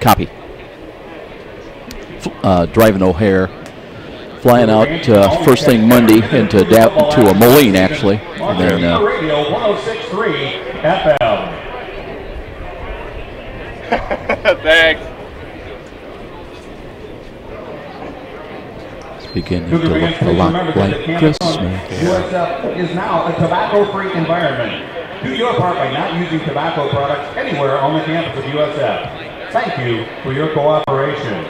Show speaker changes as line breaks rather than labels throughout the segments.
Copy. Driving O'Hare. Flying out first thing Monday into a Moline, actually. And then,
Radio 106.3 FM.
Thanks.
It's beginning to look a lot like Christmas.
USF is now a tobacco-free environment. Do your part by not using tobacco products anywhere on the campus of USF. Thank you for your cooperation.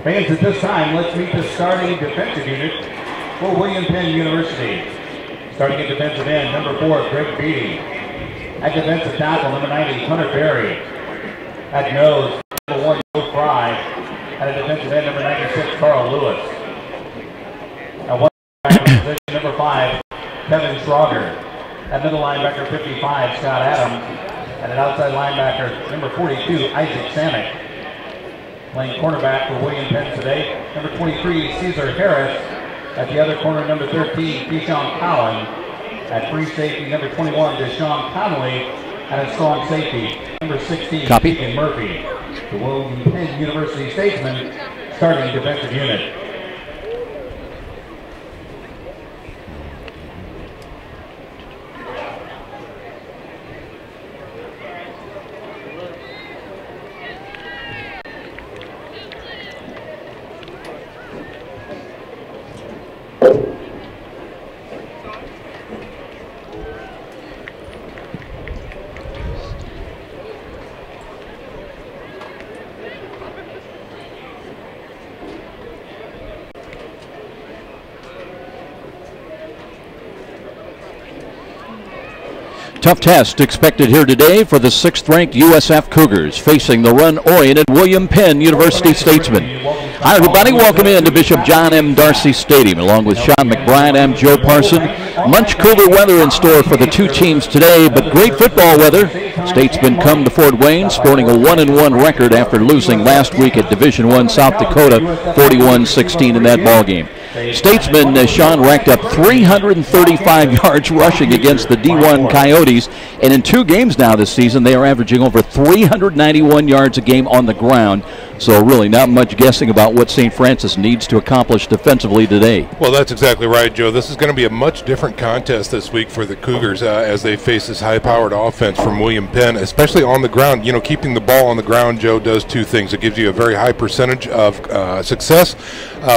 Fans, at this time, let's meet the starting defensive unit for William Penn University. Starting at defensive end, number 4, Greg Beatty. At defensive tackle, number 90, Hunter Berry. At nose, number 1, Joe Fry. At a defensive end, number 96, Carl Lewis. At one position, number 5, Kevin Schrager. At middle linebacker, 55, Scott Adams. And an outside linebacker, number 42, Isaac Samick. Playing cornerback for William Penn today, number 23, Cesar Harris. At the other corner, number 13, Deshaun Cowan. At free safety, number 21, Deshaun Connolly. And a strong safety, number 16, Keegan Murphy. The William Penn University Statesman starting defensive unit.
Tough test expected here today for the 6th-ranked USF Cougars facing the run-oriented William Penn University Statesmen. Hi, everybody. Welcome in to Bishop John M. Darcy Stadium. Along with Sean McBride, I'm Joe Parson. Much cooler weather in store for the two teams today, but great football weather. Statesmen come to Fort Wayne, sporting a 1-1 record after losing last week at Division I South Dakota, 41-16 in that ballgame. Statesmen, Sean, racked up 335 yards rushing against the D1 Coyotes, and in 2 games now this season, they are averaging over 391 yards a game on the ground. So really not much guessing about what St. Francis needs to accomplish defensively today.
Well, that's exactly right, Joe. This is going to be a much different contest this week for the Cougars as they face this high-powered offense from William Penn, especially on the ground. You know, keeping the ball on the ground, Joe, does 2 things. It gives you a very high percentage of success,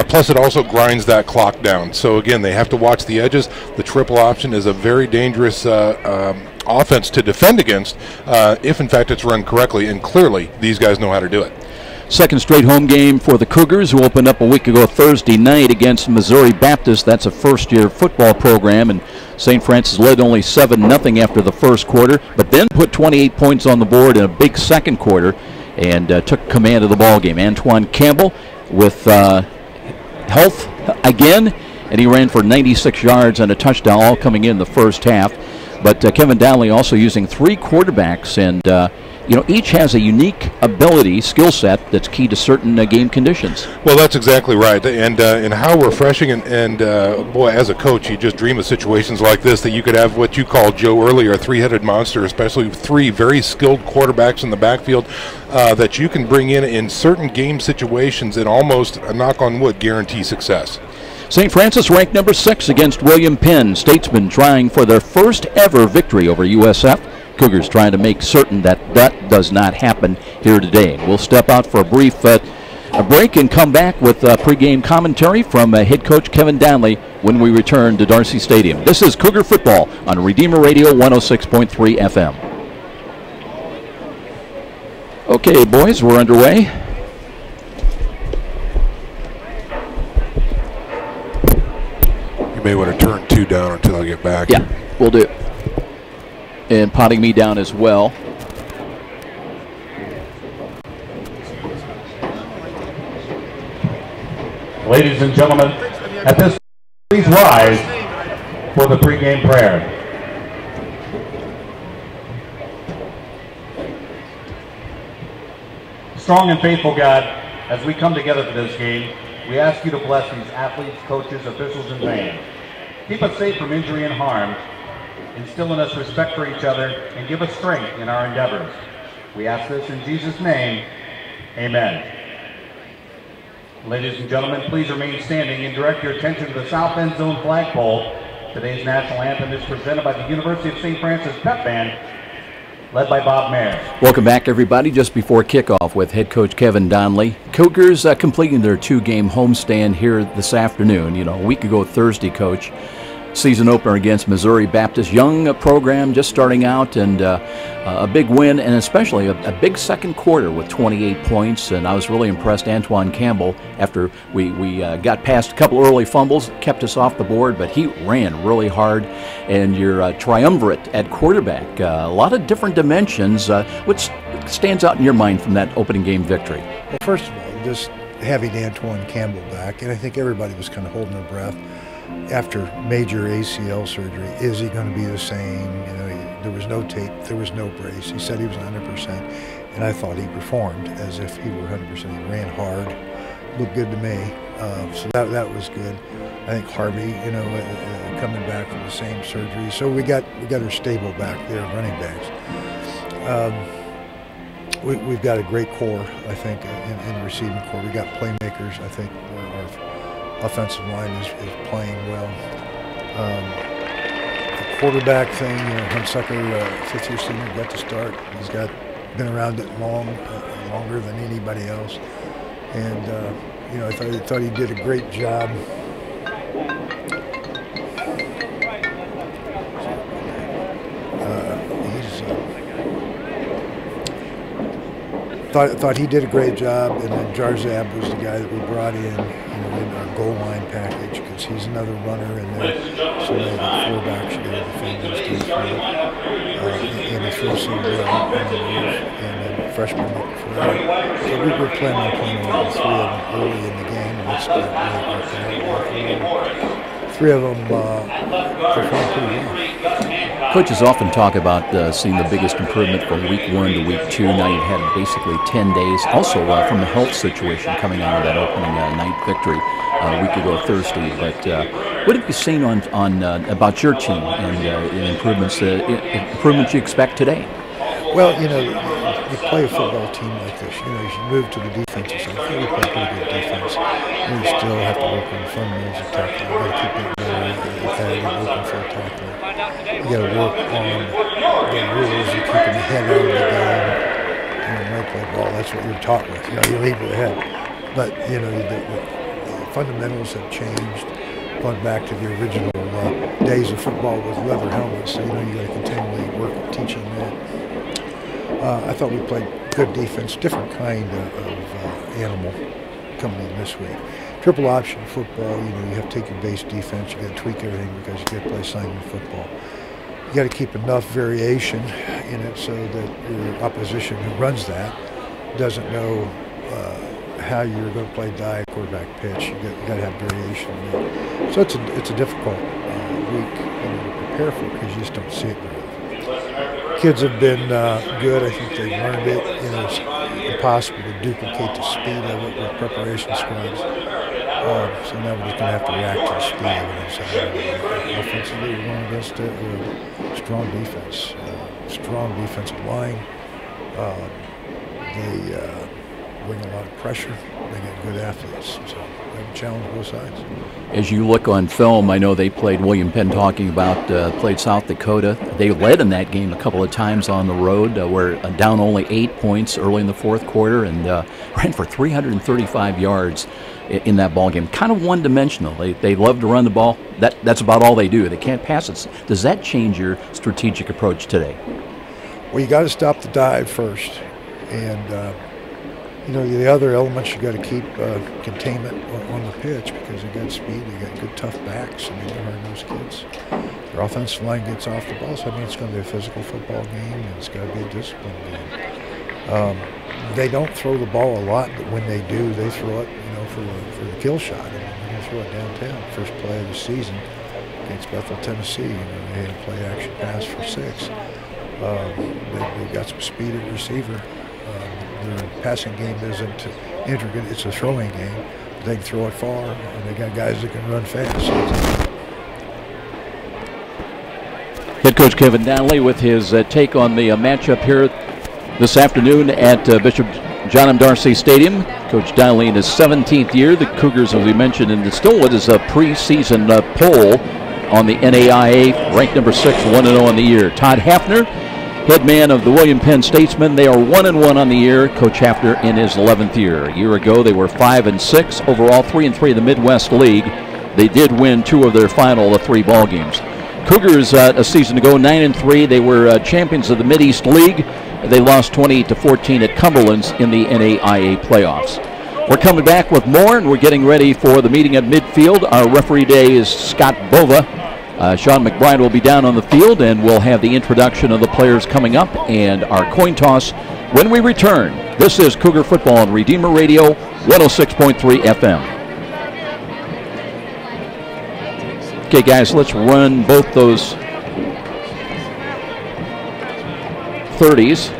plus it also grinds that clock down. So, again, they have to watch the edges. The triple option is a very dangerous offense to defend against if, in fact, it's run correctly, and clearly these guys know how to do it.
Second straight home game for the Cougars, who opened up a week ago Thursday night against Missouri Baptist. That's a first-year football program, and St. Francis led only 7-0 after the first quarter, but then put 28 points on the board in a big second quarter and took command of the ballgame. Antoine Campbell with health again, and he ran for 96 yards and a touchdown, all coming in the first half. But Kevin Dowley also using 3 quarterbacks, and each has a unique ability, skill set that's key to certain game conditions.
Well, that's exactly right, and how refreshing, and boy, as a coach, you just dream of situations like this, that you could have what you called, Joe, earlier, a 3-headed monster, especially 3 very skilled quarterbacks in the backfield that you can bring in certain game situations and almost, knock on wood, guarantee success.
St. Francis ranked number 6 against William Penn. Statesmen trying for their first ever victory over USF. Cougars trying to make certain that does not happen here today. We'll step out for a brief break and come back with pregame commentary from head coach Kevin Dowley when we return to Darcy Stadium. This is Cougar Football on Redeemer Radio 106.3 FM. Okay, boys, we're underway.
You may want to turn 2 down until I get back.
Yeah, we'll do. And potting me down as well.
Ladies and gentlemen, at this time, please rise for the pregame prayer. Strong and faithful God, as we come together for this game, We ask you to bless these athletes, coaches, officials, and fans. Keep us safe from injury and harm. Instill in us respect for each other and give us strength in our endeavors. We ask this in Jesus' name. Amen. Ladies and gentlemen, please remain standing and direct your attention to the south end zone flagpole. Today's national anthem is presented by the University of St. Francis Pep Band, led by Bob Mayer.
Welcome back, everybody. Just before kickoff with head coach Kevin Donnelly. Cougars completing their 2-game homestand here this afternoon. You know, a week ago Thursday, Coach. Season opener against Missouri Baptist. Young program just starting out, and a big win, and especially a big second quarter with 28 points. And I was really impressed. Antoine Campbell, after we got past a couple early fumbles, kept us off the board, but he ran really hard. And your triumvirate at quarterback, a lot of different dimensions. What stands out in your mind from that opening game victory?
Well, first of all, just having Antoine Campbell back, and I think everybody was kind of holding their breath after major ACL surgery. Is he going to be the same? You know, there was no tape, there was no brace. He said he was 100%, and I thought he performed as if he were 100%. He ran hard, looked good to me, so that was good. I think Harvey, you know, coming back from the same surgery. So we got our stable back there, running backs. We've got a great core, I think, in the receiving core. We got playmakers. I think our offensive line is playing well. The quarterback thing, you know, Hunsucker, fifth-year senior, got to start. He's been around it longer than anybody else, and you know, I thought he did a great job. Thought he did a great job, and then Jarzab was the guy that we brought in, you know, in our goal line package, because he's another runner in there. So they got 4 backs you got to defend those two field. And he feels so well on the roof, and then freshman for that. So we were planning on playing all 3 of them early in the game, and it's not really working out. 3 of them performed pretty well.
Coaches often talk about seeing the biggest improvement from week 1 to week 2. Now you've had basically 10 days. Also from the health situation coming out of that opening night victory a week ago Thursday. But what have you seen on about your team and improvements you expect today?
Well, you know, you play a football team like this, you know, as you move to the defensive side, I think we play pretty good defense. We still have to work on the fundamentals of tackling. We've got to keep it better. We've got to get open for a tackler. You got to work on the rules of keeping the head out of the game. You know, when I play ball, that's what you're taught with. You know, you lead with the head. But, you know, the fundamentals have changed. Going back to the original days of football with leather helmets, so, you know, you got to continually work at teaching that. I thought we played good defense, different kind of animal coming in this week. Triple option football, you know, you have to take your base defense, you got to tweak everything because you got to play assignment football. You got to keep enough variation in it so that your opposition who runs that doesn't know how you're going to play dive, quarterback pitch. You got to have variation in it. So it's a difficult week, you know, to prepare for because you just don't see it very often. Kids have been good. I think they've learned it. You know, it's impossible to duplicate the speed of it with preparation squads. So now we're just going to have to react to the speed of it. Offensively, we're going against a strong defense, strong defensive line. They bring a lot of pressure. They get good athletes. So they have a challenge both sides.
As you look on film, I know they played, William Penn talking about, played South Dakota. They led in that game a couple of times on the road. Were down only 8 points early in the fourth quarter and ran for 335 yards in that ball game. Kind of one-dimensional. They love to run the ball. That's about all they do. They can't pass it. Does that change your strategic approach today?
Well, you got to stop the dive first, and you know, the other elements you got to keep containment on the pitch because they got speed, they got good tough backs. I mean, they're hard those kids. Their offensive line gets off the ball, so I mean it's going to be a physical football game and it's got to be a disciplined game. They don't throw the ball a lot, but when they do, they throw it, you know, for the kill shot. I mean, they're going to throw it downtown. First play of the season against Bethel, Tennessee. You know, they had a play action pass for 6. They've got some speed at receiver. Their passing game isn't intricate. It's a throwing game. They can throw it far, and they got guys that can run fast.
Head coach Kevin Donnelly with his take on the matchup here this afternoon at Bishop John M. Darcy Stadium. Coach Donnelly in his 17th year. The Cougars, as we mentioned, in still what is a preseason poll on the NAIA, ranked number 6, 1-0 on the year. Todd Hafner, head man of the William Penn Statesmen. They are 1-1 on the year. Coach Hafner in his 11th year. A year ago, they were 5-6 overall, 3-3 in the Midwest League. They did win 2 of their final 3 ball games. Cougars a season ago, 9-3. They were champions of the Mideast League. They lost 20-14 at Cumberland's in the NAIA playoffs. We're coming back with more, and we're getting ready for the meeting at midfield. Our referee today is Scott Bova. Sean McBride will be down on the field, and we'll have the introduction of the players coming up and our coin toss when we return. This is Cougar Football on Redeemer Radio, 106.3 FM. Okay, guys, let's run both those 30s.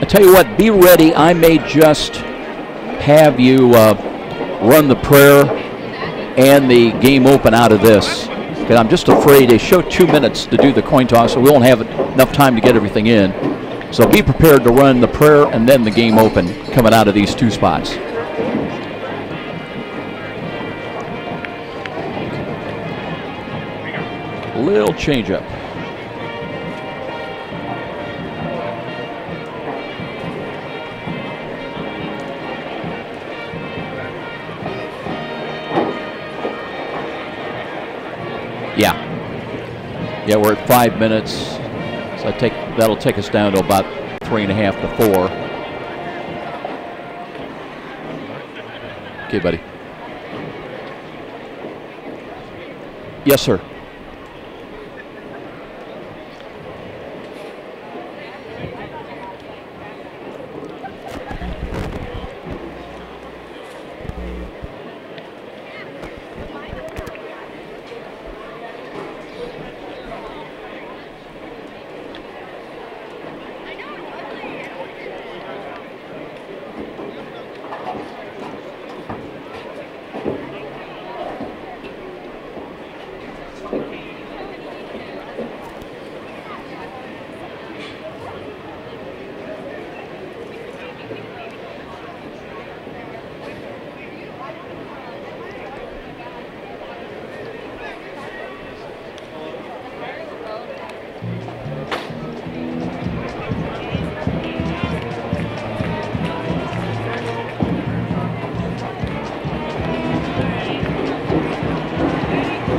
I tell you what, be ready. I may just have you run the prayer and the game open out of this, because I'm just afraid they show 2 minutes to do the coin toss, so we won't have enough time to get everything in. So be prepared to run the prayer and then the game open coming out of these 2 spots. Little change up. Yeah, we're at 5 minutes, so that'll take us down to about 3.5 to 4. Okay, buddy. Yes, sir.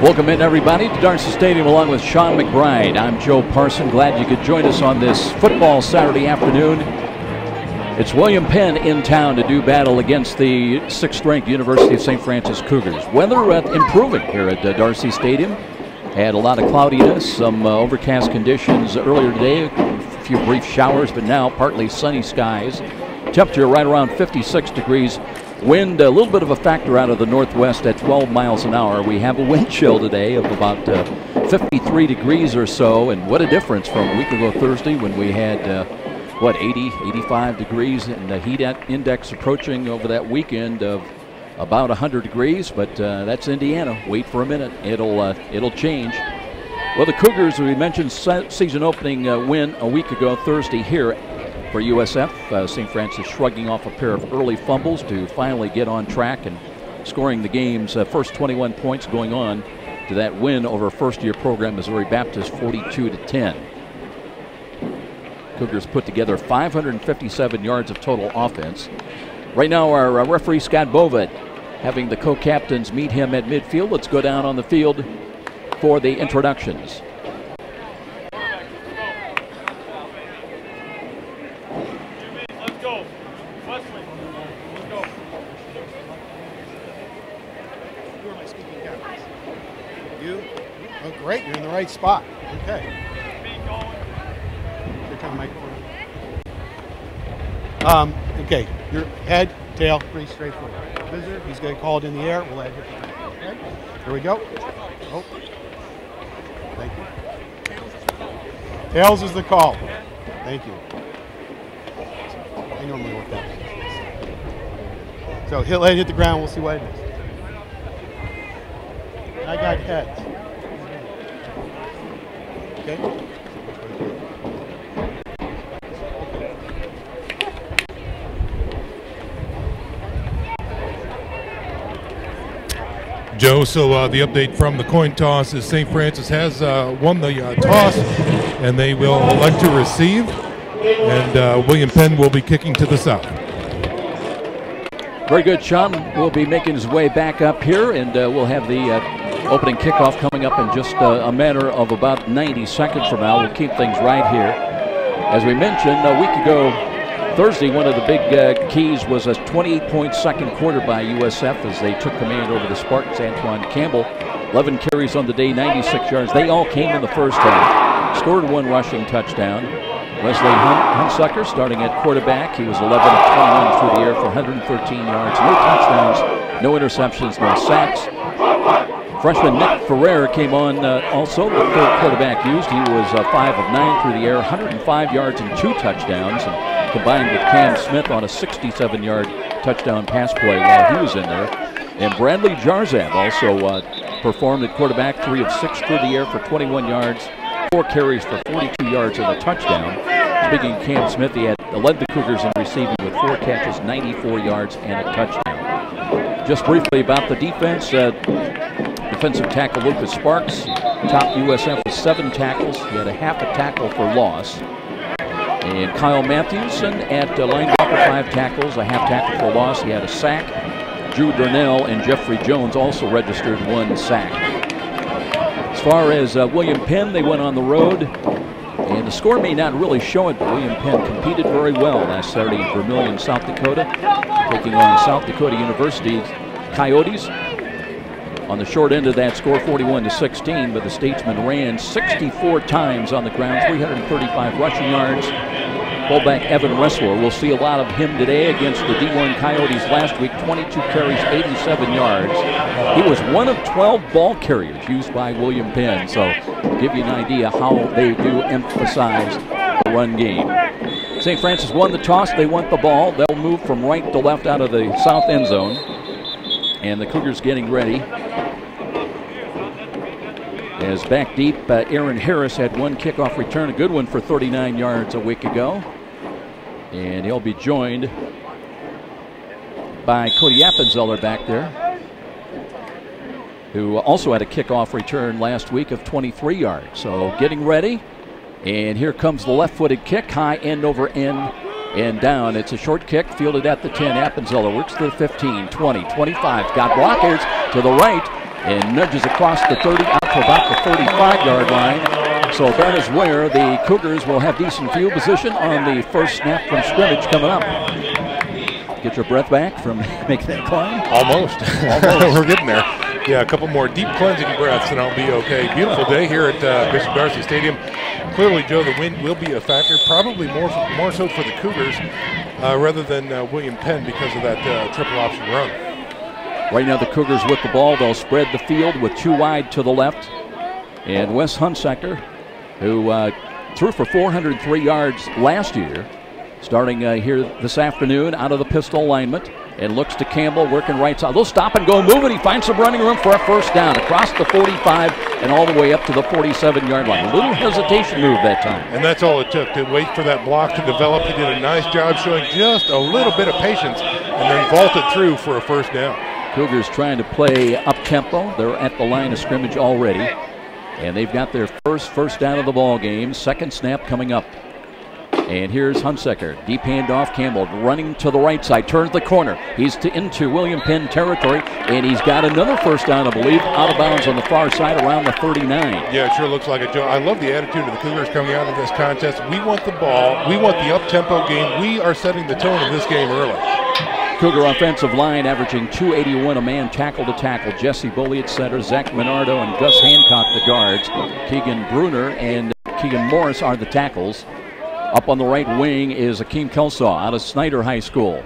Welcome in, everybody, to Darcy Stadium along with Sean McBride. I'm Joe Parson. Glad you could join us on this football Saturday afternoon. It's William Penn in town to do battle against the 6th-ranked University of St. Francis Cougars. Weather improving here at Darcy Stadium. Had a lot of cloudiness, some overcast conditions earlier today, a few brief showers, but now partly sunny skies. Temperature right around 56 degrees. Wind, a little bit of a factor out of the northwest at 12 miles an hour. We have a wind chill today of about 53 degrees or so, and what a difference from a week ago Thursday when we had, 80, 85 degrees, and the heat index approaching over that weekend of about 100 degrees, but that's Indiana. Wait for a minute. It'll change. Well, the Cougars, as we mentioned, season opening win a week ago Thursday here for USF. St. Francis shrugging off a pair of early fumbles to finally get on track and scoring the game's first 21 points, going on to that win over first-year program Missouri Baptist 42-10. Cougars put together 557 yards of total offense. Right now, our referee Scott Bova having the co-captains meet him at midfield. Let's go down on the field for the introductions.
Great, you're in the right spot. Okay. Here comes the microphone. Okay, your head, tail, pretty straightforward. Visitor, he's going to call it in the air. We'll add it. Okay. Here we go. Oh. Thank you. Tails is the call. Thank you. I normally work that way. So he'll let it hit the ground. We'll see what it is. I got heads. Okay.
Joe, so the update from the coin toss is St. Francis has won the toss, and they will elect to receive, and William Penn will be kicking to the south.
Very good. Sean will be making his way back up here, and we'll have the opening kickoff coming up in just a matter of about 90 seconds from now. We'll keep things right here. As we mentioned a week ago, Thursday, one of the big keys was a 28-point second quarter by USF as they took command over the Spartans. Antoine Campbell, 11 carries on the day, 96 yards. They all came in the first half. Scored one rushing touchdown. Wesley Hunsucker starting at quarterback. He was 11 of 21 through the air for 113 yards. No touchdowns, no interceptions, no sacks. Freshman Nick Ferrer came on also, the third quarterback used. He was 5 of 9 through the air, 105 yards and 2 touchdowns. And combined with Cam Smith on a 67-yard touchdown pass play while he was in there. And Bradley Jarzab also performed at quarterback, 3 of 6 through the air for 21 yards, 4 carries for 42 yards and a touchdown. Speaking of Cam Smith, he had led the Cougars in receiving with 4 catches, 94 yards and a touchdown. Just briefly about the defense, defensive tackle Lucas Sparks, top USF with 7 tackles. He had a half a tackle for loss. And Kyle Matthewson at linebacker, 5 tackles, a half tackle for loss. He had a sack. Drew Durnell and Jeffrey Jones also registered 1 sack. As far as William Penn, they went on the road. And the score may not really show it, but William Penn competed very well last Saturday in Vermillion, South Dakota, taking on South Dakota University's Coyotes. On the short end of that score, 41-16, but the Statesmen ran 64 times on the ground, 335 rushing yards. Fullback Evan Ressler, we'll see a lot of him today against the D1 Coyotes last week, 22 carries, 87 yards. He was 1 of 12 ball carriers used by William Penn, so to give you an idea how they do emphasize the run game. St. Francis won the toss, they want the ball. They'll move from right to left out of the south end zone. And the Cougars getting ready. As back deep, Aaron Harris had 1 kickoff return, a good one for 39 yards a week ago. And he'll be joined by Cody Appenzeller back there, who also had a kickoff return last week of 23 yards. So getting ready. And here comes the left-footed kick, high end over end and down. It's a short kick, fielded at the 10. Appenzeller works to the 15, 20, 25. Got blockers to the right and nudges across the 30 out to about the 35-yard line. So that is where the Cougars will have decent field position on the first snap from scrimmage coming up. Get your breath back from making that climb?
Almost. We're getting there. Yeah, a couple more deep cleansing breaths and I'll be okay. Beautiful day here at Bishop Darcy Stadium. Clearly, Joe, the wind will be a factor, probably more so for the Cougars rather than William Penn because of that triple option run.
Right now the Cougars with the ball. They'll spread the field with 2 wide to the left. And Wes Hunsaker, who threw for 403 yards last year, starting here this afternoon out of the pistol alignment, and looks to Campbell working right side. They'll stop and go move it. He finds some running room for a first down across the 45 and all the way up to the 47-yard line. A little hesitation move that time.
And that's all it took to wait for that block to develop. He did a nice job showing just a little bit of patience and then vaulted through for a first down.
Cougars trying to play up-tempo. They're at the line of scrimmage already. And they've got their first down of the ball game. Second snap coming up. And here's Hunsaker. Deep handoff. Campbell running to the right side. Turns the corner. He's into William Penn territory. And he's got another first down, I believe, out of bounds on the far side around the 39.
Yeah, it sure looks like it, Joe. I love the attitude of the Cougars coming out of this contest. We want the ball. We want the up-tempo game. We are setting the tone of this game early.
Cougar offensive line averaging 281 a man tackle to tackle. Jesse Boley at center, Zach Minardo and Gus Hancock the guards. Keegan Bruner and Keegan Morris are the tackles. Up on the right wing is Akeem Kelsaw out of Snyder High School.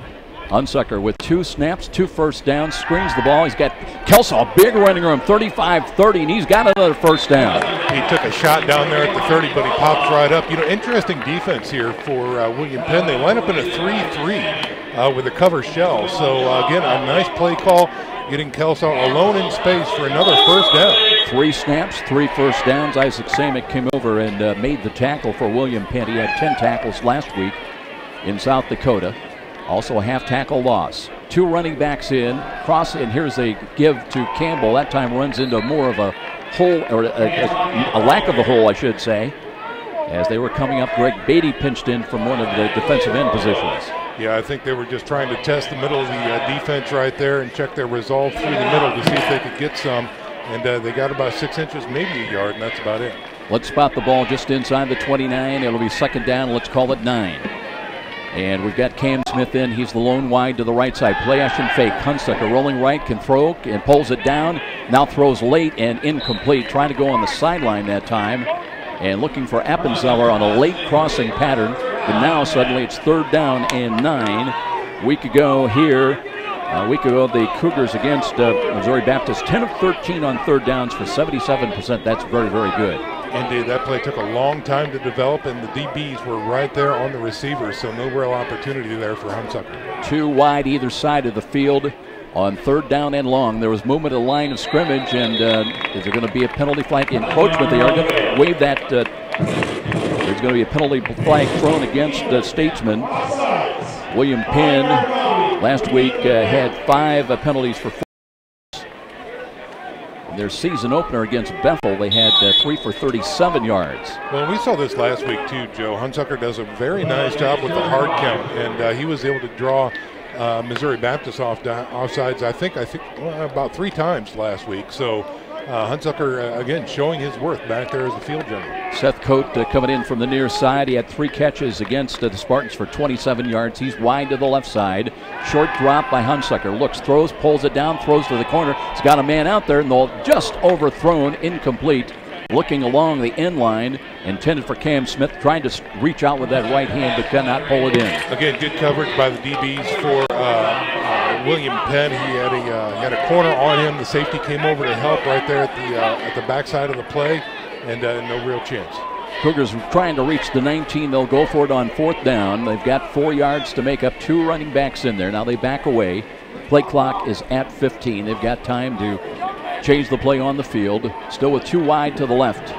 Hunsucker with 2 snaps, 2 first downs, screens the ball. He's got Kelsaw, big running room, 35-30, and he's got another first down.
He took a shot down there at the 30, but he pops right up. You know, interesting defense here for William Penn. They line up in a 3-3 with a cover shell. So, again, a nice play call, getting Kelsaw alone in space for another first down.
3 snaps, 3 first downs. Isaac Samick came over and made the tackle for William Penn. He had 10 tackles last week in South Dakota. Also a half tackle loss. 2 running backs in, cross, and here's a give to Campbell. That time runs into more of a hole, or a lack of a hole, I should say. As they were coming up, Greg Beatty pinched in from one of the defensive end positions.
Yeah, I think they were just trying to test the middle of the defense right there and check their resolve through the middle to see if they could get some. And they got about 6 inches, maybe a yard, and that's about it.
Let's spot the ball just inside the 29. It'll be second down. Let's call it 9. And we've got Cam Smith in. He's the lone wide to the right side. Play action fake. Hunsucker rolling right, can throw and pulls it down. Now throws late and incomplete. Trying to go on the sideline that time. And looking for Appenzeller on a late crossing pattern. But now suddenly it's third down and 9. A week ago, the Cougars against Missouri Baptist, 10 of 13 on third downs for 77%. That's very, very good.
Indeed, that play took a long time to develop, and the DBs were right there on the receivers, so no real opportunity there for Hunsucker.
2 wide either side of the field on third down and long. There was movement at the line of scrimmage, and is there going to be a penalty flag encroachment? They are going to waive that. There's going to be a penalty flag thrown against Statesman. William Penn last week had 5 penalties for 4. Their season opener against Bethel, they had 3 for 37 yards.
Well, we saw this last week too, Joe. Hunsucker does a very nice job with the hard count, and he was able to draw Missouri Baptist offsides, I think about 3 times last week. So Hunsucker, again, showing his worth back there as the field general.
Seth Coate coming in from the near side. He had 3 catches against the Spartans for 27 yards. He's wide to the left side. Short drop by Hunsucker. Looks, throws, pulls it down, throws to the corner. He's got a man out there, and they'll just overthrown, incomplete. Looking along the end line, intended for Cam Smith, trying to reach out with that right hand, but cannot pull it in.
Again, good coverage by the DBs for William Penn. He had a corner on him. The safety came over to help right there at the backside of the play, and no real chance.
Cougars trying to reach the 19. They'll go for it on 4th down. They've got 4 yards to make up, 2 running backs in there. Now they back away. Play clock is at 15. They've got time to change the play on the field. Still with 2 wide to the left.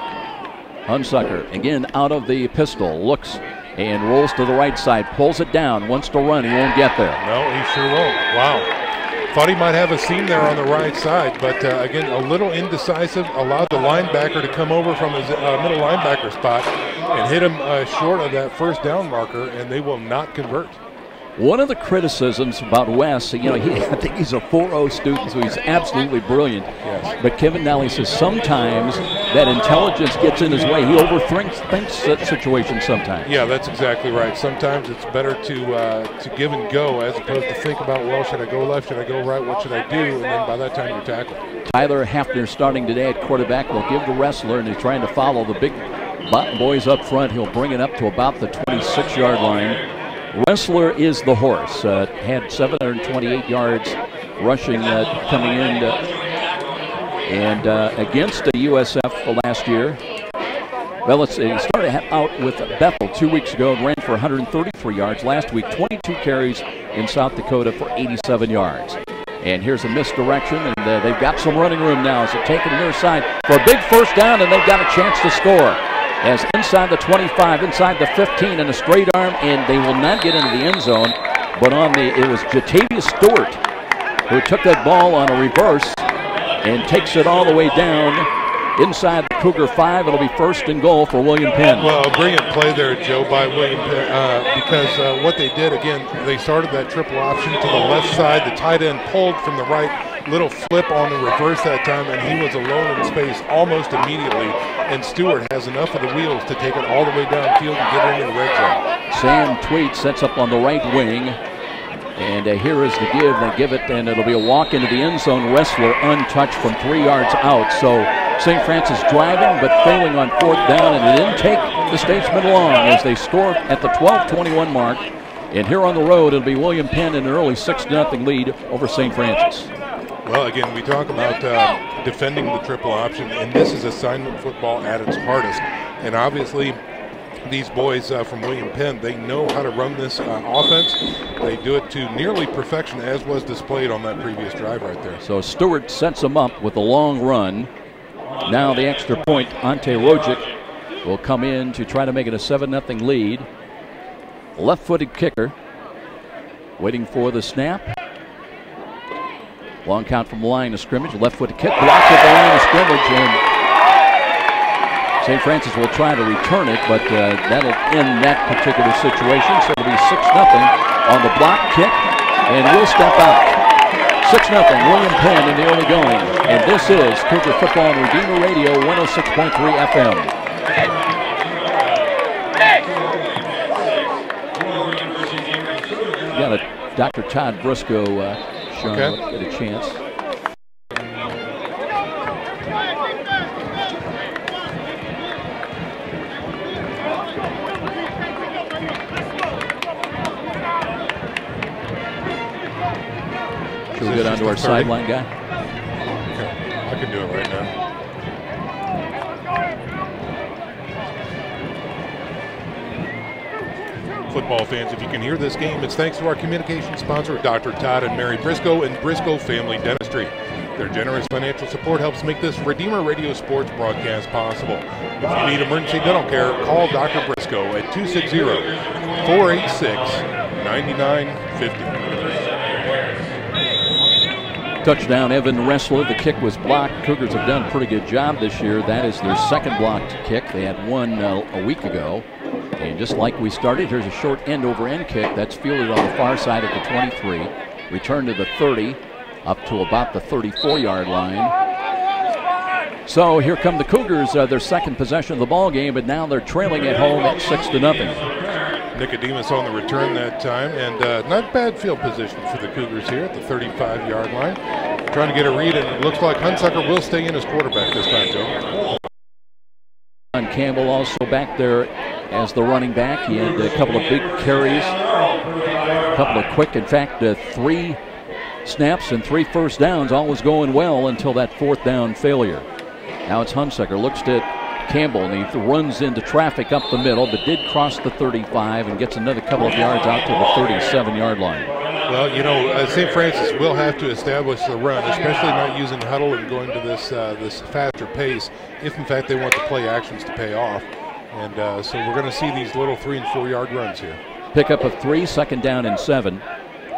Hunsucker again out of the pistol. Looks and rolls to the right side. Pulls it down. Wants to run. He won't get there.
No, he sure won't. Wow. Thought he might have a seam there on the right side, but again, a little indecisive. Allowed the linebacker to come over from his middle linebacker spot and hit him short of that first down marker, and they will not convert.
One of the criticisms about Wes, I think he's a 4.0 student, so he's absolutely brilliant.
Yes.
But Kevin Nally says sometimes that intelligence gets in his way. He overthinks that situation sometimes.
Yeah, that's exactly right. Sometimes it's better to give and go as opposed to think about, well, should I go left, should I go right, what should I do? And then by that time you're tackled. Tyler
Hafner starting today at quarterback. They'll give the wrestler, and he's trying to follow the big boys up front. He'll bring it up to about the 26-yard line. Wrestler is the horse. Had 728 yards rushing coming in and against the USF last year. Well, he started out with Bethel 2 weeks ago and ran for 133 yards. Last week, 22 carries in South Dakota for 87 yards. And here's a misdirection, and they've got some running room now as they take it near side for a big first down, and they've got a chance to score. As inside the 25, inside the 15, and a straight arm, and they will not get into the end zone. But it was Jatavius Stewart who took that ball on a reverse and takes it all the way down inside the Cougar 5. It'll be 1st and goal for William Penn.
Well, a brilliant play there, Joe, by William Penn, because what they did, again, they started that triple option to the left side. The tight end pulled from the right. Little flip on the reverse that time, and he was alone in space almost immediately. And Stewart has enough of the wheels to take it all the way downfield and get it into the red zone.
Sam Tweet sets up on the right wing, and here is the give. They give it, and it'll be a walk into the end zone. Wrestler untouched from 3 yards out. So St. Francis driving, but failing on 4th down, and it didn't take the Statesmen long as they score at the 12:21 mark. And here on the road, it'll be William Penn in an early 6-0 lead over St. Francis.
Well, again, we talk about defending the triple option, and this is assignment football at its hardest. And obviously, these boys from William Penn, they know how to run this offense. They do it to nearly perfection, as was displayed on that previous drive right there.
So Stewart sets them up with a long run. Now the extra point, Ante Rojic will come in to try to make it a 7-0 lead. Left-footed kicker, waiting for the snap. Long count from the line of scrimmage. Left-footed kick blocked at the line of scrimmage, and St. Francis will try to return it, but that'll end that particular situation. So it'll be 6-0 on the block kick, and we'll step out. 6-0, William Penn in the early going. And this is Cougar Football on Redeemer Radio 106.3 FM. Got a Dr. Todd Briscoe, Sean, get a chance. Should we go down to our sideline guy?
Okay. I can do it right now. Football fans, if you can hear this game, it's thanks to our communication sponsor, Dr. Todd and Mary Briscoe and Briscoe Family Dentistry. Their generous financial support helps make this Redeemer Radio Sports broadcast possible. If you need emergency dental care, call Dr. Briscoe at 260-486-9950.
Touchdown, Evan Ressler. The kick was blocked. Cougars have done a pretty good job this year. That is their second blocked kick. They had one a week ago. And just like we started, here's a short end-over-end kick. That's fielded on the far side at the 23. Return to the 30, up to about the 34-yard line. So here come the Cougars, their second possession of the ball game, but now they're trailing at home at 6-0.
Nicodemus on the return that time, and not bad field position for the Cougars here at the 35-yard line. Trying to get a read, and it looks like Hunsucker will stay in as quarterback this time, Joe.
Campbell also back there as the running back. He had a couple of big carries, a couple of quick, in fact, 3 snaps and 3 first downs. All was going well until that 4th down failure. Now it's Hunsucker, looks at Campbell, and he runs into traffic up the middle, but did cross the 35 and gets another couple of yards out to the 37-yard line.
Well, you know, St. Francis will have to establish the run, especially not using huddle and going to this faster pace, if in fact they want the play actions to pay off. And so we're going to see these little 3- and 4-yard runs here.
Pickup of 3, 2nd down and 7.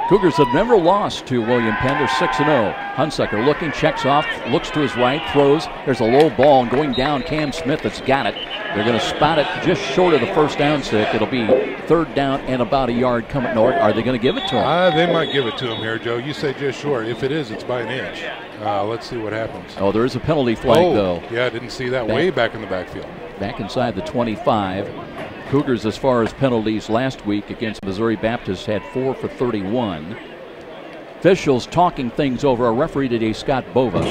Cougars have never lost to William Penn. They're 6-0. Hunsucker looking, checks off, looks to his right, throws. There's a low ball, and going down, Cam Smith has got it. They're going to spot it just short of the first down stick. It'll be 3rd down and about a yard coming north. Are they going to give it to him?
They might give it to him here, Joe. You say just short. If it is, it's by an inch. Let's see what happens.
Oh, there is a penalty flag, though.
Yeah, I didn't see that. Way back in the backfield.
Back inside the 25. Cougars, as far as penalties last week against Missouri Baptist, had 4 for 31. Officials talking things over. Our referee today, Scott Bova.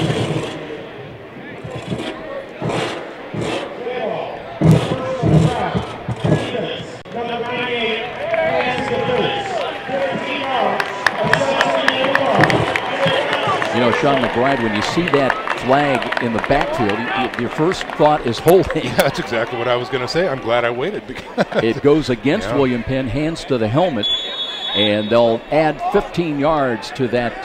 You know, Sean McBride, when you see that flag in the backfield, your first thought is holding.
Yeah, that's exactly what I was going to say. I'm glad I waited. Because
it goes against William Penn, hands to the helmet. And they'll add 15 yards to that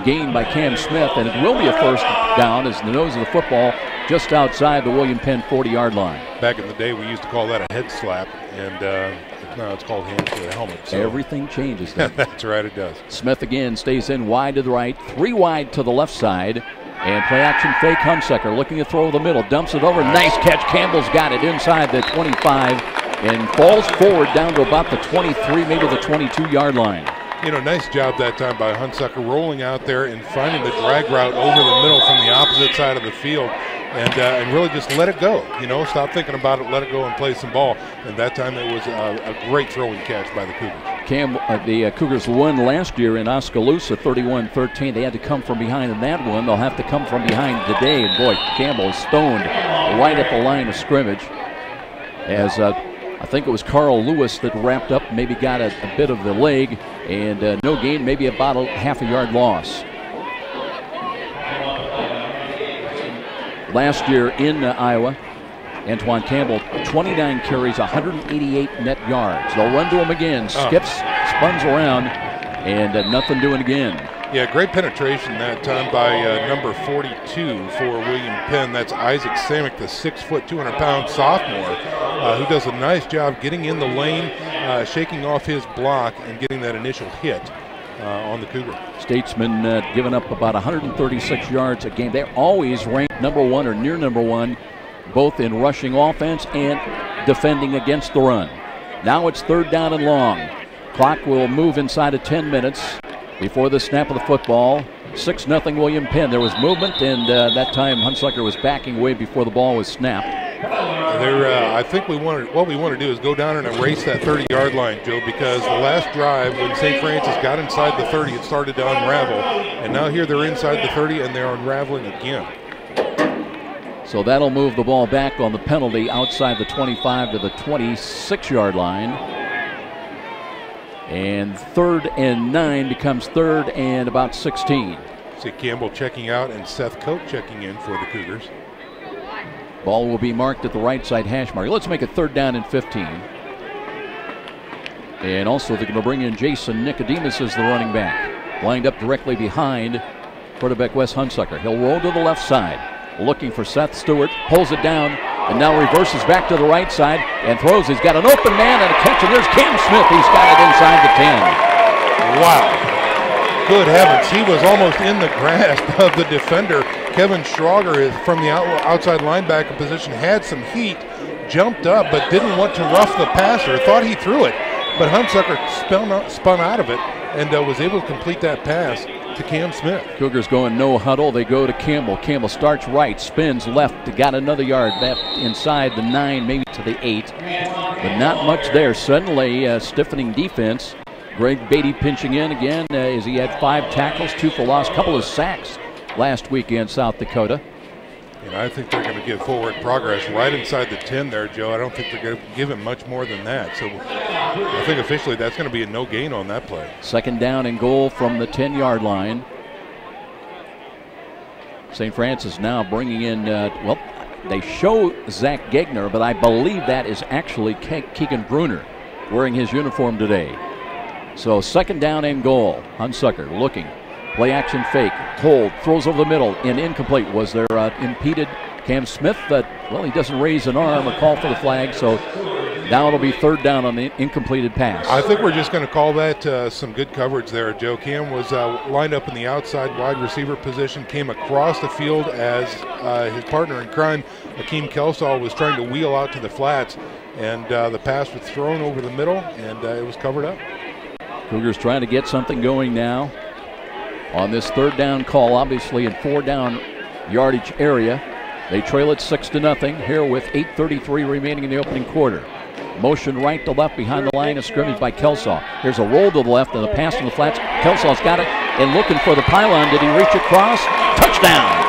gain by Cam Smith, and it will be a 1st down as the nose of the football just outside the William Penn 40-yard line.
Back in the day, we used to call that a head slap, and now it's called hands to the helmet. So.
Everything changes then.
That's right, it does.
Smith again stays in wide to the right, 3 wide to the left side, and play action fake. Hunsucker looking to throw the middle, dumps it over, nice catch. Campbell's got it inside the 25. And falls forward down to about the 23, maybe the 22-yard line.
You know, nice job that time by Hunsucker, rolling out there and finding the drag route over the middle from the opposite side of the field, and really just let it go. You know, stop thinking about it, let it go and play some ball. And that time it was a great throwing catch by the Cougars.
The Cougars won last year in Oskaloosa 31-13. They had to come from behind in that one. They'll have to come from behind today. And boy, Campbell is stoned right at the line of scrimmage as I think it was Carl Lewis that wrapped up, maybe got a bit of the leg, and no gain, maybe about a half a yard loss. Last year in Iowa, Antoine Campbell, 29 carries, 188 net yards. They'll run to him again, skips, spuns around, and nothing doing again.
Yeah, great penetration that time by number 42 for William Penn. That's Isaac Samick, the 6 foot, 200-pound sophomore, who does a nice job getting in the lane, shaking off his block, and getting that initial hit on the Cougar.
Statesman giving up about 136 yards a game. They're always ranked #1 or near #1, both in rushing offense and defending against the run. Now it's 3rd down and long. Clock will move inside of 10 minutes. Before the snap of the football, 6-0 William Penn. There was movement, and that time Hunsucker was backing away before the ball was snapped.
I think what we want to do is go down and erase that 30-yard line, Joe, because the last drive when St. Francis got inside the 30, it started to unravel, and now here they're inside the 30 and they're unraveling again.
So that'll move the ball back on the penalty outside the 25 to the 26-yard line. And 3rd and 9 becomes 3rd and about 16.
See Campbell checking out and Seth Cope checking in for the Cougars.
Ball will be marked at the right side hash mark. Let's make it 3rd down and 15. And also they're going to bring in Jason Nicodemus as the running back. Lined up directly behind quarterback Wes Hunsucker. He'll roll to the left side. Looking for Seth Stewart. Pulls it down. And now reverses back to the right side and throws. He's got an open man and a catch, and there's Cam Smith. He's got it inside the 10.
Wow. Good heavens. He was almost in the grasp of the defender. Kevin Schrager is from the outside linebacker position, had some heat, jumped up, but didn't want to rough the passer. Thought he threw it, but Hunsucker spun out of it and was able to complete that pass to Cam Smith.
Cougars going no huddle. They go to Campbell. Campbell starts right, spins left, got another yard back inside the 9, maybe to the 8, but not much there. Suddenly stiffening defense. Greg Beatty pinching in again as he had 5 tackles, 2 for loss, couple of sacks last week in South Dakota.
And I think they're going to give forward progress right inside the 10 there, Joe. I don't think they're going to give him much more than that. So I think officially that's going to be a no gain on that play.
2nd down and goal from the 10-yard line. St. Francis now bringing in, well, they show Zach Gegner, but I believe that is actually Keegan Bruner wearing his uniform today. So 2nd down and goal. Hunsucker looking. Play action fake. Hold. Throws over the middle. And incomplete. Was there impeded Cam Smith? Well, he doesn't raise an arm or call for the flag. So now it'll be 3rd down on the incompleted pass.
I think we're just going to call that some good coverage there, Joe. Cam was lined up in the outside wide receiver position, came across the field as his partner in crime, Akeem Kelsaw, was trying to wheel out to the flats. And the pass was thrown over the middle, and it was covered up.
Cougars trying to get something going now on this 3rd down call, obviously in 4 down yardage area. They trail it 6-0 here with 8:33 remaining in the opening quarter. Motion right to left behind the line of scrimmage by Kelsaw. Here's a roll to the left and a pass to the flats. Kelsaw's got it and looking for the pylon. Did he reach across? Touchdown!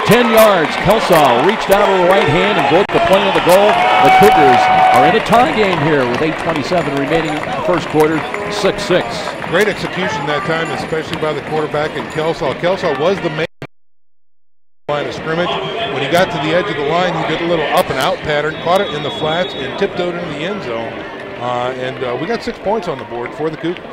10 yards. Kelsaw reached out with the right hand and broke the plane of the goal. The Cougars are in a tie game here with 8:27 remaining in the first quarter, 6-6.
Great execution that time, especially by the quarterback and Kelsaw. Kelsaw was the main line of scrimmage. When he got to the edge of the line, he did a little up and out pattern, caught it in the flats, and tiptoed into the end zone. And we got 6 points on the board for the Cougars.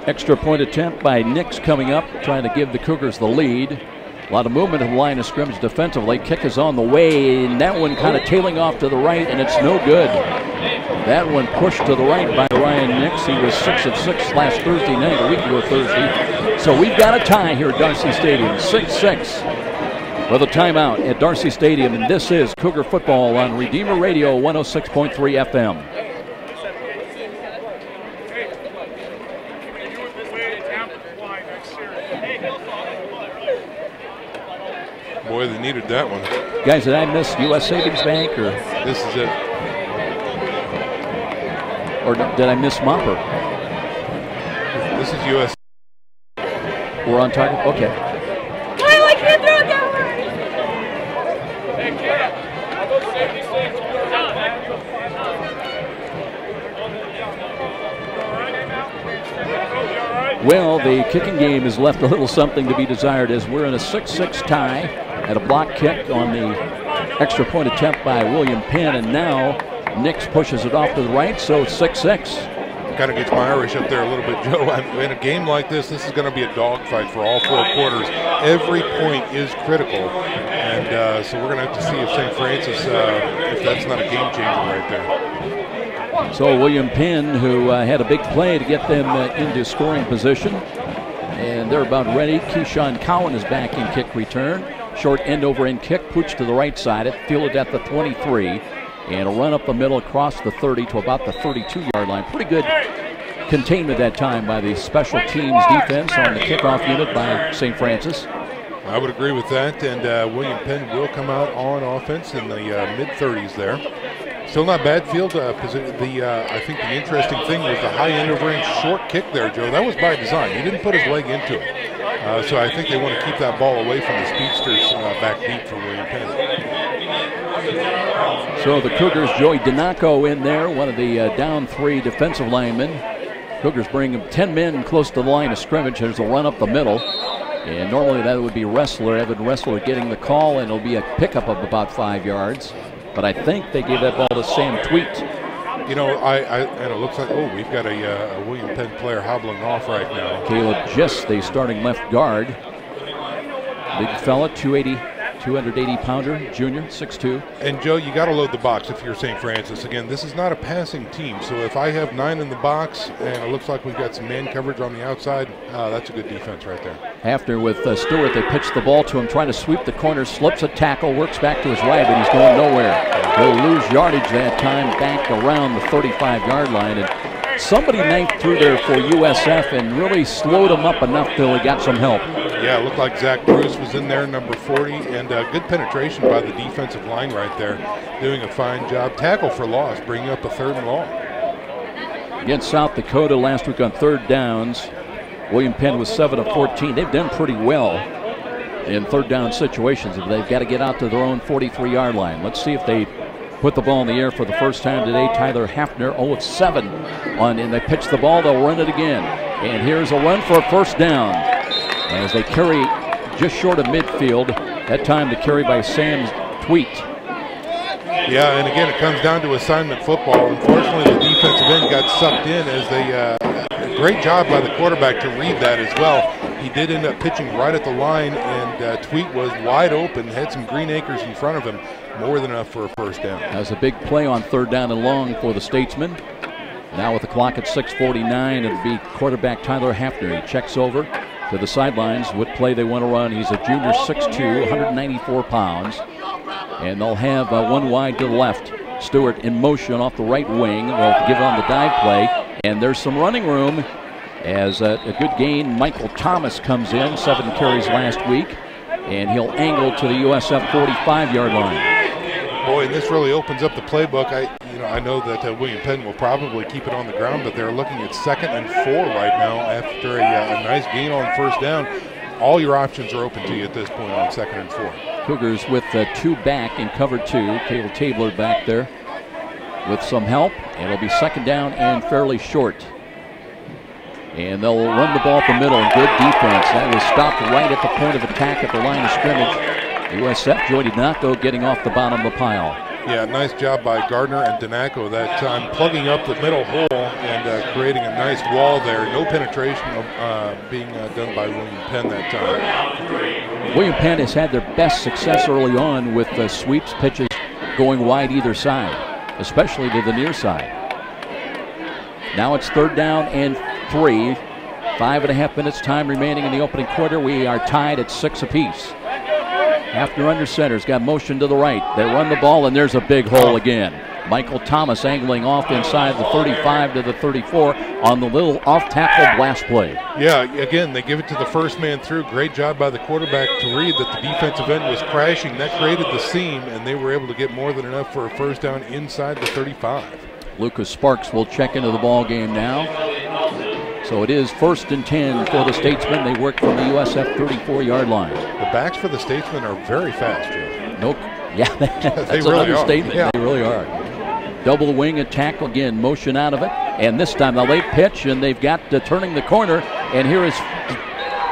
Extra point attempt by Nix coming up, trying to give the Cougars the lead. A lot of movement in the line of scrimmage defensively. Kick is on the way, and that one kind of tailing off to the right, and it's no good. That one pushed to the right by Ryan Nix. He was 6 of 6 last Thursday night, a week ago Thursday. So we've got a tie here at Darcy Stadium, 6-6. With a timeout at Darcy Stadium, and this is Cougar football on Redeemer Radio 106.3 FM.
Boy, they needed that one.
Guys, did I miss U.S. Savings Bank, or
this is it?
Or did I miss Mopper?
This is U.S.
We're on target? Okay.
I can't throw it that way!
Well, the kicking game has left a little something to be desired as we're in a 6-6 tie at a block kick on the extra point attempt by William Penn, and now Nix pushes it off to the right, so 6-6.
Kind of gets my Irish up there a little bit, Joe. In a game like this is going to be a dogfight for all 4 quarters. Every point is critical, and so we're going to have to see if St. Francis, if that's not a game changer right there.
So William Penn, who had a big play to get them into scoring position, and they're about ready. Keyshawn Cowan is back in kick return. Short end over end kick, pooch to the right side. It fielded at the 23. And a run up the middle across the 30 to about the 32-yard line. Pretty good containment that time by the special teams defense on the kickoff unit by St. Francis.
I would agree with that, and William Penn will come out on offense in the mid-30s there. Still not bad field position. I think the interesting thing was the high end over end short kick there, Joe. That was by design. He didn't put his leg into it. So I think they want to keep that ball away from the speedsters back deep for William Penn.
So the Cougars, Joey Donaco in there, one of the down 3 defensive linemen. Cougars bring 10 men close to the line of scrimmage. There's a run up the middle. And normally that would be Ressler, Evan Ressler getting the call, and it'll be a pickup of about 5 yards. But I think they gave that ball to Sam Tweet.
You know, and it looks like, we've got a William Penn player hobbling off right now.
Caleb Gist, the starting left guard. Big fella, 280-pounder, junior, 6'2".
And Joe, you got to load the box if you're St. Francis. Again, this is not a passing team, so if I have 9 in the box and it looks like we've got some man coverage on the outside, that's a good defense right there.
After with Stewart, they pitch the ball to him, trying to sweep the corner, slips a tackle, works back to his right, but he's going nowhere. He'll lose yardage that time back around the 35-yard line, and somebody knifed through there for USF and really slowed him up enough till he got some help.
Yeah, it looked like Zach Bruce was in there, number 40, and good penetration by the defensive line right there, doing a fine job. Tackle for loss, bringing up a 3rd and long.
Against South Dakota last week on 3rd downs, William Penn was 7 of 14. They've done pretty well in 3rd down situations. They've got to get out to their own 43-yard line. Let's see if they put the ball in the air for the first time today. Tyler Hafner, 0 of 7 and they pitch the ball, they'll run it again. And here's a run for a 1st down as they carry just short of midfield. That time the carry by Sam Tweet.
Yeah, and again, it comes down to assignment football. Unfortunately, the defensive end got sucked in as they, great job by the quarterback to read that as well. He did end up pitching right at the line, and Tweet was wide open, had some green acres in front of him, more than enough for a 1st down.
That was a big play on 3rd down and long for the Statesmen. Now with the clock at 6:49, it'll be quarterback Tyler Hafner. He checks over to the sidelines. What play they want to run. He's a junior, 6'2", 194 pounds. And they'll have one wide to the left. Stewart in motion off the right wing. They'll give on the dive play. And there's some running room as a good gain. Michael Thomas comes in, 7 carries last week. And he'll angle to the USF 45-yard line.
Boy, and this really opens up the playbook. I know that William Penn will probably keep it on the ground, but they're looking at 2nd and 4 right now after a nice gain on 1st down. All your options are open to you at this point on 2nd and 4.
Cougars with 2 back in cover 2. Caleb Tabler back there with some help. And it'll be 2nd down and fairly short. And they'll run the ball up the middle. Good defense. That was stopped right at the point of attack at the line of scrimmage. USF, Joey Donaco getting off the bottom of the pile.
Yeah, nice job by Gardner and Donaco that time, plugging up the middle hole and creating a nice wall there. No penetration being done by William Penn that time.
William Penn has had their best success early on with sweeps, pitches going wide either side, especially to the near side. Now it's 3rd down and 3. 5.5 minutes time remaining in the opening quarter. We are tied at 6 apiece. Hafner under center's got motion to the right. They run the ball, and there's a big hole again. Michael Thomas angling off inside the 35 to the 34 on the little off-tackle blast play.
Yeah, again, they give it to the first man through. Great job by the quarterback to read that the defensive end was crashing. That created the seam, and they were able to get more than enough for a 1st down inside the 35.
Lucas Sparks will check into the ball game now. So it is 1st and 10 for the Statesmen. They work from the USF 34-yard line.
The backs for the Statesmen are very fast, Joe.
No, yeah, that's
they
an
really
understatement.
Yeah.
They really are. Double wing attack again, motion out of it. And this time now they pitch, and they've got turning the corner. And here is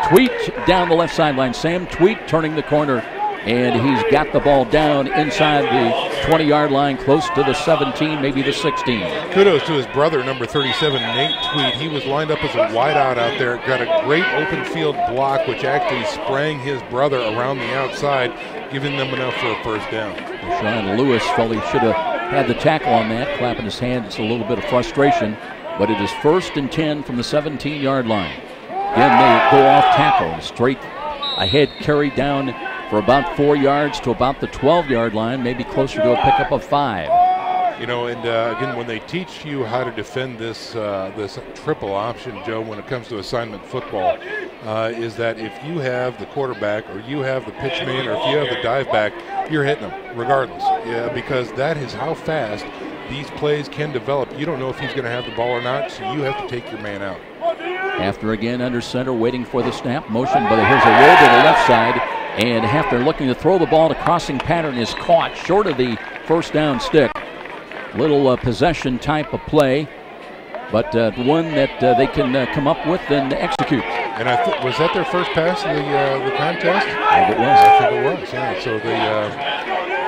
Tweet down the left sideline. Sam Tweet turning the corner, and he's got the ball down inside the 20-yard line, close to the 17, maybe the 16.
Kudos to his brother, number 37, Nate Tweet. He was lined up as a wideout out there, got a great open field block, which actually sprang his brother around the outside, giving them enough for a first down.
Sean Lewis felt he should have had the tackle on that, clapping his hands. It's a little bit of frustration, but it is 1st and 10 from the 17-yard line. Again, they go off tackle, straight ahead, carry down for about 4 yards to about the 12-yard line, maybe closer to a pickup of 5.
You know, and again, when they teach you how to defend this this triple option, Joe, when it comes to assignment football, is that if you have the quarterback or you have the pitch man or if you have the dive back, you're hitting them regardless. Yeah, because that is how fast these plays can develop. You don't know if he's going to have the ball or not, so you have to take your man out.
After again under center, waiting for the snap motion, but here's a roll to the left side, and after looking to throw the ball, the crossing pattern is caught short of the first down stick. Little possession type of play, but one that they can come up with and execute.
And was that their first pass of the contest?
I think it was.
I think it was, yeah. So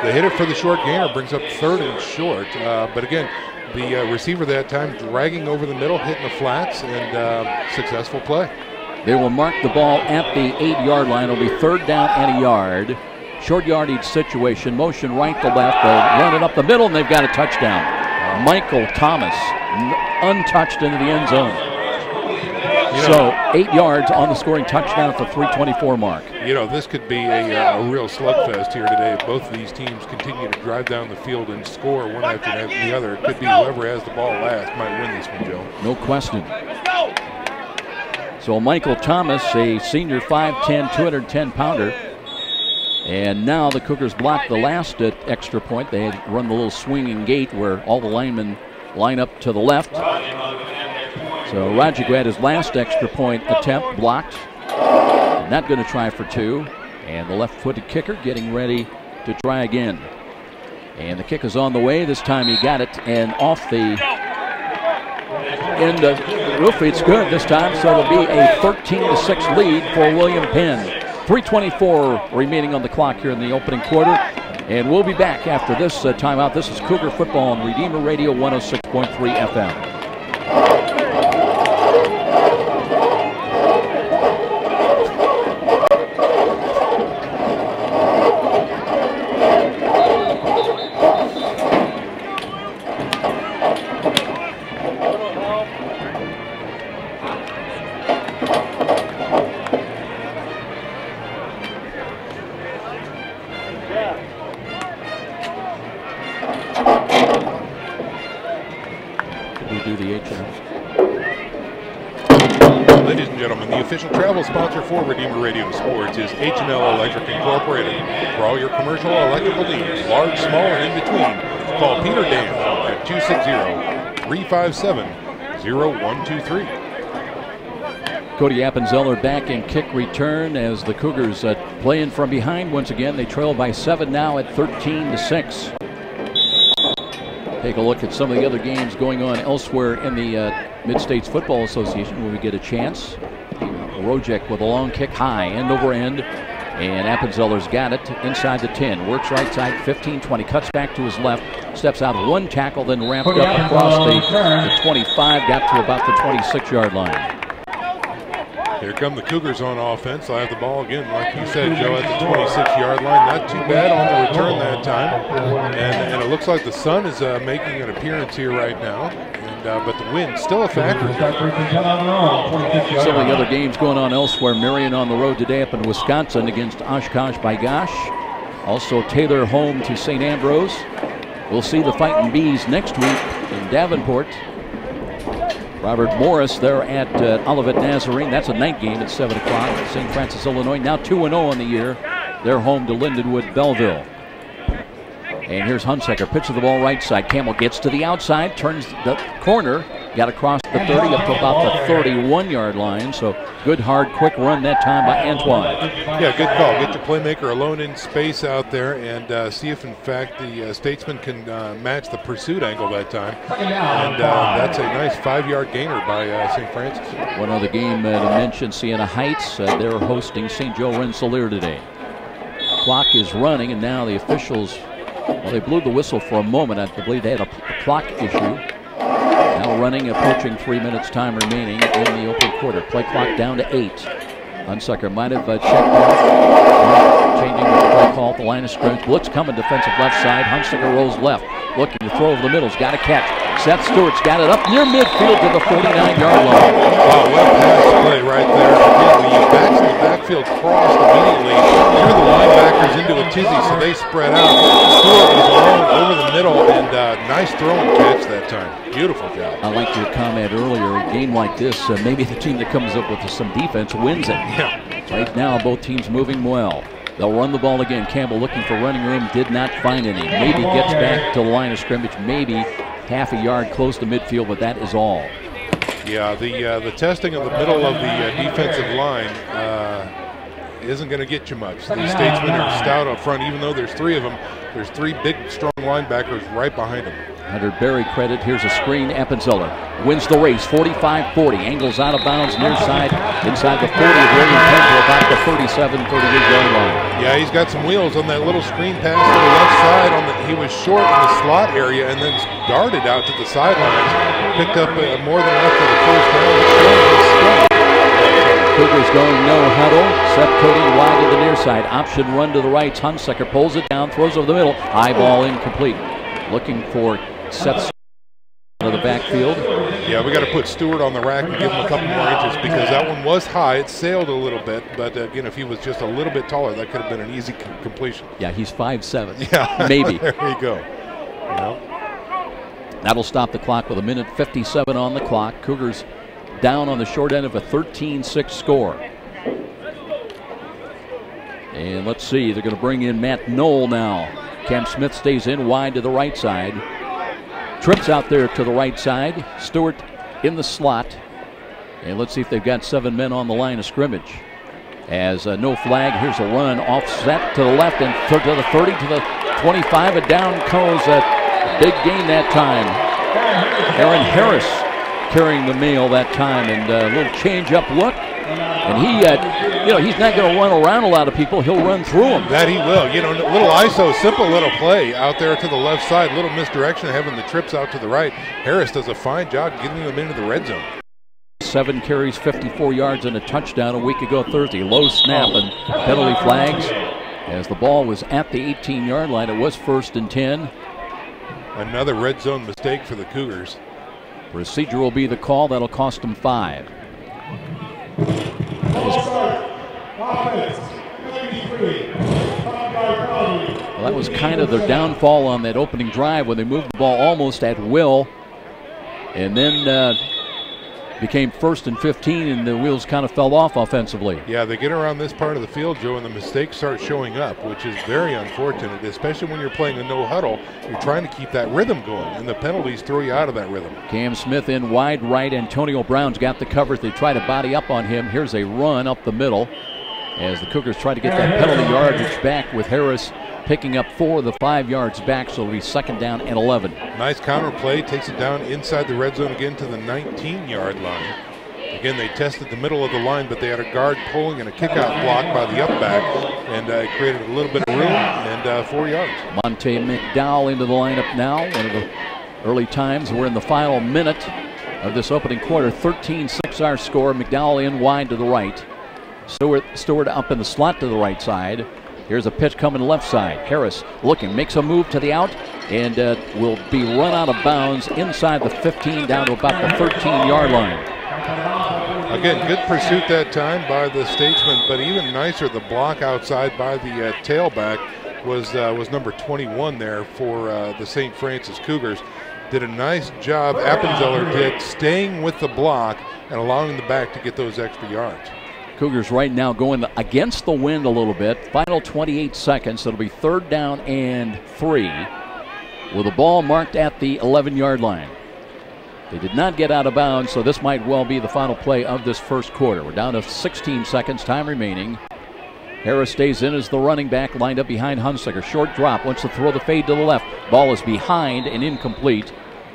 they hit it for the short gainer, brings up 3rd and short. But again, the receiver that time dragging over the middle, hitting the flats, and successful play.
They will mark the ball at the 8-yard line. It'll be 3rd down and a yard. Short yardage situation, motion right to left. They'll run it up the middle, and they've got a touchdown. Michael Thomas, untouched into the end zone. So 8 yards on the scoring touchdown at the 3:24 mark.
You know, this could be a real slugfest here today. Both of these teams continue to drive down the field and score one after the other. It could be whoever has the ball last might win this one, Joe.
No question. So Michael Thomas, a senior 5'10", 210-pounder. And now the Cougars block the last extra point. They had run the little swinging gate where all the linemen line up to the left. So Rajic had his last extra point attempt blocked. Not going to try for 2. And the left-footed kicker getting ready to try again. And the kick is on the way. This time he got it and off the end of the roof. It's good this time. So it'll be a 13-6 lead for William Penn. 3:24 remaining on the clock here in the opening quarter. And we'll be back after this timeout. This is Cougar Football on Redeemer Radio 106.3 FM.
Ladies and gentlemen, the official travel sponsor for Redeemer Radio Sports is H&L Electric Incorporated. For all your commercial electrical needs, large, small, and in between, call Peter Dan at 260-357-0123.
Cody Appenzeller back in kick return as the Cougars playing from behind once again. They trail by 7 now at 13-6. Take a look at some of the other games going on elsewhere in the Mid-States Football Association when we get a chance. Rojek with a long kick high, end over end, and Appenzeller's got it inside the 10. Works right side, 15-20, cuts back to his left, steps out one tackle, then ramped up across the 25, got to about the 26-yard line.
Here come the Cougars on offense. They'll have the ball again, like you said, Joe, at the 26-yard line. Not too bad on the return that time. And it looks like the sun is making an appearance here right now. But the wind still a factor.
Some of the other games going on elsewhere. Marion on the road today up in Wisconsin against Oshkosh by Gosh. Also Taylor home to St. Ambrose. We'll see the Fighting Bees next week in Davenport. Robert Morris there at Olivet Nazarene. That's a night game at 7 o'clock. St. Francis, Illinois, now 2-0 on the year. They're home to Lindenwood Belleville. And here's Hunsaker, pitch of the ball right side. Campbell gets to the outside, turns the corner, got across the 30 up to about the 31-yard line. So good, hard, quick run that time by Antoine.
Yeah, good call. Get your playmaker alone in space out there and see if, in fact, the Statesman can match the pursuit angle that time. And that's a nice 5-yard gainer by St. Francis.
One other game to mention, Siena Heights. They're hosting St. Joe Rensselaer today. Clock is running, and now the officials, well, they blew the whistle for a moment. I believe they had a clock issue. Now running, approaching 3 minutes time remaining in the open quarter. Play clock down to 8. Hunsucker might have checked off. Changing the play call at the line of scrimmage. Blitz coming defensive left side. Hunsucker rolls left. Looking to throw over the middle. He's got a catch. Seth Stewart's got it up near midfield to the 49-yard line.
Wow, well pass play right there. Again, the backs in the backfield crossed immediately through the linebackers into a tizzy, so they spread out. Stewart was alone over the middle, and nice throw and catch that time. Beautiful job.
I liked your comment earlier. A game like this, maybe the team that comes up with some defense wins it.
Yeah.
Right now, both teams moving well. They'll run the ball again. Campbell looking for running room, did not find any. Maybe gets back to the line of scrimmage, maybe half a yard close to midfield, but that is all.
Yeah, the testing of the middle of the defensive line isn't going to get you much. The Statesmen are stout up front, even though there's 3 of them. There's 3 big, strong linebackers right behind them.
Hunter Berry credit. Here's a screen. Appenzeller wins the race. 45-40. Angles out of bounds near side. Inside the 40 of William Penn to about the 38-yard line.
Yeah, he's got some wheels on that little screen pass to the left side. He was short in the slot area and then darted out to the sidelines. Picked up more than enough for the first down.
Cougars going no huddle. Sept Cody wide to the near side. Option run to the right. Hunsucker pulls it down, throws over the middle. High ball incomplete. Looking for Sept out of the backfield.
Yeah, we got to put Stewart on the rack and give him a couple more inches because that one was high. It sailed a little bit, but again, if he was just a little bit taller, that could have been an easy completion.
Yeah, he's 5'7".
Yeah,
maybe.
There you go. Yeah.
That'll stop the clock with 1:57 on the clock. Cougars down on the short end of a 13-6 score. And let's see, they're going to bring in Matt Knoll now. Cam Smith stays in wide to the right side. Trips out there to the right side. Stewart in the slot. And let's see if they've got 7 men on the line of scrimmage. As no flag, here's a run offset to the left and to the 30 to the 25. And down goes a big gain that time. Aaron Harris carrying the mail that time, and a little change-up look. And he, he's not going to run around a lot of people. He'll run through them.
That he will. Little ISO, simple little play out there to the left side. Little misdirection, having the trips out to the right. Harris does a fine job getting them into the red zone.
7 carries, 54 yards, and a touchdown a week ago Thursday. Low snap and penalty flags. As the ball was at the 18-yard line, it was 1st and 10.
Another red zone mistake for the Cougars.
Procedure will be the call. That'll cost them 5. Well, that was kind of their downfall on that opening drive when they moved the ball almost at will, and then became 1st and 15, and the wheels kind of fell off offensively.
Yeah, they get around this part of the field, Joe, and the mistakes start showing up, which is very unfortunate, especially when you're playing a no huddle. You're trying to keep that rhythm going, and the penalties throw you out of that rhythm.
Cam Smith in wide right. Antonio Brown's got the coverage. They try to body up on him. Here's a run up the middle as the Cougars try to get that penalty yardage back with Harris picking up 4 of the 5 yards back, so it'll be 2nd down and 11.
Nice counter play, takes it down inside the red zone again to the 19-yard line. Again, they tested the middle of the line, but they had a guard pulling and a kickout block by the up back, and it created a little bit of room and 4 yards.
Monte McDowell into the lineup now. One of the early times. We're in the final minute of this opening quarter. 13-6 our score. McDowell in wide to the right. Stewart up in the slot to the right side. Here's a pitch coming left side. Harris looking, makes a move to the out, and will be run out of bounds inside the 15 down to about the 13-yard line.
Again, good pursuit that time by the Statesman, but even nicer, the block outside by the tailback was number 21 there for the St. Francis Cougars. Did a nice job, Appenzeller did, staying with the block and allowing the back to get those extra yards.
Cougars right now going against the wind a little bit. Final 28 seconds. It'll be 3rd down and 3 with the ball marked at the 11-yard line. They did not get out of bounds, so this might well be the final play of this first quarter. We're down to 16 seconds, time remaining. Harris stays in as the running back, lined up behind Hunsaker. Short drop, wants to throw the fade to the left. Ball is behind and incomplete.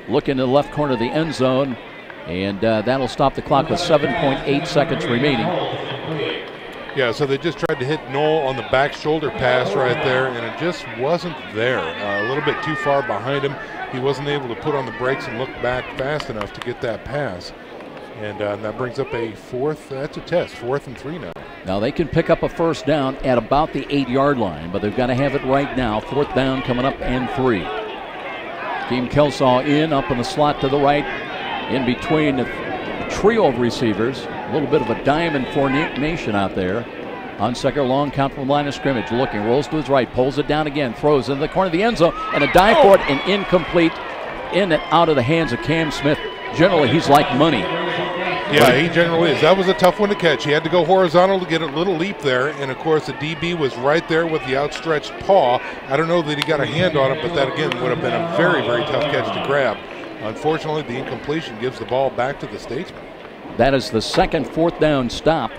Look in the left corner of the end zone, and that'll stop the clock with 7.8 seconds remaining.
Yeah, so they just tried to hit Knoll on the back shoulder pass right there, and it just wasn't there. A little bit too far behind him. He wasn't able to put on the brakes and look back fast enough to get that pass. And that brings up a fourth, that's a test, 4th and 3 now.
Now they can pick up a first down at about the 8-yard line, but they've got to have it right now. 4th down coming up and 3. Keem Kelsaw up in the slot to the right, in between the trio of receivers. A little bit of a diamond formation out there. Hunsaker, long count from the line of scrimmage, looking, rolls to his right, pulls it down again, throws into the corner of the end zone, and a dive for it, and incomplete, in and out of the hands of Cam Smith. Generally, he's like money.
Yeah, he generally is. That was a tough one to catch. He had to go horizontal to get a little leap there, and of course the DB was right there with the outstretched paw. I don't know that he got a hand on it, but that again would have been a very, very tough catch to grab. Unfortunately, the incompletion gives the ball back to the Statesmen. That
is the second 4th down stop.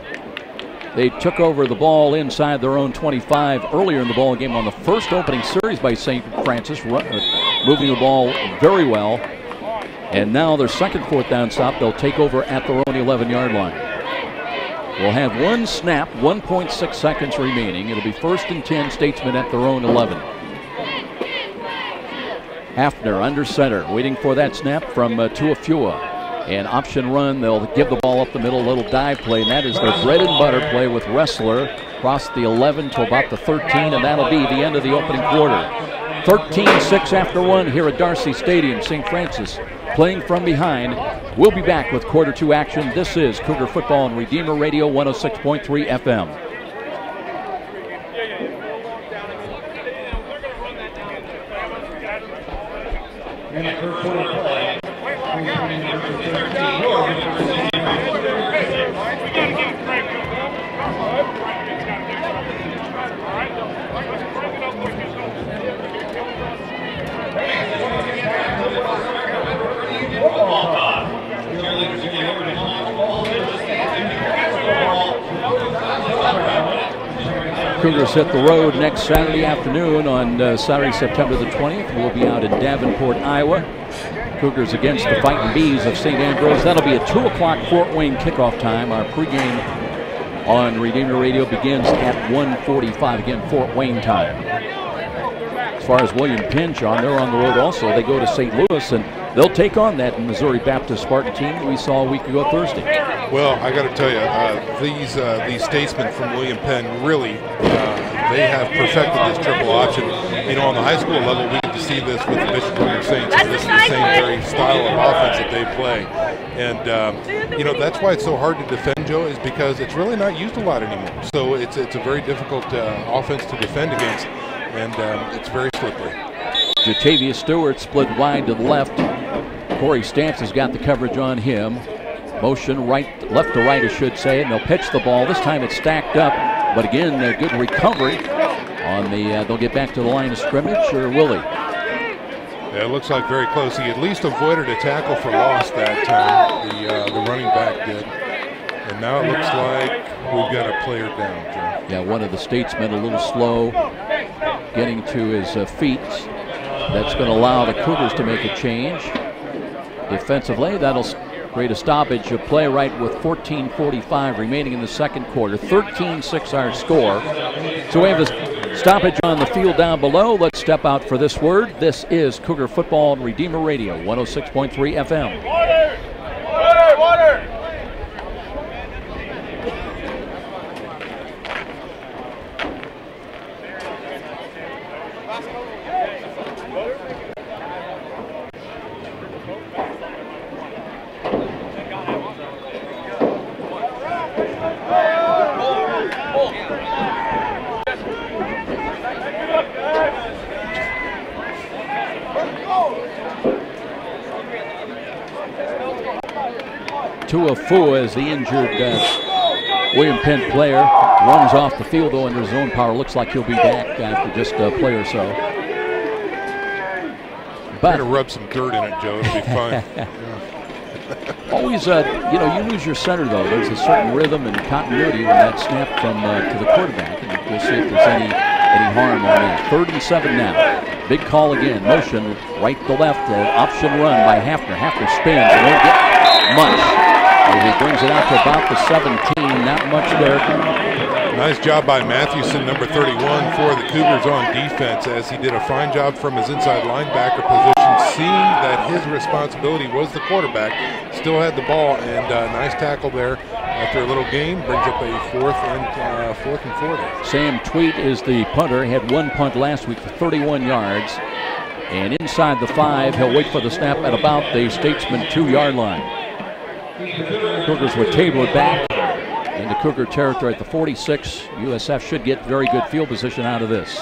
They took over the ball inside their own 25 earlier in the ball game on the first opening series by St. Francis, moving the ball very well. And now their second 4th down stop, they'll take over at their own 11-yard line. We'll have one snap, 1.6 seconds remaining. It'll be 1st and 10, Statesmen at their own 11. Hafner under center, waiting for that snap from Tuafua. And option run, they'll give the ball up the middle, a little dive play, and that is their bread and butter play with Wrestler. Across the 11 to about the 13, and that'll be the end of the opening quarter. 13-6 after 1 here at Darcy Stadium. St. Francis playing from behind. We'll be back with quarter 2 action. This is Cougar Football on Redeemer Radio 106.3 FM. Cougars hit the road next Saturday afternoon on Saturday, September the 20th. We'll be out in Davenport, Iowa. Cougars against the Fighting Bees of St. Ambrose. That'll be a 2 o'clock Fort Wayne kickoff time. Our pregame on Redeemer Radio begins at 1:45, again, Fort Wayne time. As far as William Penn, John, they're on the road also. They go to St. Louis, and they'll take on that Missouri Baptist Spartan team that we saw a week ago Thursday.
Well, I got to tell you, these Statesmen from William Penn really, they have perfected this triple option. You know, on the high school level, we get to see this with the Bishop Warrior Saints. And this is the same very style of offense that they play. And, you know, that's why it's so hard to defend, Joe, is because it's really not used a lot anymore. So it's a very difficult offense to defend against, and it's very slippery.
Jatavius Stewart split wide to the left. Corey Stantz has got the coverage on him. Motion left to right, I should say, and they'll pitch the ball. This time it's stacked up, but again, a good recovery on the, they'll get back to the line of scrimmage, or Willie.
Yeah, it looks like very close. He at least avoided a tackle for loss that time, the running back did. And now it looks like we've got a player down, Joe.
Yeah, one of the Statesmen a little slow getting to his feet. That's going to allow the Cougars to make a change. Defensively, that'll create a stoppage of play right with 14:45 remaining in the second quarter. 13-6 our score. So we have a stoppage on the field down below. Let's step out for this word. This is Cougar Football on Redeemer Radio, 106.3 FM.
Water! Water! Water!
2-4 as the injured William Penn player runs off the field though under his own power. Looks like he'll be back after just a play or so.
But we're going to rub some dirt in it, Joe. It'll be fine. Yeah.
Always, you know, you lose your center, though. There's a certain rhythm and continuity when that snap from to the quarterback, and we'll see if there's any harm on that. 3rd and 7 now. Big call again. Motion right to left. Option run by Hafner. Hafner spins. He won't get much. As he brings it out to about the 17. Not much there.
Nice job by Mathewson, number 31, for the Cougars on defense, as he did a fine job from his inside linebacker position, seeing that his responsibility was the quarterback. Still had the ball, and nice tackle there after a little gain. Brings up a 4th and 40.
Sam Tweet is the punter. He had one punt last week for 31 yards. And inside the 5, he'll wait for the snap at about the Statesman 2-yard line. Cougars will table it back into Cougar territory at the 46. USF should get very good field position out of this.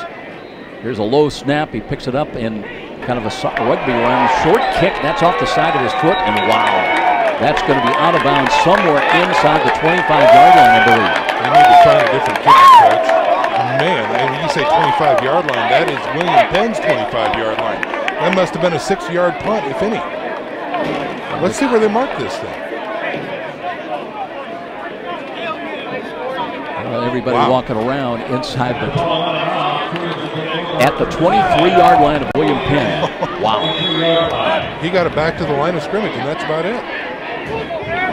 Here's a low snap. He picks it up in kind of a rugby run. Short kick. That's off the side of his foot. And wow, that's going to be out of bounds somewhere inside the 25-yard line, I believe.
They need to find a different kicker, coach. Man, and when you say 25-yard line, that is William Penn's 25-yard line. That must have been a 6-yard punt, if any. Let's see where they mark this thing.
Everybody walking around inside at the 23-yard line of William Penn. Wow.
He got it back to the line of scrimmage, and that's about it.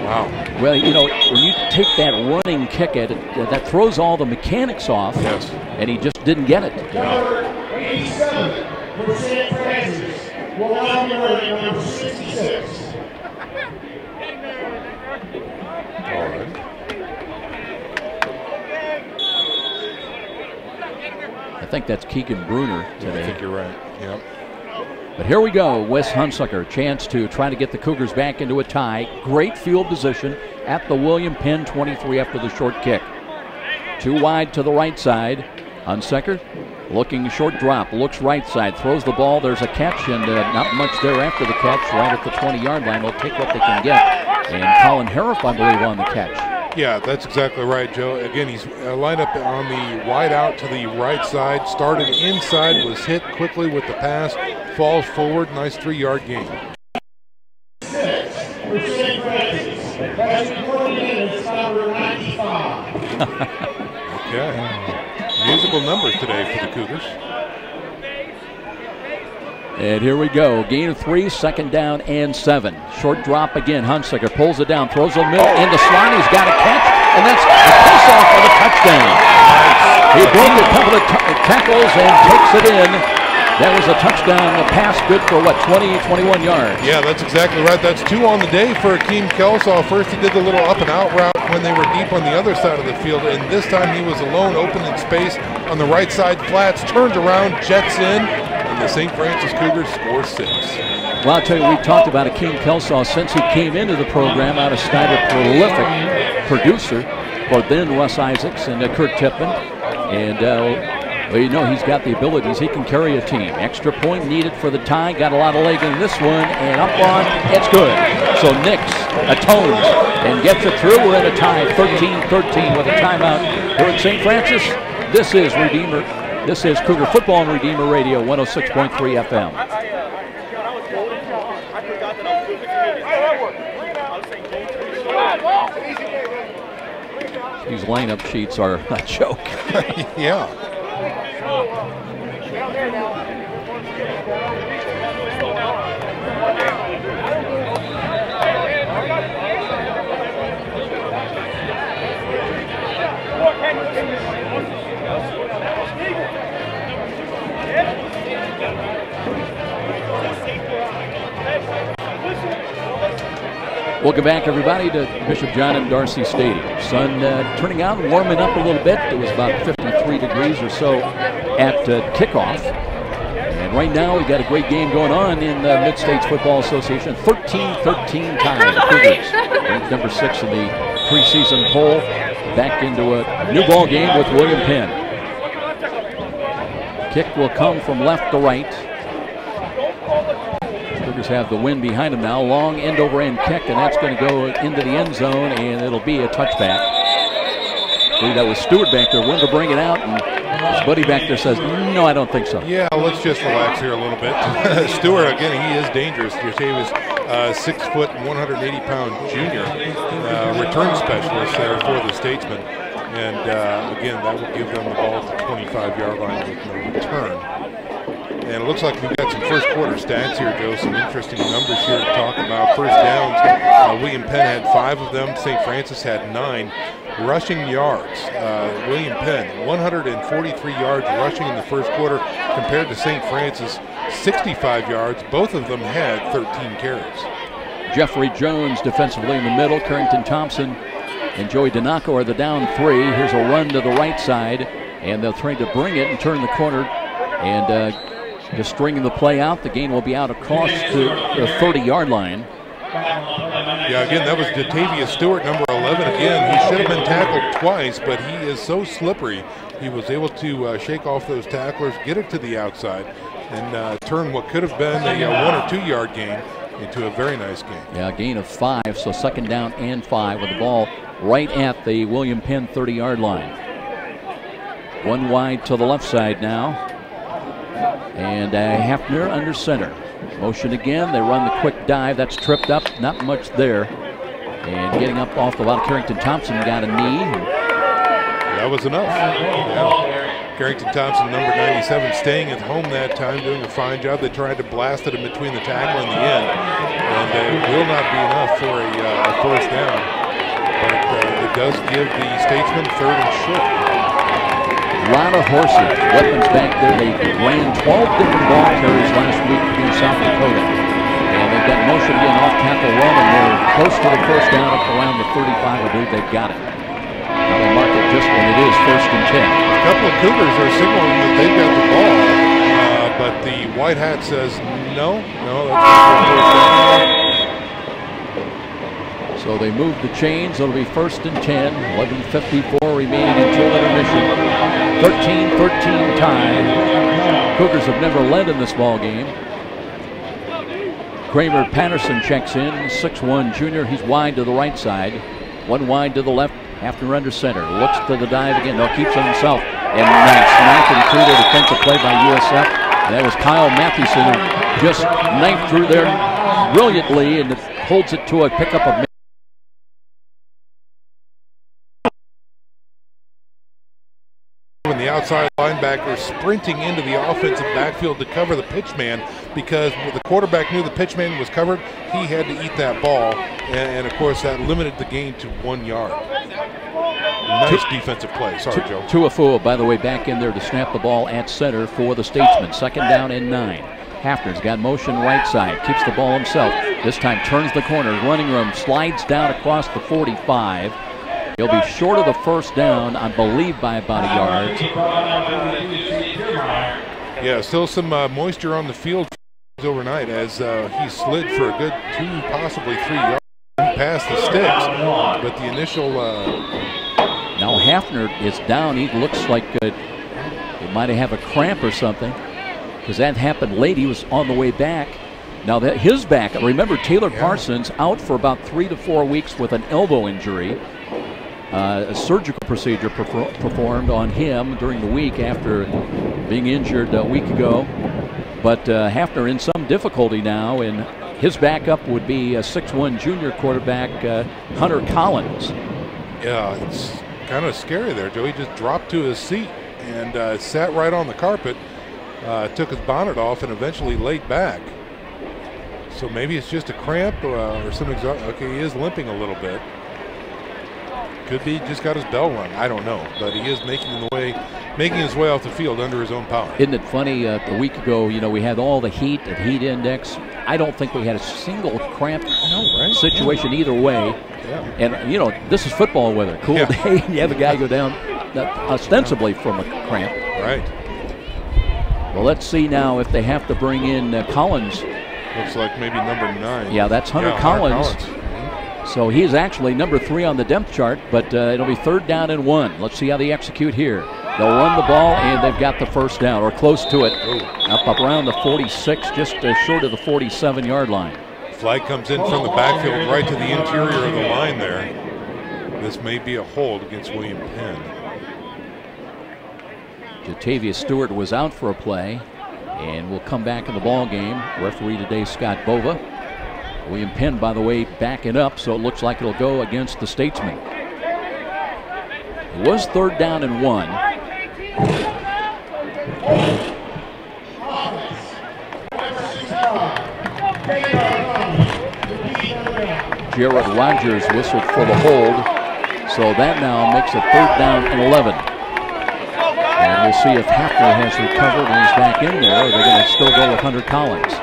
Wow.
Well, you know, when you take that running kick at it, that throws all the mechanics off.
Yes.
And he just didn't get it.
Number 87 for St. Francis. Will now be wearing number 66.
All right.
I think that's Keegan Bruner today.
I think you're right. Yep.
But here we go. Wes Hunsucker, chance to try to get the Cougars back into a tie. Great field position at the William Penn 23 after the short kick. Too wide to the right side. Hunsucker looking short drop, looks right side, throws the ball. There's a catch, and not much there after the catch, right at the 20-yard line. They'll take what they can get. And Colin Harrop, I believe, on the catch.
Yeah, that's exactly right, Joe. Again, he's lined up on the wide out to the right side, started inside, was hit quickly with the pass, falls forward, nice 3-yard gain. Okay. Musical numbers today for the Cougars.
And here we go. Gain of 3, 2nd down and 7. Short drop again. Hunsucker pulls it down, throws the middle in the slot. He's got a catch, and that's a pass-off for the touchdown. He broke a couple of tackles and takes it in. That was a touchdown. The pass good for, what, 20, 21 yards?
Yeah, that's exactly right. That's 2 on the day for Akeem Kelsaw. First, he did the little up-and-out route when they were deep on the other side of the field, and this time he was alone, open in space on the right side flats, turns around, jets in, and the St. Francis Cougars score 6.
Well, I'll tell you, we've talked about Akeem Kelsaw since he came into the program out of Snyder, prolific producer for then Russ Isaacs and Kurt Tippmann. And, well, you know, he's got the abilities. He can carry a team. Extra point needed for the tie. Got a lot of leg in this one, and up on, it's good. So Nix atones and gets it through. We're in a tie, 13-13 with a timeout here at St. Francis. This is Redeemer. This is Cougar Football and Redeemer Radio, 106.3 FM. These lineup sheets are a joke.
Yeah.
Welcome back, everybody, to Bishop John M. Darcy Stadium. Sun turning out, warming up a little bit. It was about 53 degrees or so at kickoff. And right now, we've got a great game going on in the Mid-States Football Association. 13-13 tie. The Cougars ranked number 6 in the preseason poll. Back into a new ball game with William Penn. Kick will come from left to right. Cougars have the wind behind them now. Long end-over-end kick, and that's going to go into the end zone, and it'll be a touchback. I believe that was Stewart back there. Wanted to bring it out, and his buddy back there says, no, I don't think so.
Yeah, let's just relax here a little bit. Stewart, again, he is dangerous. He was 6 foot, 180-pound junior return specialist there for the Statesmen. And again, that will give them the ball at the 25-yard line with no return. And it looks like we've got some first quarter stats here, Joe. Some interesting numbers here to talk about. First downs, William Penn had 5 of them. St. Francis had 9. Rushing yards, William Penn, 143 yards rushing in the first quarter compared to St. Francis, 65 yards. Both of them had 13 carries.
Jeffrey Jones defensively in the middle. Carrington Thompson and Joey Donaco are the down 3. Here's a run to the right side, and they'll try to bring it and turn the corner. And just stringing the play out. The gain will be out across to the 30-yard line.
Yeah, again, that was Jatavius Stewart, number 11. Again, he should have been tackled twice, but he is so slippery. He was able to shake off those tacklers, get it to the outside, and turn what could have been a 1 or 2 yard gain into a very nice gain.
Yeah, a gain of 5, so second down and 5 with the ball right at the William Penn 30-yard line. One wide to the left side now. And Hafner under center. Motion again. They run the quick dive. That's tripped up. Not much there. And getting up off the ball, Carrington Thompson got a knee.
That was enough. Yeah. Carrington Thompson, number 97, staying at home that time, doing a fine job. They tried to blast it in between the tackle and the end. And it will not be enough for a first down. But it does give the Statesmen 3rd and short.
A lot of horses, weapons back there. They ran 12 different ball carries last week against South Dakota. And they've got motion again off tackle run, and they're close to the first down up around the 35. I believe they've got it. Now they mark it just when it is 1st and 10.
A couple of Cougars are signaling that they've got the ball, but the white hat says no, that's not first down.
So they move the chains. It'll be 1st and 10. 11:54 remaining until intermission. 13-13 tie. Cougars have never led in this ball game. Kramer Patterson checks in, 6'1" junior. He's wide to the right side. One wide to the left. Hafner under center. Looks to the dive again. No, keeps it himself. And nice. Knife and through the defensive play by USF. And that was Kyle Mathewson who just knifed through there brilliantly, and it holds it to a pickup of
the outside linebacker sprinting into the offensive backfield to cover the pitchman, because the quarterback knew the pitchman was covered. He had to eat that ball, and of course that limited the gain to 1 yard. Nice defensive play. Sorry, Joe.
Tuafua, by the way, back in there to snap the ball at center for the Statesmen. 2nd down and 9. Hafner's got motion right side, keeps the ball himself. This time turns the corner, running room, slides down across the 45. He'll be short of the first down, I believe, by about a yard.
Yeah, still some moisture on the field overnight as he slid for a good 2, possibly 3 yards past the sticks. But the initial...
Now Hafner is down. He looks like he might have a cramp or something, because that happened late. He was on the way back. Now that his back, remember Taylor Parsons out for about 3 to 4 weeks with an elbow injury. A surgical procedure performed on him during the week after being injured a week ago. But Hafner in some difficulty now, and his backup would be a 6'1" junior quarterback, Hunter Collins.
Yeah, it's kind of scary there, Joe. He just dropped to his seat and sat right on the carpet, took his bonnet off, and eventually laid back. So maybe it's just a cramp or some okay, he is limping a little bit. Could be just got his bell rung. I don't know, but he is making his way off the field under his own power.
Isn't it funny? A week ago, we had all the heat and heat index. I don't think we had a single cramp situation either way.
Yeah.
And this is football weather. Cool day, and you have a guy go down ostensibly from a cramp.
Right.
Well, let's see now if they have to bring in Collins.
Looks like maybe number 9.
Yeah, that's Hunter Collins. So he's actually number 3 on the depth chart, but it'll be 3rd down and 1. Let's see how they execute here. They'll run the ball, and they've got the first down, or close to it. Up around the 46, just short of the 47-yard line.
Flag comes in from the backfield right to the interior of the line there. This may be a hold against William Penn.
Jatavius Stewart was out for a play and will come back in the ball game. Referee today, Scott Bova. William Penn, by the way, backing up, so it looks like it'll go against the Statesmen. It was 3rd down and 1. Jared Rogers whistled for the hold, so that now makes it 3rd down and 11. And we'll see if Hafner has recovered and is back in there, or they're going to still go with Hunter Collins.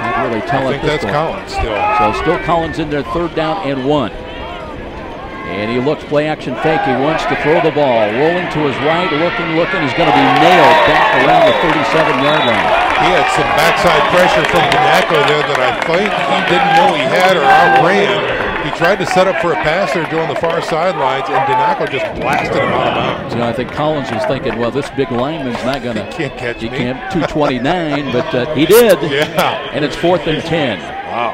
Can't really tell
I think that's Collins still.
So still Collins in there, 3rd down and 1. And he looks, play action fake. He wants to throw the ball. Rolling to his right, looking. He's going to be nailed back around the 37-yard line.
He had some backside pressure from Dinaco there that I think he didn't know he had or outran. He tried to set up for a pass there, Joe, on the far sidelines, and Dinaco just blasted him out of bounds.
You know, I think Collins was thinking, well, this big lineman's not going to.
He can't catch me.
He can't, 229, but he did.
Yeah.
And it's 4th and 10.
Wow.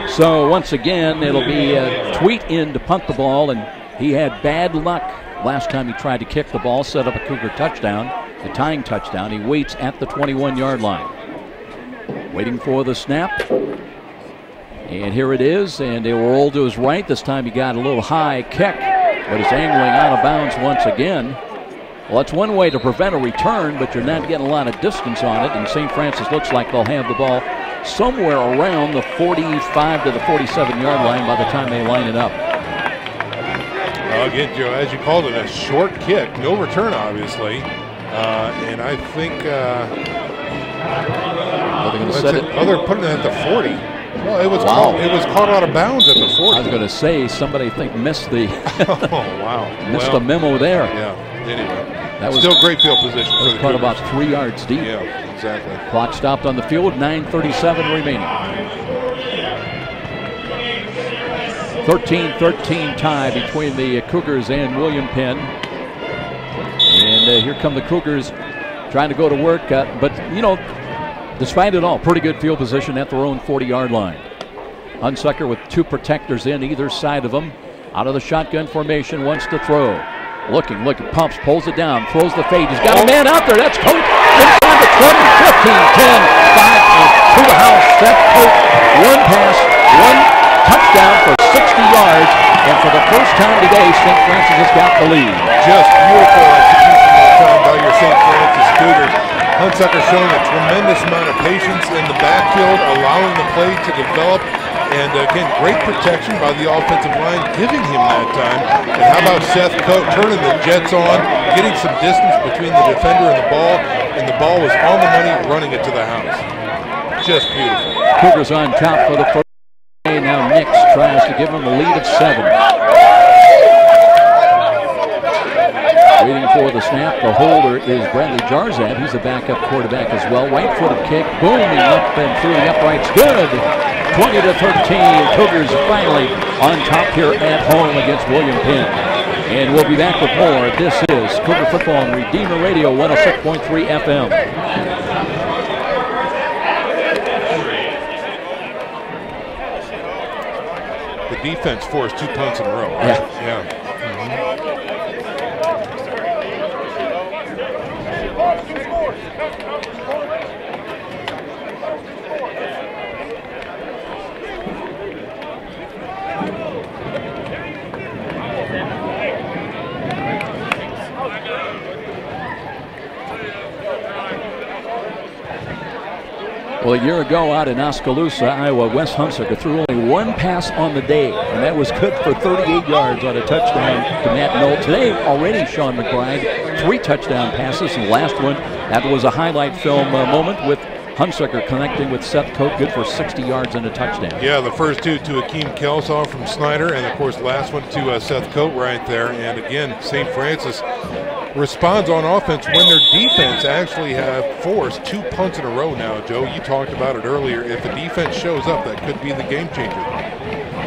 So once again, it'll be Tweet in to punt the ball, and he had bad luck last time he tried to kick the ball, set up a Cougar touchdown, a tying touchdown. He waits at the 21-yard line. Waiting for the snap. And here it is, and they will roll to his right. This time he got a little high kick, but it's angling out of bounds once again. Well, that's one way to prevent a return, but you're not getting a lot of distance on it, and St. Francis looks like they'll have the ball somewhere around the 45 to the 47-yard line by the time they line it up.
Again, Joe, as you called it, a short kick, no return, obviously, and I think they're putting it at the 40. Well, it was caught out of bounds at the 40.
I was going to say somebody missed the missed the memo there.
Yeah. Anyway,
that was
still great field position.
It was caught about 3 yards deep.
Yeah, exactly.
Clock stopped on the field. 9:37 remaining. 13-13 tie between the Cougars and William Penn. And here come the Cougars trying to go to work, but you know. Despite it all, pretty good field position at their own 40-yard line. Hunsucker with 2 protectors in either side of him. Out of the shotgun formation, wants to throw. Looking, pumps, pulls it down, throws the fade. He's got a man out there. That's Coach. Inside the 20, 15, 10, 5, and to the house. Sept Coach, 1 pass, 1 touchdown for 60 yards. And for the first time today, St. Francis has got the lead.
Just beautiful execution that time by your St. Francis Cougars. Hunsucker showing a tremendous amount of patience in the backfield, allowing the play to develop, and again, great protection by the offensive line, giving him that time. And how about Seth Coate turning the jets on, getting some distance between the defender and the ball was on the money, running it to the house. Just beautiful.
Cougars on top for the first day. Now Nix tries to give them a lead of 7. Waiting for the snap. The holder is Bradley Jarzab. He's a backup quarterback as well. Right-footed kick, booming up and through the uprights. Good. 20-13. Cougars finally on top here at home against William Penn. And we'll be back with more. This is Cougar Football on Redeemer Radio 106.3 FM.
The defense forced 2 punts in a row. Right? Yeah.
Well, a year ago out in Oskaloosa, Iowa, Wes Hunsucker threw only 1 pass on the day, and that was good for 38 yards on a touchdown to Matt Knoll. Today, already Sean McBride, 3 touchdown passes, and the last one, that was a highlight film moment with Hunsucker connecting with Seth Coate, good for 60 yards and a touchdown.
Yeah, the first 2 to Akeem Kelsaw from Snyder, and of course, last one to Seth Coate right there. And again, St. Francis responds on offense when their defense actually have forced 2 punts in a row now, Joe. You talked about it earlier. If the defense shows up, that could be the game changer.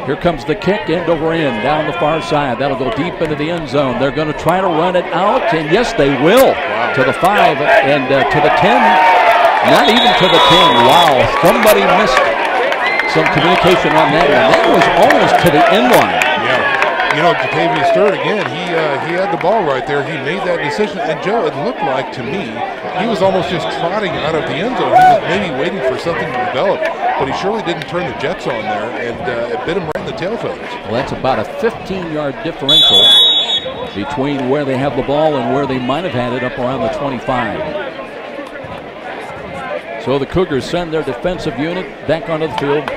Here comes the kick, end over end, down the far side. That'll go deep into the end zone. They're going to try to run it out, and yes, they will. Wow. To the 5 and to the 10. Not even to the 10. Wow, somebody missed some communication on that one. That was almost to the end line.
Yeah. You know, Jatavius Sturt, again, he had the ball right there. He made that decision. And, Joe, it looked like to me he was almost just trotting out of the end zone. He was maybe waiting for something to develop, but he surely didn't turn the jets on there, and it bit him right in the tail feathers.
Well, that's about a 15-yard differential between where they have the ball and where they might have had it up around the 25. So the Cougars send their defensive unit back onto the field.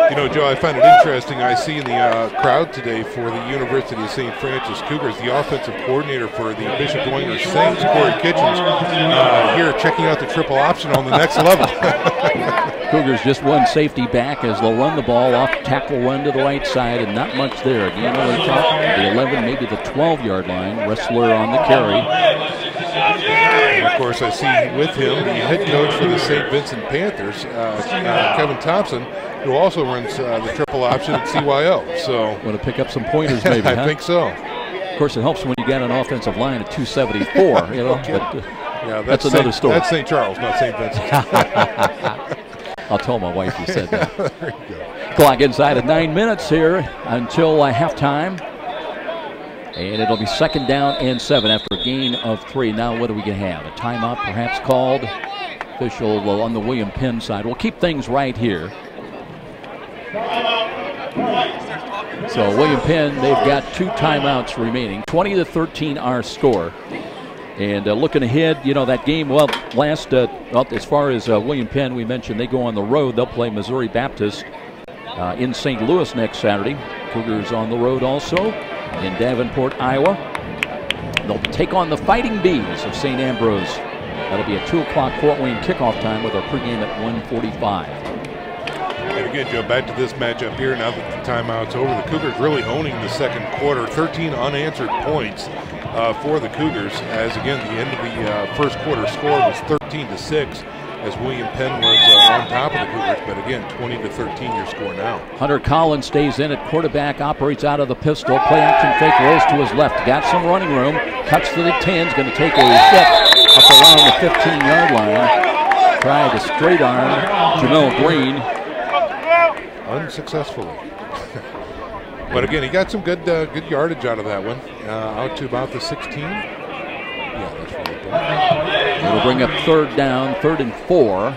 You know, Joe, I find it interesting. I see in the crowd today for the University of St. Francis Cougars, the offensive coordinator for the Bishop Dwenger Saints, Corey Kitchens, here checking out the triple option on the next level.
Cougars just one safety back as they'll run the ball off tackle run to the right side, and not much there. Again, only the 11, maybe the 12-yard line. Wrestler on the carry.
And of course, I see with him the head coach for the St. Vincent Panthers, Kevin Thompson, who also runs the triple option at CYO. So,
want to pick up some pointers, maybe?
I think so.
Of course, it helps when you got an offensive line at 274. You know, but,
yeah,
that's another story.
That's St. Charles, not St. Vincent.
I'll tell my wife you said that.
There you go.
Clock inside at 9 minutes here until halftime. And it'll be 2nd down and 7 after a gain of 3. Now what are we going to have? A timeout perhaps called? Official on the William Penn side. We'll keep things right here. So William Penn, they've got 2 timeouts remaining. 20-13 our score. And looking ahead, you know, that game, well, last, as far as William Penn, we mentioned they go on the road. They'll play Missouri Baptist in St. Louis next Saturday. Cougars on the road also in Davenport, Iowa. They'll take on the Fighting Bees of St. Ambrose. That'll be a 2 o'clock Fort Wayne kickoff time with our pregame at 1:45.
And again, Joe, back to this matchup here now that the timeout's over. The Cougars really owning the second quarter. 13 unanswered points for the Cougars, as again the end of the first quarter score was 13-6, as William Penn was on top of the Cougars. But again, 20-13 your score now.
Hunter Collins stays in at quarterback, operates out of the pistol, play action fake, rolls to his left, got some running room, cuts to the 10, is going to take a step up around the 15-yard line. Tried to straight arm Jamel Green.
Unsuccessfully. But again, he got some good yardage out of that one. Out to about the 16. Yeah, that's right.
It'll bring up 3rd down, 3rd and 4.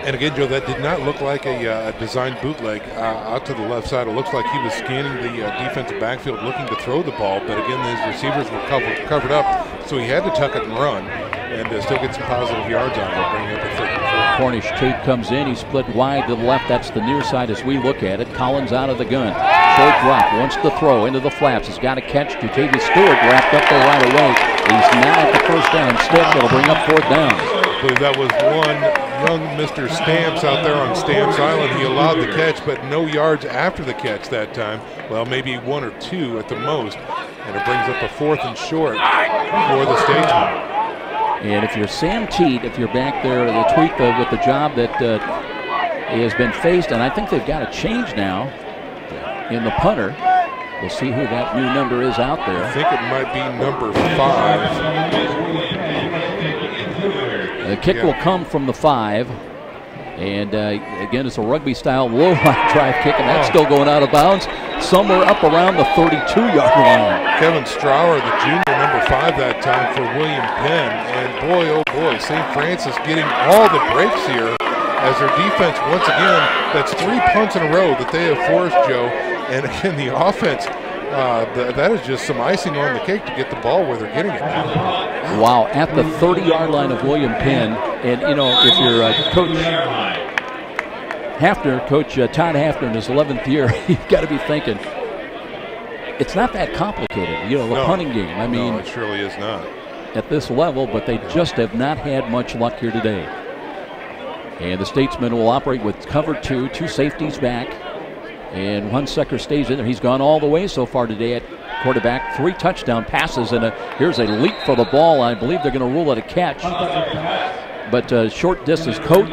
And again, Joe, that did not look like a designed bootleg out to the left side. It looks like he was scanning the defensive backfield looking to throw the ball. But again, his receivers were covered up, so he had to tuck it and run and still get some positive yards on it, bringing up a 3rd and 4.
Cornish Tate comes in. He's split wide to the left. That's the near side as we look at it. Collins out of the gun. Short drop. Wants to throw into the flats. He's got a catch. Jutavius Stewart wrapped up there right away. He's not at the first down. Instead, it'll bring up 4th down.
I believe that was one young Mr. Stamps out there on Stamps Island. He allowed the catch, but no yards after the catch that time. Well, maybe 1 or 2 at the most. And it brings up a 4th and short for the Statesman.
And if you're Sam Teat, if you're back there, the tweet with the job that has been faced, and I think they've got a change now in the punter. We'll see who that new number is out there.
I think it might be number 5.
The kick will come from the 5. And again, it's a rugby-style low-line drive kick, and that's still going out of bounds somewhere up around the 32-yard line.
Kevin Strauer, the junior, number 5 that time for William Penn. And boy, oh boy, St. Francis getting all the breaks here as their defense, once again, that's 3 punts in a row that they have forced, Joe. And again, the offense, that is just some icing on the cake to get the ball where they're getting it now.
Wow, at the 30-yard line of William Penn. And, you know, if you're Coach Hafner, Coach Todd Hafner in his 11th year, you've got to be thinking, it's not that complicated, you know, the punting game. I mean,
no, it surely is not.
At this level, but they just have not had much luck here today. And the Statesmen will operate with cover 2 safeties back. And Hunsucker stays in there. He's gone all the way so far today at quarterback. 3 touchdown passes, and here's a leap for the ball. I believe they're going to rule it a catch. But short distance, Coat.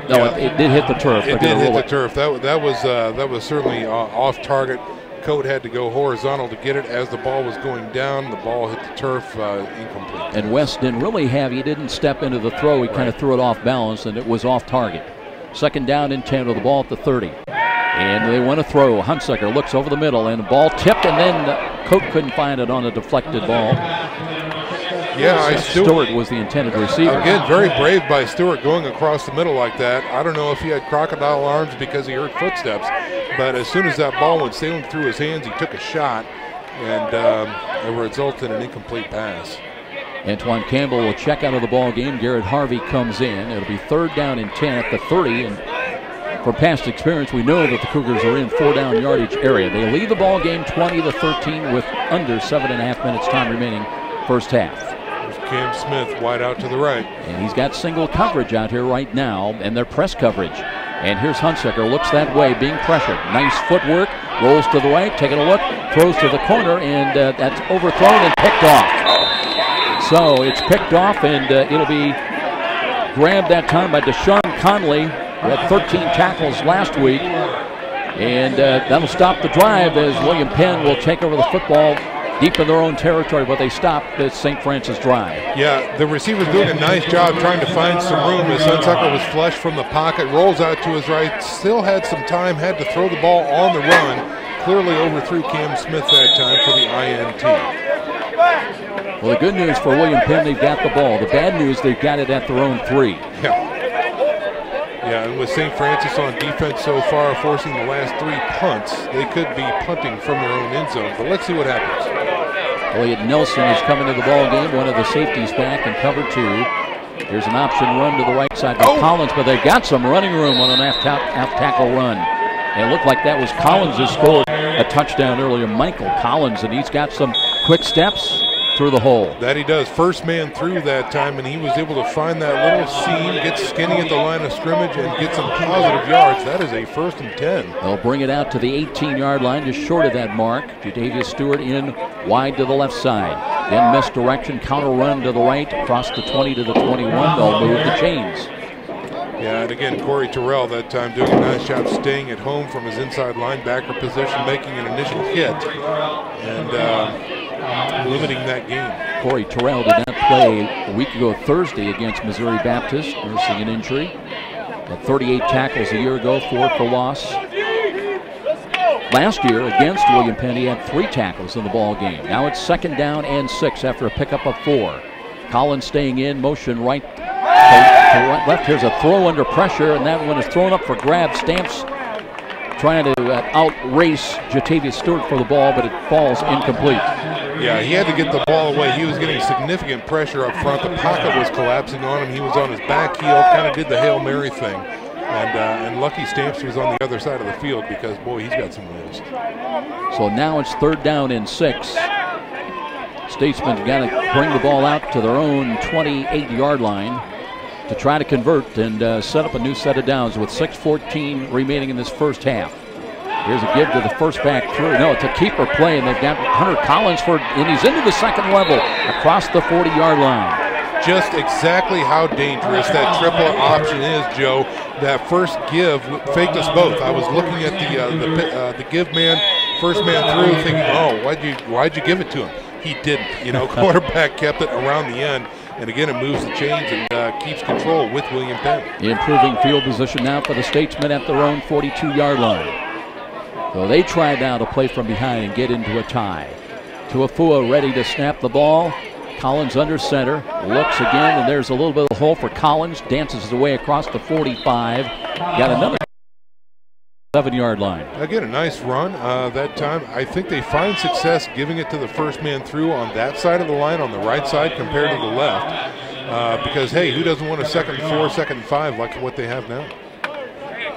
No, it did hit the turf.
It did hit the turf. That was certainly off target. Coat had to go horizontal to get it. As the ball was going down, the ball hit the turf, incomplete.
And West didn't really he didn't step into the throw. He kind of threw it off balance, and it was off target. 2nd down and 10 with the ball at the 30. And they want to throw. Hunsucker looks over the middle, and the ball tipped, and then Coat couldn't find it on a deflected ball.
Yeah,
Stewart was the intended receiver.
Again, very brave by Stewart going across the middle like that. I don't know if he had crocodile arms because he heard footsteps, but as soon as that ball went sailing through his hands, he took a shot, and it resulted in an incomplete pass.
Antoine Campbell will check out of the ball game. Garrett Harvey comes in. It'll be 3rd down and 10 at the 30. And from past experience, we know that the Cougars are in 4-down yardage area. They lead the ball game 20-13 with under 7.5 minutes time remaining first half.
There's Cam Smith wide out to the right.
And he's got single coverage out here right now, and their press coverage. And here's Hunsaker, looks that way, being pressured. Nice footwork, rolls to the right, taking a look, throws to the corner, and that's overthrown and picked off. So it's picked off, and it'll be grabbed that time by Deshaun Conley, who had 13 tackles last week. And that'll stop the drive as William Penn will take over the football deep in their own territory, but they stop the St. Francis drive.
Yeah, the receiver's doing a nice job trying to find some room as Hunsaker was flush from the pocket, rolls out to his right, still had some time, had to throw the ball on the run. Clearly overthrew Cam Smith that time for the INT.
Well, the good news for William Penn, they've got the ball. The bad news, they've got it at their own 3.
Yeah, and with St. Francis on defense so far, forcing the last 3 punts, they could be punting from their own end zone. But let's see what happens.
Elliot Nelson is coming to the ball game. One of the safeties back in cover 2. Here's an option run to the right side by Collins, but they've got some running room on an half-tackle run. And it looked like that was Collins who scored a touchdown earlier, Michael Collins, and he's got some quick steps through the hole.
That he does. First man through that time, and he was able to find that little seam, get skinny at the line of scrimmage, and get some positive yards. That is a 1st and 10.
They'll bring it out to the 18-yard line, just short of that mark. Jadavius Stewart in wide to the left side. Then misdirection, counter run to the right, across the 20 to the 21. They'll move the chains.
Yeah, and again, Corey Terrell that time doing a nice job staying at home from his inside linebacker position, making an initial hit, and limiting that game.
Corey Terrell did not play a week ago Thursday against Missouri Baptist, nursing an injury. Had 38 tackles a year ago, 4 for loss. Last year against William Penn, he had 3 tackles in the ball game. Now it's 2nd down and 6 after a pickup of 4. Collins staying in, motion right to left. Here's a throw under pressure, and that one is thrown up for grabs. Stamps trying to outrace Jatavius Stewart for the ball, but it falls incomplete.
Yeah, he had to get the ball away. He was getting significant pressure up front. The pocket was collapsing on him. He was on his back heel, kind of did the Hail Mary thing. And lucky Stamps was on the other side of the field because, boy, he's got some wheels.
So now it's 3rd down and 6. Statesman's got to bring the ball out to their own 28-yard line to try to convert and set up a new set of downs with 6:14 remaining in this first half. Here's a give to the first back through. No, it's a keeper play, and they've got Hunter Collins and he's into the 2nd level across the 40-yard line.
Just exactly how dangerous that triple option is, Joe. That first give faked us both. I was looking at the give man, first man through, thinking, oh, why'd you give it to him? He didn't. You know, quarterback kept it around the end. And again, it moves the chains and keeps control with William Penn.
Improving field position now for the Statesmen at their own 42-yard line. So they try now to play from behind and get into a tie. Tuafua ready to snap the ball. Collins under center, looks again, and there's a little bit of a hole for Collins. Dances his way across the 45. Got another 7-yard line.
Again, a nice run that time. I think they find success giving it to the first man through on that side of the line, on the right side compared to the left. Because, hey, who doesn't want a 2nd and 4, 2nd and 5 like what they have now?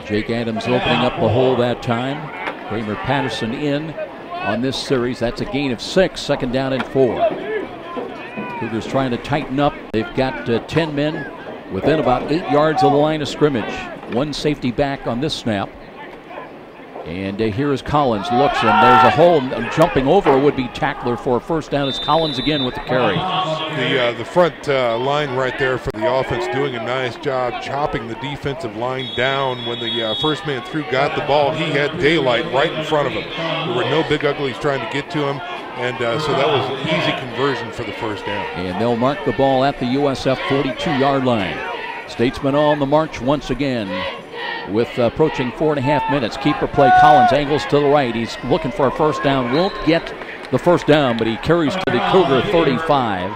Jake Adams opening up the hole that time. Kramer Patterson in on this series. That's a gain of 6, 2nd down and 4. Cougars trying to tighten up. They've got 10 men within about 8 yards of the line of scrimmage. 1 safety back on this snap. And here is Collins, looks, and there's a hole. Jumping over a would-be tackler for a 1st down. It's Collins again with the carry.
The front line right there for the offense doing a nice job chopping the defensive line down. When the first man through got the ball, he had daylight right in front of him. There were no big uglies trying to get to him, and so that was an easy conversion for the 1st down.
And they'll mark the ball at the USF 42-yard line. Statesmen on the march once again. With approaching 4.5 minutes. Keeper play, Collins angles to the right. He's looking for a 1st down. Won't get the 1st down, but he carries to the Cougar 35.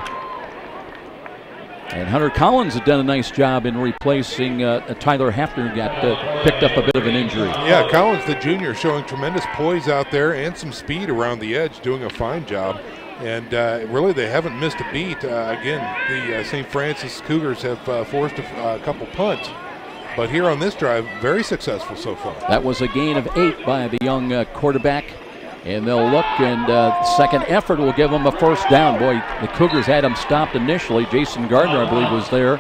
And Hunter Collins had done a nice job in replacing Tyler Hafner, who got picked up a bit of an injury.
Yeah, Collins, the junior, showing tremendous poise out there and some speed around the edge, doing a fine job. And really, they haven't missed a beat. Again, the St. Francis Cougars have forced a couple punts. But here on this drive, very successful so far.
That was a gain of 8 by the young quarterback. And they'll look, and second effort will give them a first down. Boy, the Cougars had him stopped initially. Jason Gardner, I believe, was there.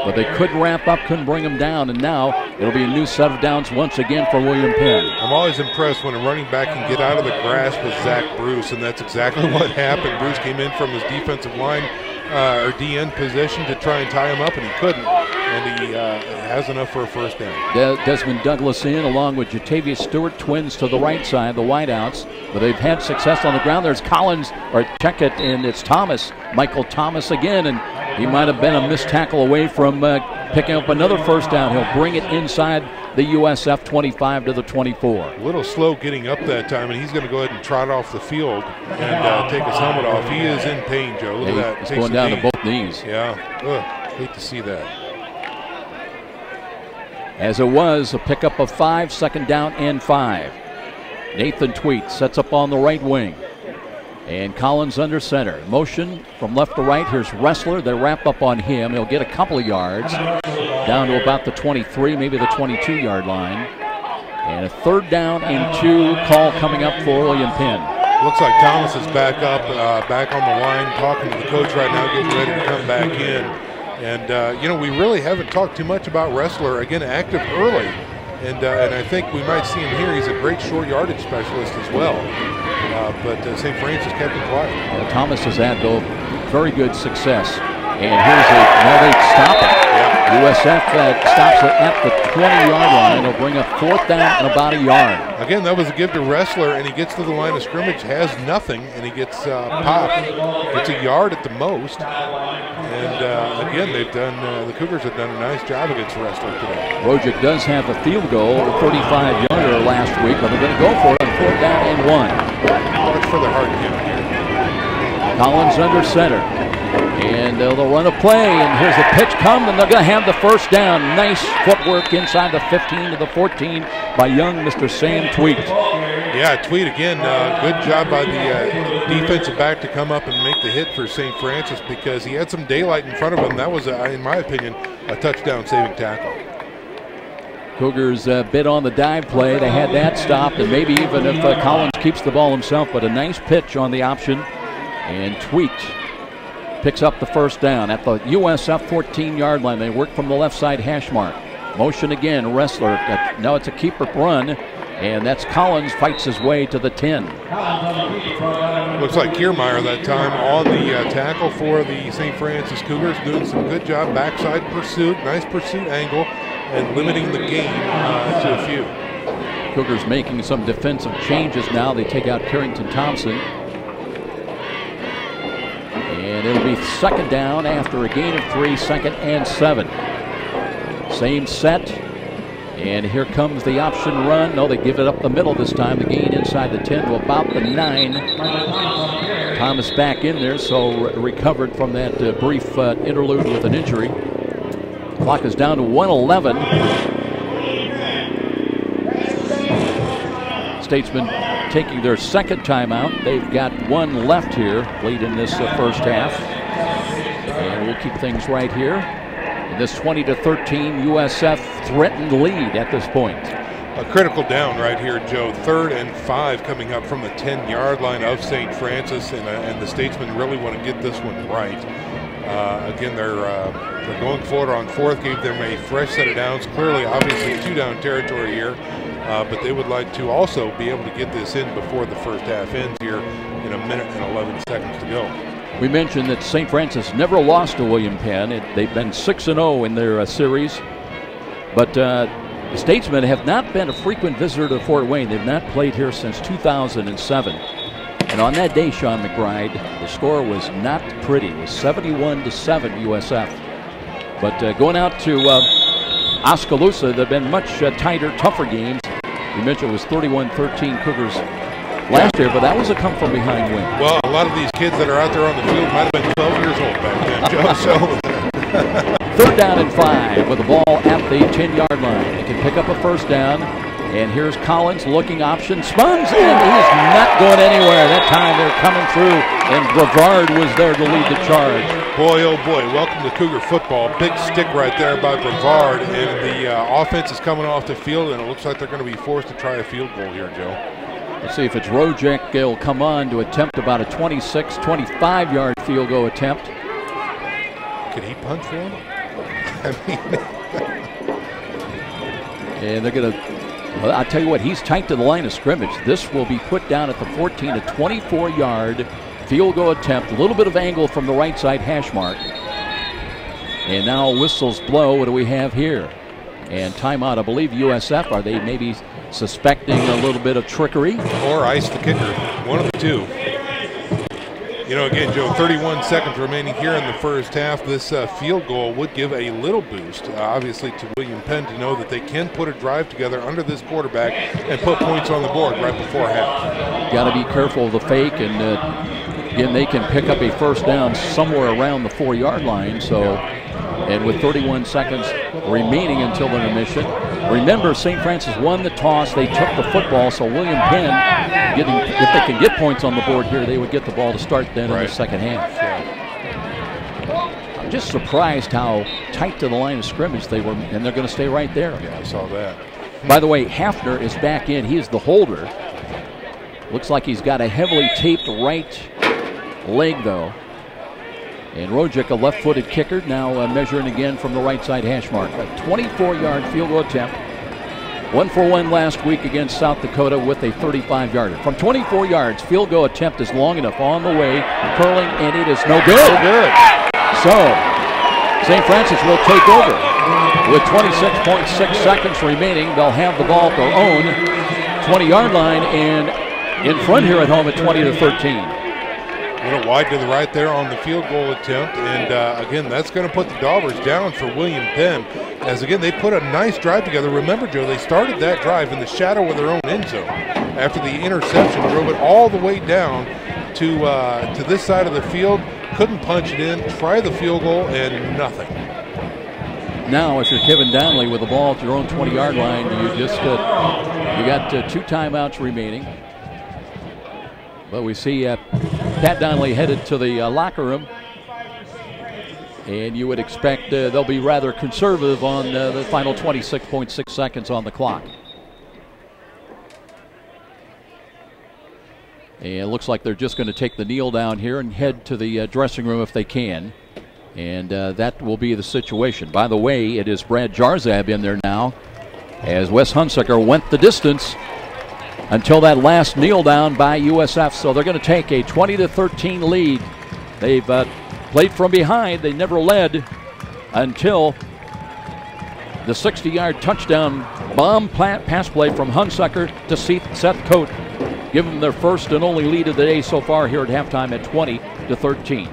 But they couldn't ramp up, couldn't bring him down. And now it'll be a new set of downs once again for William Penn.
I'm always impressed when a running back can get out of the grasp of Zach Bruce, and that's exactly what happened. Bruce came in from his defensive line or DN position to try and tie him up, and he couldn't. And he has enough for a first down.
Desmond Douglas in, along with Jatavius Stewart, twins to the right side, the wideouts. But they've had success on the ground. There's Collins, or check it, and it's Thomas, Michael Thomas again, and he might have been a missed tackle away from picking up another first down. He'll bring it inside the USF 25 to the 24.
A little slow getting up that time, and he's going to go ahead and trot off the field and take his helmet off. He is in pain, Joe. Look at that.
He's going down to both knees.
Yeah. Hate to see that.
As it was, a pickup of 5, second down and 5. Nathan Tweet sets up on the right wing. And Collins under center. Motion from left to right. Here's Ressler. They wrap up on him. He'll get a couple of yards down to about the 23, maybe the 22-yard line. And a third down and 2 call coming up for William Penn.
Looks like Thomas is back up, back on the line, talking to the coach right now, getting ready to come back in. And, you know, we really haven't talked too much about Ressler. Again, active early. And I think we might see him here. He's a great short yardage specialist as well. But St. Francis kept him quiet.
Well, Thomas has had, though, very good success. And here's now they stop it. Yeah. USF stops it at the 20-yard line. They'll bring up fourth down and about a yard.
Again, that was a give to Ressler, and he gets to the line of scrimmage, has nothing, and he gets popped. It's a yard at the most. And again, they've done the Cougars have done a nice job against Ressler today.
Rojic does have a field goal, a 35-yarder last week, but they're going to go for it on fourth down and 1.
Watch for the hard count here.
Collins under center. And they'll run a play, and here's the pitch come, and they're going to have the first down. Nice footwork inside the 15 to the 14 by young Mr. Sam Tweet.
Yeah, Tweet again, good job by the defensive back to come up and make the hit for St. Francis because he had some daylight in front of him. That was, in my opinion, a touchdown-saving tackle.
Cougars bid on the dive play. They had that stopped, and maybe even if Collins keeps the ball himself, but a nice pitch on the option, and Tweet picks up the first down at the USF 14-yard line. They work from the left side hash mark. Motion again, Ressler. Now it's a keeper run, and that's Collins fights his way to the 10.
Looks like Kiermaier that time on the tackle for the St. Francis Cougars, doing some good job. Backside pursuit, nice pursuit angle, and limiting the gain to a few.
Cougars making some defensive changes now. They take out Carrington Thompson. And it'll be second down after a gain of 3, second and 7. Same set. And here comes the option run. No, they give it up the middle this time. The gain inside the 10 to about the 9. Thomas back in there, so recovered from that brief interlude with an injury. Clock is down to 1:11. Statesman taking their second timeout. They've got one left here late in this first half. And we'll keep things right here. In this 20-13 USF threatened lead at this point.
A critical down right here, Joe. 3rd and 5 coming up from the 10-yard line of St. Francis, and the Statesmen really want to get this one right. Again, they're going forward on 4th, gave them a fresh set of downs. Clearly, obviously, 2-down territory here. But they would like to also be able to get this in before the first half ends here in 1 minute and 11 seconds to go.
We mentioned that St. Francis never lost to William Penn. They've been 6-0 in their series. But the Statesmen have not been a frequent visitor to Fort Wayne. They've not played here since 2007. And on that day, Sean McBride, the score was not pretty. It was 71-7 USF. But going out to Oskaloosa, there have been much tighter, tougher games. We mentioned it was 31-13 Cougars last year, but that was a come-from-behind win.
Well, a lot of these kids that are out there on the field might have been 12 years old back then, Joe. So
Third down and 5 with the ball at the 10-yard line. They can pick up a first down. And here's Collins looking option. Spuns, and he's not going anywhere. That time they're coming through, and Brevard was there to lead the charge.
Boy, oh boy, welcome to Cougar football. Big stick right there by Brevard, and the offense is coming off the field, and it looks like they're going to be forced to try a field goal here, Joe.
Let's see if it's Rojek. He'll come on to attempt about a 26, 25-yard field goal attempt.
Could he punch for him? I mean.
And they're going to, well, I'll tell you what, he's tight to the line of scrimmage. This will be put down at the 14 to 24-yard field goal attempt. A little bit of angle from the right side hash mark. And now whistles blow. What do we have here? And timeout, I believe USF. Are they maybe suspecting a little bit of trickery?
Or ice the kicker. One of the two. You know, again, Joe, 31 seconds remaining here in the first half. This field goal would give a little boost, obviously, to William Penn to know that they can put a drive together under this quarterback and put points on the board right before half.
Got to be careful of the fake, and again, they can pick up a first down somewhere around the 4-yard line. So, and with 31 seconds remaining until the intermission. Remember, St. Francis won the toss. They took the football, so William Penn, if they can get points on the board here, they would get the ball to start then in the second half. I'm just surprised how tight to the line of scrimmage they were, and they're going to stay right there.
Yeah, I saw that.
By the way, Hafner is back in. He is the holder. Looks like he's got a heavily taped right leg, though. And Rojek, a left-footed kicker, now measuring again from the right side hash mark. A 24-yard field goal attempt. 1 for 1 last week against South Dakota with a 35-yarder. From 24 yards, field goal attempt is long enough on the way, curling, and it is no good. So, St. Francis will take over. With 26.6 seconds remaining, they'll have the ball at their own 20-yard line and in front here at home at 20 to 13.
A little wide to the right there on the field goal attempt, and again, that's going to put the Daubers down for William Penn, as again, they put a nice drive together. Remember, Joe, they started that drive in the shadow of their own end zone. After the interception, drove it all the way down to this side of the field, couldn't punch it in, try the field goal, and nothing.
Now, if you're Kevin Donnelly with the ball at your own 20-yard line, you just you got 2 timeouts remaining. But we see Pat Donnelly headed to the locker room, and you would expect they'll be rather conservative on the final 26.6 seconds on the clock. And it looks like they're just going to take the kneel down here and head to the dressing room if they can. And that will be the situation. By the way, it is Brad Jarzab in there now, as Wes Hunsaker went the distance until that last kneel down by USF. So they're going to take a 20 to 13 lead. They've played from behind. They never led until the 60-yard touchdown bomb pass play from Hunsaker to Seth Coate. Give them their first and only lead of the day so far here at halftime at 20 to 13.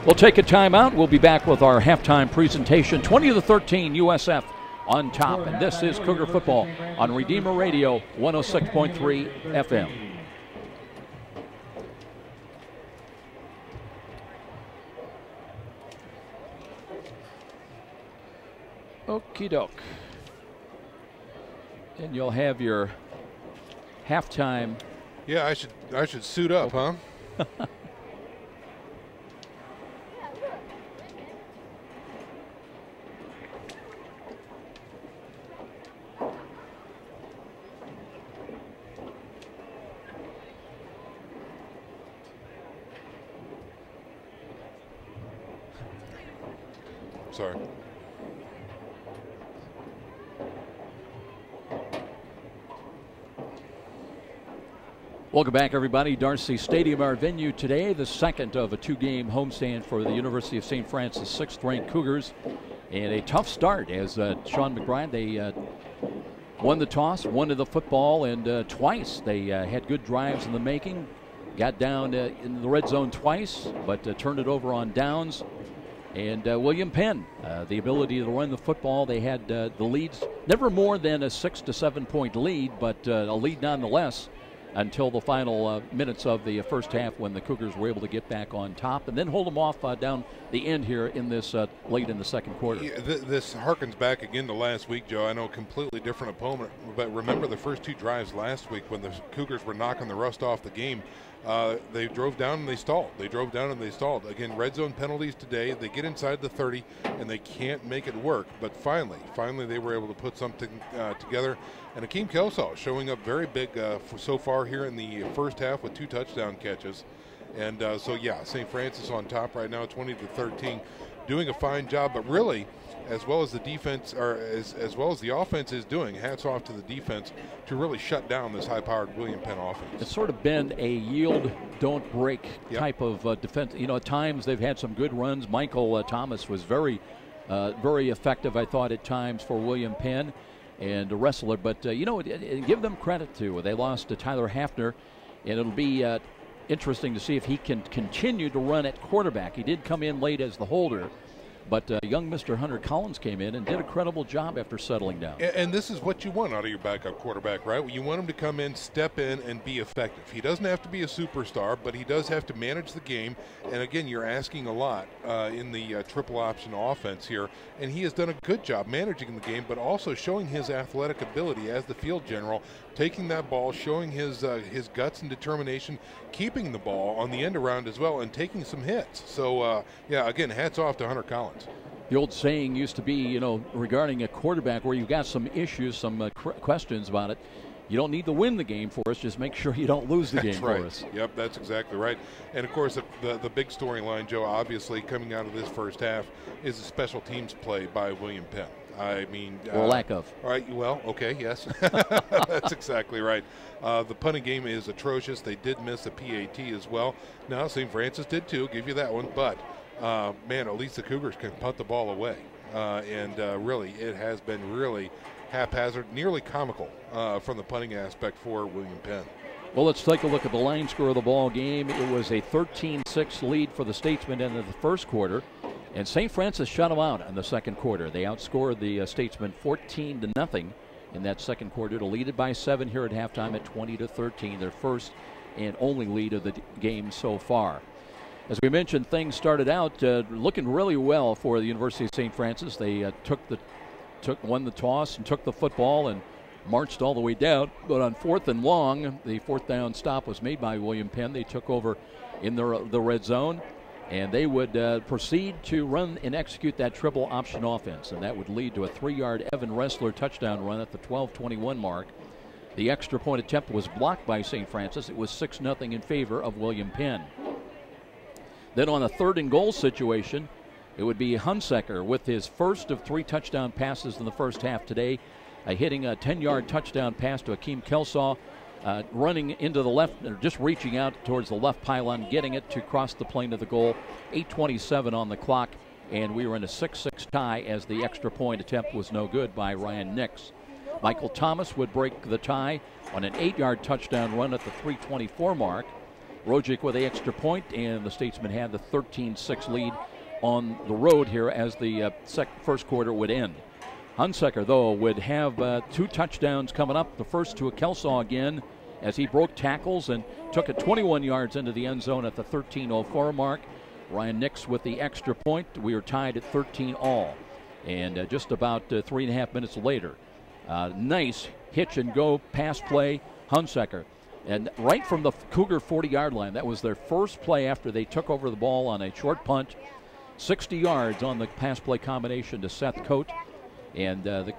We'll take a timeout. We'll be back with our halftime presentation. 20 to 13 USF on top, and this is Cougar football on Redeemer Radio 106.3 FM. Okie doke. And you'll have your halftime.
Yeah, I should suit up, huh? Sorry.
Welcome back, everybody. Darcy Stadium, our venue today, the second of a 2-game homestand for the University of St. Francis 6th-ranked Cougars. And a tough start as Sean McBride, they won the toss, won the football, and twice they had good drives in the making. Got down in the red zone twice, but turned it over on downs. And William Penn, the ability to run the football, they had the leads, never more than a 6 to 7 point lead, but a lead nonetheless. until the final minutes of the first half, when the Cougars were able to get back on top and then hold them off down the end here in this late in the second quarter.
Yeah, this harkens back again to last week, Joe. I know, completely different opponent, but remember the first 2 drives last week when the Cougars were knocking the rust off the game. They drove down and they stalled. Again, red zone penalties today. They get inside the 30 and they can't make it work. But finally they were able to put something together. And Akeem Kelsaw showing up very big so far here in the first half with 2 touchdown catches. And so St. Francis on top right now, 20-13, doing a fine job. But really, as well as the defense, or as well as the offense is doing, hats off to the defense to really shut down this high-powered William Penn offense.
It's sort of been a yield, don't break type of defense. You know, at times they've had some good runs. Michael Thomas was very effective, I thought, at times for William Penn and a wrestler. But, give them credit, too. They lost to Tyler Hafner, and it'll be interesting to see if he can continue to run at quarterback. He did come in late as the holder, but young Mr. Hunter Collins came in and did a credible job after settling down.
And this is what you want out of your backup quarterback, right? You want him to come in, step in, and be effective. He doesn't have to be a superstar, but he does have to manage the game. And again, you're asking a lot in the triple option offense here. And he has done a good job managing the game, but also showing his athletic ability as the field general, taking that ball, showing his guts and determination, keeping the ball on the end around as well, and taking some hits. So, again, hats off to Hunter Collins.
The old saying used to be, regarding a quarterback where you've got some issues, some questions about it, you don't need to win the game for us, just make sure you don't lose the game for us.
Yep, that's exactly right. And, of course, the big storyline, Joe, obviously coming out of this first half is the special teams play by William Penn. I mean,
or lack of.
All right, well, okay, yes. That's exactly right. The punting game is atrocious. They did miss a PAT as well. Now, St. Francis did too, give you that one. But, man, at least the Cougars can punt the ball away. Really, it has been really haphazard, nearly comical from the punting aspect for William Penn.
Well, let's take a look at the line score of the ball game. It was a 13-6 lead for the Statesmen in the first quarter. And St. Francis shut them out in the second quarter. They outscored the Statesmen 14-0 in that second quarter to lead it by 7 here at halftime at 20-13, their first and only lead of the game so far. As we mentioned, things started out looking really well for the University of St. Francis. They won the toss and took the football and marched all the way down. But on 4th and long, the 4th down stop was made by William Penn. They took over in the red zone. And they would proceed to run and execute that triple option offense. And that would lead to a 3-yard Evan Ressler touchdown run at the 12:21 mark. The extra point attempt was blocked by St. Francis. It was 6-0 in favor of William Penn. Then on a 3rd and goal situation, it would be Hunsaker with his first of 3 touchdown passes in the first half today, hitting a 10-yard touchdown pass to Akeem Kelsaw. Running into the left, or just reaching out towards the left pylon, getting it to cross the plane of the goal. 8:27 on the clock, and we were in a 6-6 tie as the extra point attempt was no good by Ryan Nix. Michael Thomas would break the tie on an 8-yard touchdown run at the 3:24 mark. Rojic with the extra point, and the Statesmen had the 13-6 lead on the road here as the first quarter would end. Hunsaker, though, would have 2 touchdowns coming up. The first to a Kelsaw again as he broke tackles and took it 21 yards into the end zone at the 13:04 mark. Ryan Nix with the extra point. We are tied at 13 all. And just about 3.5 minutes later, nice hitch and go pass play, Hunsaker. And right from the Cougar 40-yard line, that was their first play after they took over the ball on a short punt. 60 yards on the pass play combination to Seth Coate. And the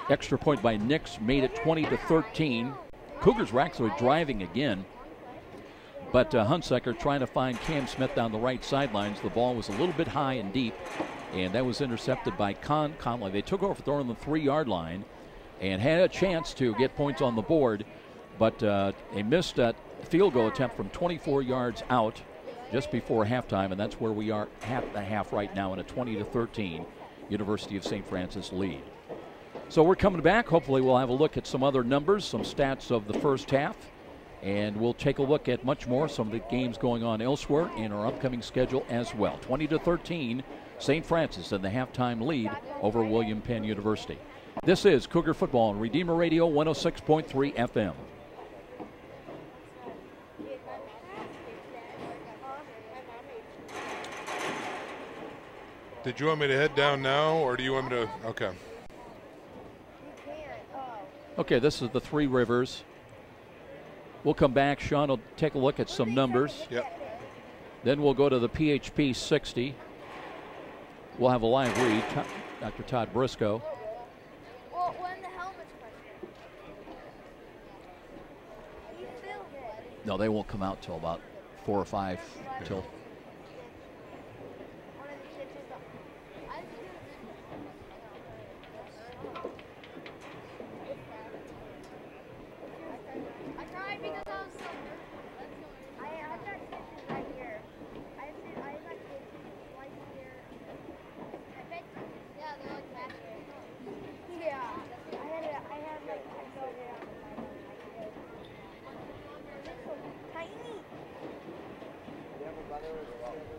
extra point by Nix made it 20-13. Cougars were actually driving again. But Hunsaker trying to find Cam Smith down the right sidelines. The ball was a little bit high and deep, and that was intercepted by Conley. They took over throwing the 3-yard line and had a chance to get points on the board, but a missed field goal attempt from 24 yards out just before halftime, and that's where we are at the half right now in a 20-13 University of St. Francis lead. So we're coming back. Hopefully we'll have a look at some other numbers, some stats of the first half, and we'll take a look at much more, some of the games going on elsewhere in our upcoming schedule as well. 20-13, St. Francis in the halftime lead over William Penn University. This is Cougar Football on Redeemer Radio 106.3 FM.
Did you want me to head down now, or do you want me to? Okay.
Okay, this is the Three Rivers. We'll come back. Sean will take a look at some numbers.
Yep.
Then we'll go to the PHP 60. We'll have a live read. Dr. Todd Briscoe.
Well, when the helmet's pressed. You feel it.
No, they won't come out till about 4 or 5 till.
One of these pictures. I tried because I was so nervous. I've got stitches right here. I've got stitches right here. Yeah, they're like matching. Yeah. I have like I go down. Tiny.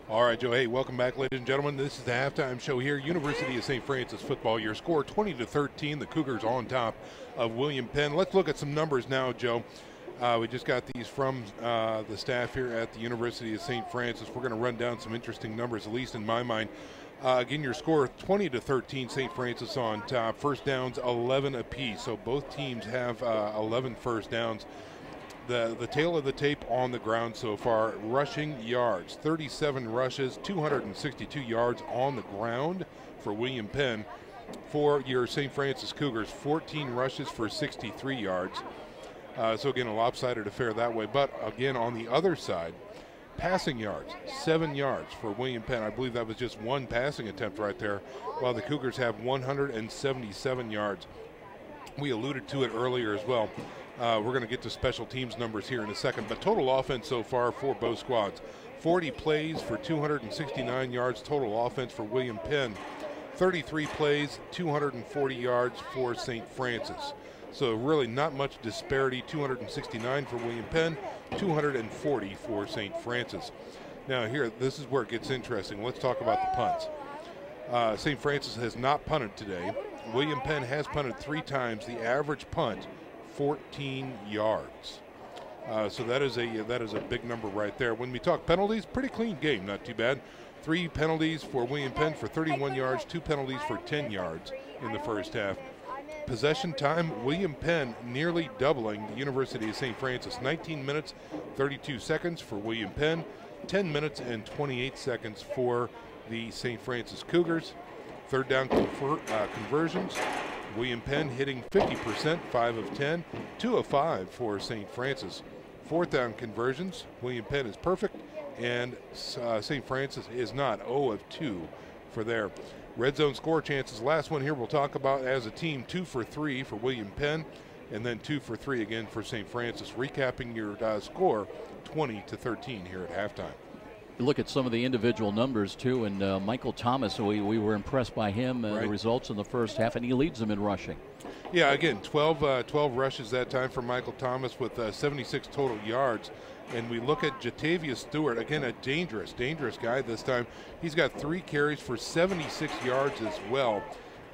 All right, Joe. Hey, welcome back, ladies and gentlemen. This is the halftime show here. University of St. Francis football. Your score 20-13. The Cougars on top of William Penn. Let's look at some numbers now, Joe. We just got these from the staff here at the University of St. Francis. We're going to run down some interesting numbers, at least in my mind. Again, your score 20-13. St. Francis on top. First downs 11 apiece. So both teams have 11 first downs. The tail of the tape on the ground so far. Rushing yards, 37 rushes, 262 yards on the ground for William Penn. For your St. Francis Cougars, 14 rushes for 63 yards. So again, a lopsided affair that way. But again, on the other side, passing yards, 7 yards for William Penn. I believe that was just one passing attempt right there, while the Cougars have 177 yards. We alluded to it earlier as well. We're going to get to special teams numbers here in a second, but total offense so far for both squads. 40 plays for 269 yards total offense for William Penn. 33 plays, 240 yards for St. Francis. So really not much disparity. 269 for William Penn, 240 for St. Francis. Now here, this is where it gets interesting. Let's talk about the punts. St. Francis has not punted today. William Penn has punted 3 times. The average punt, 14 yards. So that is a big number right there. When we talk penalties, pretty clean game, not too bad. 3 penalties for William Penn for 31 yards, 2 penalties for 10 yards in the first half. Possession time, William Penn nearly doubling the University of St. Francis. 19 minutes, 32 seconds for William Penn, 10 minutes and 28 seconds for the St. Francis Cougars. Third down conversions, William Penn hitting 50%, 5 of 10, 2 of 5 for St. Francis. Fourth down conversions, William Penn is perfect, and St. Francis is not, 0 of 2 for their red zone score chances. Last one here we'll talk about as a team, 2 for 3 for William Penn, and then 2 for 3 again for St. Francis. Recapping your score, 20-13 here at halftime.
You look at some of the individual numbers too, and Michael Thomas, we were impressed by him,
right.
The results in the first half, and he leads them in rushing.
Yeah, again, 12 rushes that time for Michael Thomas with 76 total yards. And we look at Jatavius Stewart, again, a dangerous guy this time. He's got 3 carries for 76 yards as well.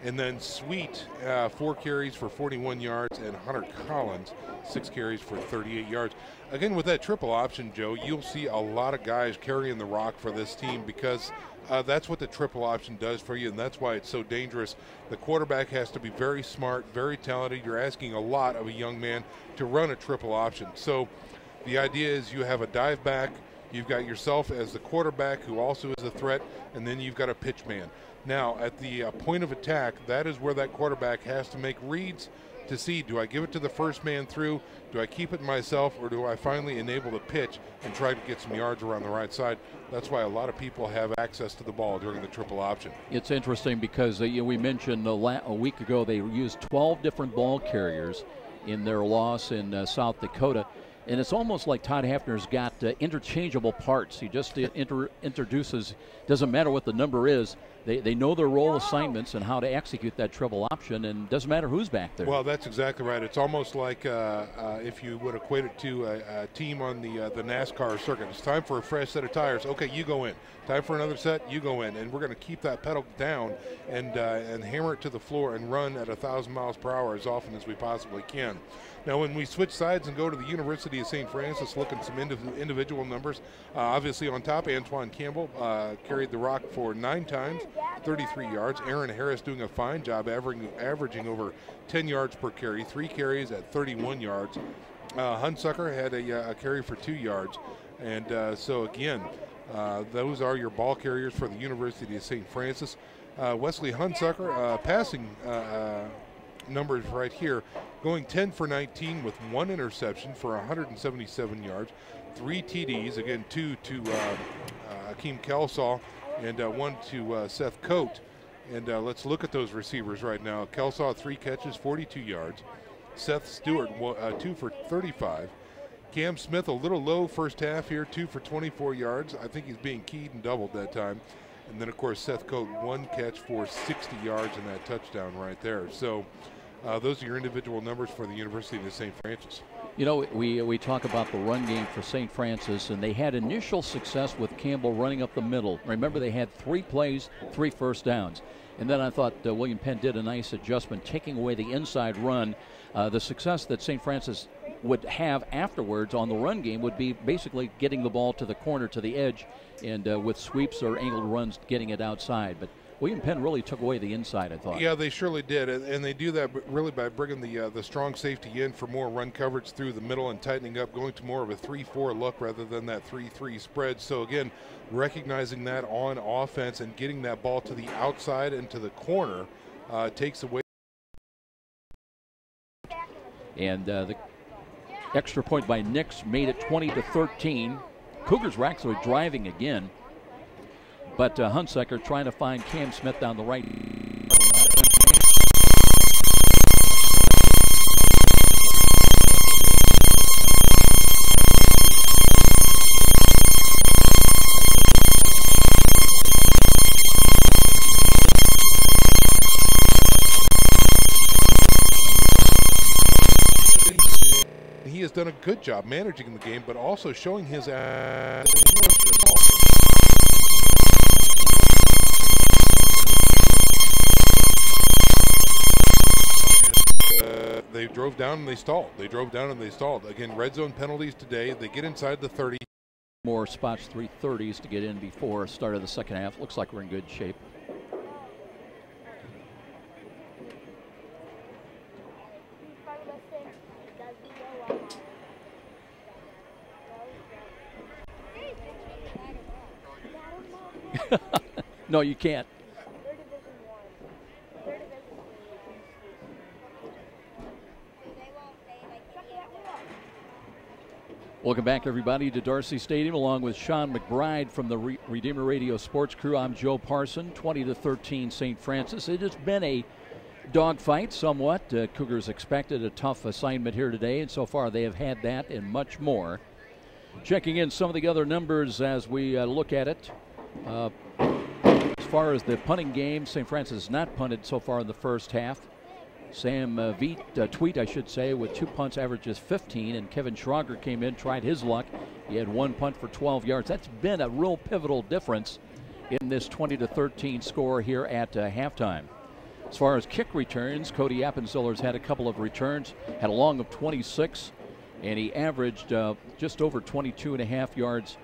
And then Sweet, 4 carries for 41 yards, and Hunter Collins, 6 carries for 38 yards. Again, with that triple option, Joe, you'll see a lot of guys carrying the rock for this team because that's what the triple option does for you, and that's why it's so dangerous. The quarterback has to be very smart, very talented. You're asking a lot of a young man to run a triple option. So the idea is you have a dive back, you've got yourself as the quarterback who also is a threat, and then you've got a pitch man. Now, at the point of attack, that is where that quarterback has to make reads to see, do I give it to the first man through, do I keep it myself, or do I finally enable the pitch and try to get some yards around the right side? That's why a lot of people have access to the ball during the triple option.
It's interesting because we mentioned a week ago they used 12 different ball carriers in their loss in South Dakota. And it's almost like Todd Hafner's got interchangeable parts. He just introduces, doesn't matter what the number is, they know their role assignments and how to execute that triple option, and doesn't matter who's back there.
Well, that's exactly right. It's almost like if you would equate it to a team on the NASCAR circuit. It's time for a fresh set of tires. Okay, you go in. Time for another set, you go in. And we're going to keep that pedal down and hammer it to the floor and run at 1,000 miles per hour as often as we possibly can. Now, when we switch sides and go to the University University of St. Francis. Look at some individual numbers. Obviously on top, Antoine Campbell carried the rock for 9 times, 33 yards. Aaron Harris doing a fine job, averaging over 10 yards per carry, 3 carries at 31 yards. Hunsucker had a carry for 2 yards. And so again, those are your ball carriers for the University of St. Francis. Wesley Hunsucker passing numbers right here, going 10 for 19 with 1 interception for 177 yards, 3 TDs, again 2 to Akeem Kelsaw and 1 to Seth Coate. And let's look at those receivers right now. Kelsaw 3 catches, 42 yards. Seth Stewart 2 for 35. Cam Smith a little low first half here, 2 for 24 yards. I think he's being keyed and doubled that time. And then, of course, Seth Coate 1 catch for 60 yards and that touchdown right there. So those are your individual numbers for the University of St. Francis.
You know, we talk about the run game for St. Francis, and they had initial success with Campbell running up the middle. Remember, they had 3 plays, 3 first downs. And then I thought William Penn did a nice adjustment, taking away the inside run. The success that St. Francis would have afterwards on the run game would be basically getting the ball to the corner, to the edge, and with sweeps or angled runs, getting it outside. But William Penn really took away the inside, I thought.
Yeah, they surely did, and they do that really by bringing the strong safety in for more run coverage through the middle and tightening up, going to more of a 3-4 look rather than that 3-3 spread. So again, recognizing that on offense and getting that ball to the outside and to the corner takes away.
And the extra point by Nix made it 20-13. Cougars were actually driving again, but Hunsucker trying to find Cam Smith down the right.
He has done a good job managing the game, but also showing his they drove down and they stalled. They drove down and they stalled. Again, red zone penalties today. They get inside the 30.
More spots, 3:30s to get in before start of the second half. Looks like we're in good shape. No, you can't. Welcome back, everybody, to Darcy Stadium, along with Sean McBride from the Redeemer Radio Sports Crew. I'm Joe Parson. 20-13 St. Francis. It has been a dogfight somewhat. Cougars expected a tough assignment here today, and so far they have had that and much more. Checking in some of the other numbers as we look at it. As far as the punting game, St. Francis has not punted so far in the first half. Sam Tweet, I should say, with 2 punts, averages 15, and Kevin Schrager came in, tried his luck. He had 1 punt for 12 yards. That's been a real pivotal difference in this 20-13 score here at halftime. As far as kick returns, Cody Appenziller's had a couple of returns, had a long of 26, and he averaged just over 22.5 yards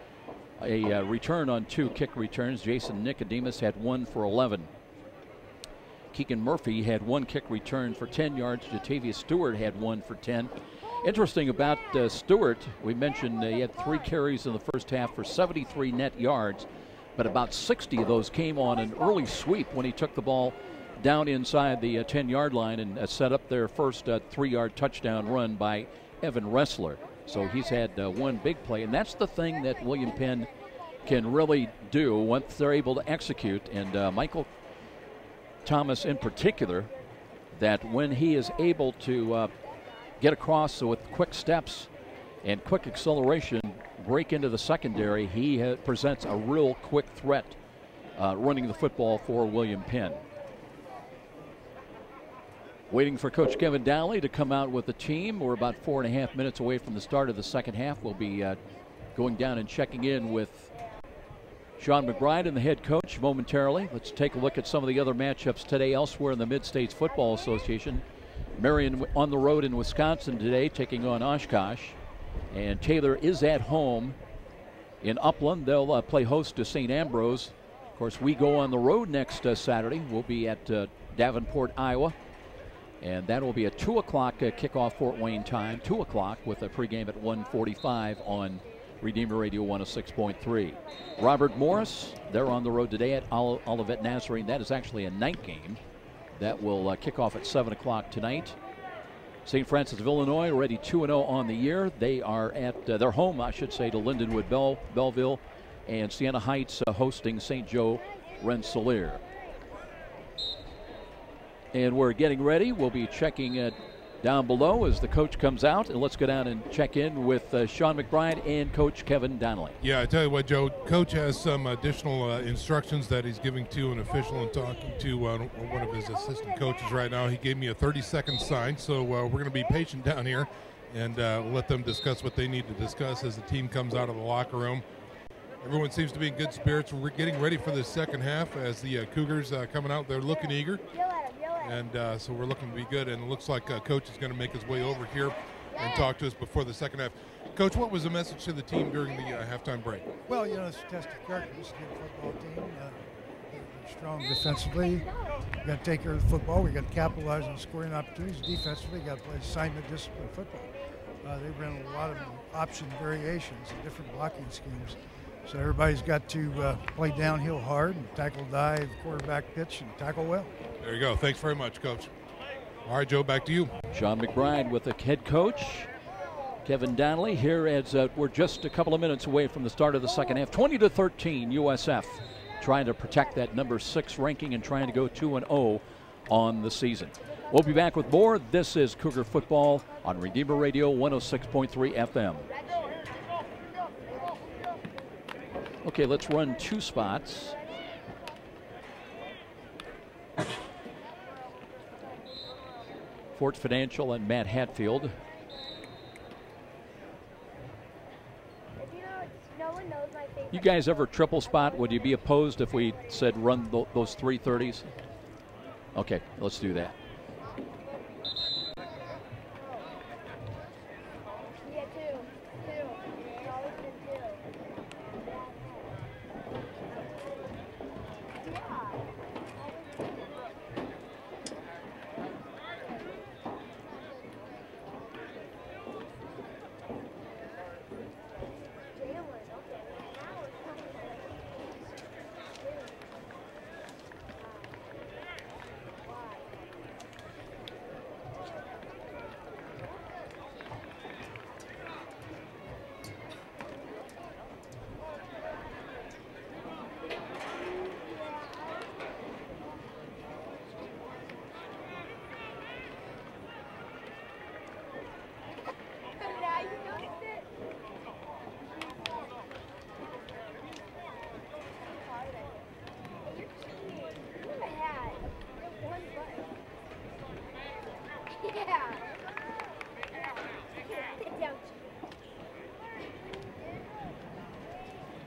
a return on 2 kick returns. Jason Nicodemus had 1 for 11. Keegan Murphy had 1 kick return for 10 yards. Jatavius Stewart had 1 for 10. Interesting about Stewart, we mentioned he had 3 carries in the first half for 73 net yards, but about 60 of those came on an early sweep when he took the ball down inside the 10-yard line and set up their first 3-yard touchdown run by Evan Ressler. So he's had 1 big play, and that's the thing that William Penn can really do once they're able to execute. And Michael Thomas in particular, that when he is able to get across with quick steps and quick acceleration, break into the secondary, he presents a real quick threat running the football for William Penn. Waiting for Coach Kevin Dowley to come out with the team. We're about 4.5 minutes away from the start of the second half. We'll be going down and checking in with Sean McBride and the head coach momentarily. Let's take a look at some of the other matchups today elsewhere in the Mid-States Football Association. Marion on the road in Wisconsin today, taking on Oshkosh. And Taylor is at home in Upland. They'll play host to St. Ambrose. Of course, we go on the road next Saturday. We'll be at Davenport, Iowa. And that will be a 2 o'clock kickoff Fort Wayne time, 2 o'clock with a pregame at 1:45 on Redeemer Radio 106.3. Robert Morris, they're on the road today at Olivet Nazarene. That is actually a night game. That will kick off at 7 o'clock tonight. St. Francis of Illinois already 2-0 on the year. They are at their home, I should say, to Lindenwood Belleville. And Siena Heights hosting St. Joe Rensselaer. And we're getting ready. We'll be checking down below as the coach comes out. And let's go down and check in with Sean McBride and Coach Kevin Donnelly.
Yeah, I tell you what, Joe, Coach has some additional instructions that he's giving to an official and talking to one of his assistant coaches right now. He gave me a 30-second sign, so we're going to be patient down here and let them discuss what they need to discuss as the team comes out of the locker room. Everyone seems to be in good spirits. We're getting ready for the second half as the Cougars coming out. They're looking eager. And so we're looking to be good. And it looks like Coach is going to make his way over here and talk to us before the second half. Coach, what was the message to the team during the halftime break?
Well, you know, it's a test of character. It's a good football team. They're strong defensively. We've got to take care of the football. We've got to capitalize on scoring opportunities. Defensively, we've got to play assignment discipline football. They ran a lot of option variations and different blocking schemes. So everybody's got to play downhill hard and tackle dive, quarterback pitch, and tackle well.
There you go. Thanks very much, Coach. All right, Joe, back to you.
Sean McBride with the head coach, Kevin Donnelly, here as we're just a couple of minutes away from the start of the second half. 20-13 USF trying to protect that number 6 ranking and trying to go 2-0 on the season. We'll be back with more. This is Cougar Football on Redeemer Radio 106.3 FM. Okay, let's run 2 spots. Fort Financial and Matt Hatfield. You guys ever triple spot? Would you be opposed if we said run those 330s? Okay, let's do that.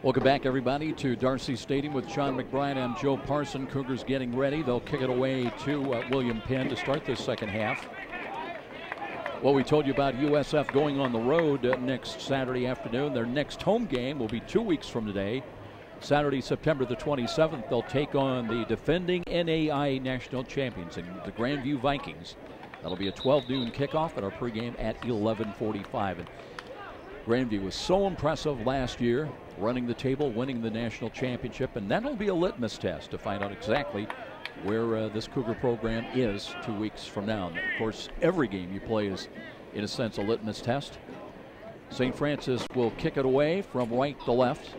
Welcome back, everybody, to Darcy Stadium with Sean McBride. I'm Joe Parson. Cougars getting ready. They'll kick it away to William Penn to start this second half. Well, we told you about USF going on the road next Saturday afternoon. Their next home game will be 2 weeks from today. Saturday, September the 27th, they'll take on the defending NAIA national champions and the Grandview Vikings. That'll be a 12 noon kickoff and our pregame at 11:45. And Grandview was so impressive last year, running the table, winning the national championship, and that'll be a litmus test to find out exactly where this Cougar program is 2 weeks from now. And of course, every game you play is, in a sense, a litmus test. St. Francis will kick it away from right to left.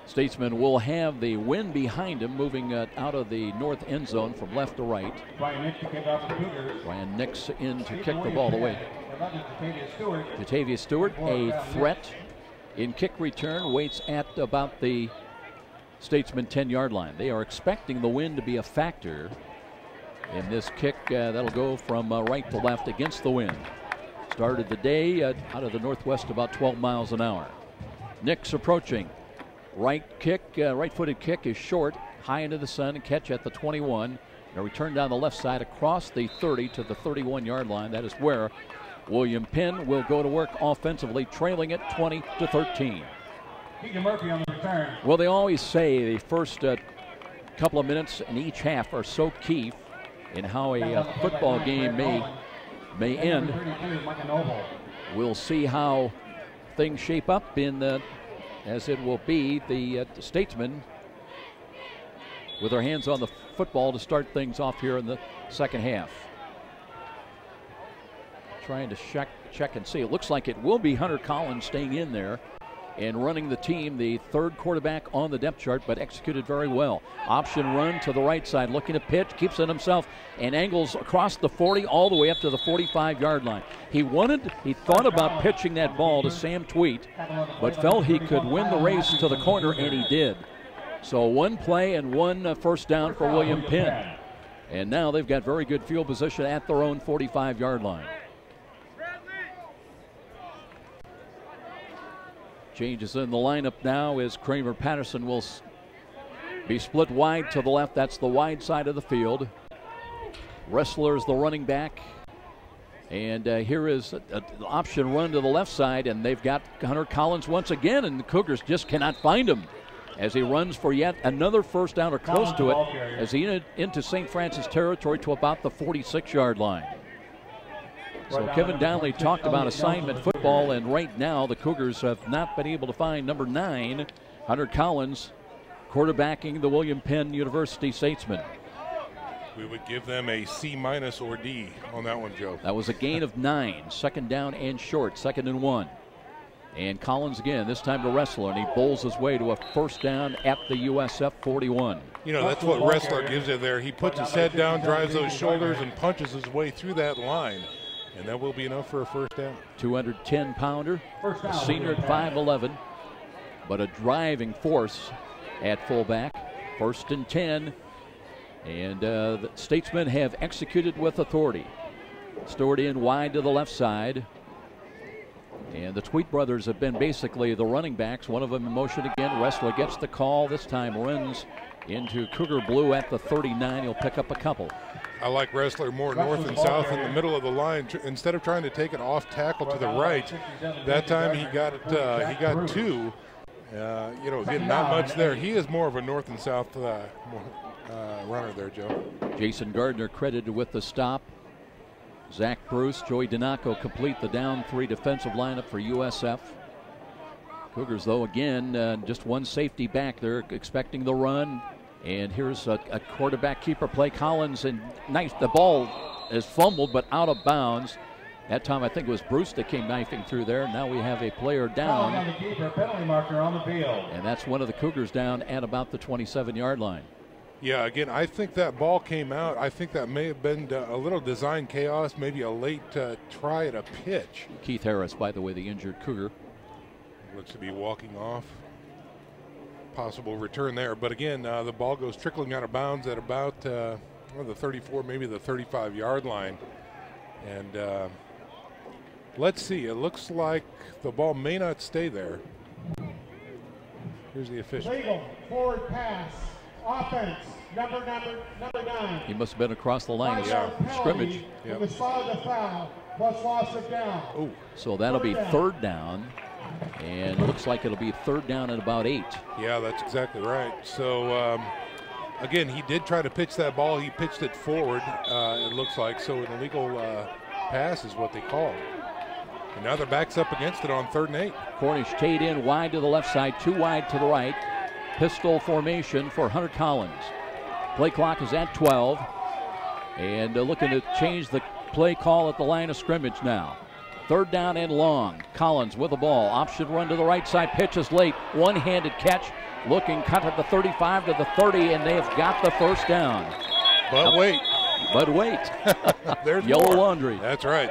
Statesman will have the wind behind him, moving out of the north end zone from left to right.
Brian Nix to kick off the Cougars.
Brian Nix in to kick the ball away. Jatavius Stewart, a threat in kick return, waits at about the Statesman 10-yard line. They are expecting the wind to be a factor in this kick. That'll go from right to left against the wind. Started the day out of the northwest about 12 miles an hour. Nix approaching. Right kick, right-footed kick is short, high into the sun, and catch at the 21. A return down the left side across the 30 to the 31-yard line. That is where William Penn will go to work offensively, trailing it 20-13.
Keegan Murphy on the return.
Well, they always say the first couple of minutes in each half are so key in how a football game may end. We'll see how things shape up as it will be the Statesmen with their hands on the football to start things off here in the second half. Trying to check and see. It looks like it will be Hunter Collins staying in there and running the team, the third quarterback on the depth chart, but executed very well. Option run to the right side, looking to pitch, keeps it himself, and angles across the 40 all the way up to the 45-yard line. He thought about pitching that ball to Sam Tweet, but felt he could win the race to the corner, and he did. So one play and one first down for William Penn. And now they've got very good field position at their own 45-yard line. Changes in the lineup now as Kramer Patterson will be split wide to the left. That's the wide side of the field. Wrestler's the running back. And here is an option run to the left side, and they've got Hunter Collins once again, and the Cougars just cannot find him as he runs for yet another first down or close to it as he into St. Francis territory to about the 46-yard line. So Kevin Donnelly talked about assignment football, and right now the Cougars have not been able to find number 9, Hunter Collins, quarterbacking the William Penn University Statesmen.
We would give them a C- or D on that one, Joe.
That was a gain of 9, second down and short, 2nd and 1. And Collins again, this time to Wrestler, and he bowls his way to a first down at the USF 41.
You know, that's what Wrestler gives you there. He puts his head down, drives those shoulders, and punches his way through that line. And that will be enough for a first down. 210-pounder, a senior at 5'11", but a driving force at fullback. 1st and 10, and the Statesmen have executed with authority. Stored in wide to the left side. And the Tweet brothers have been basically the running backs. One of them in motion again. Wrestler gets the call. This time runs into Cougar Blue at the 39. He'll pick up a couple. I like Wrestler more north and south in the middle of the line. Instead of trying to take it off tackle to the right, that time he got 2. You know, again, not much there. He is more of a north and south runner there, Joe.
Jason Gardner credited with the stop. Zach Bruce, Joey Donaco complete the down 3 defensive lineup for USF. Cougars, though, again, just one safety back. They're expecting the run. And here's a quarterback keeper play. Collins, and nice. The ball is fumbled, but out of bounds. That time I think it was Bruce that came knifing through there. Now we have a player down.
On the keeper, penalty marker on the field.
And that's one of the Cougars down at about the 27-yard line.
Yeah, again, I think that ball came out. I think that may have been a little design chaos, maybe a late try at a pitch.
Keith Harris, by the way, the injured Cougar.
Looks to be walking off. Possible return there. But again, the ball goes trickling out of bounds at about the 34, maybe the 35-yard line. And let's see. It looks like the ball may not stay there. Here's the official.
Legal forward pass. Offense, number 9.
He must have been across the line of scrimmage.
Yep. The spot of the foul, plus loss of down.
Oh, so that'll be third down, and looks like it'll be third down at about 8.
Yeah, that's exactly right. So again, he did try to pitch that ball. He pitched it forward. It looks like so an illegal pass is what they call it. And now they're backs up against it on 3rd and 8.
Cornish Tate in wide to the left side, 2 wide to the right. Pistol formation for Hunter Collins. Play clock is at 12. And looking to change the play call at the line of scrimmage now. 3rd down and long. Collins with the ball. Option run to the right side. Pitch is late. One-handed catch. Looking cut at the 35 to the 30, and they have got the first down.
But wait.
But wait.
There's
Yellow
more.
Laundry.
That's right.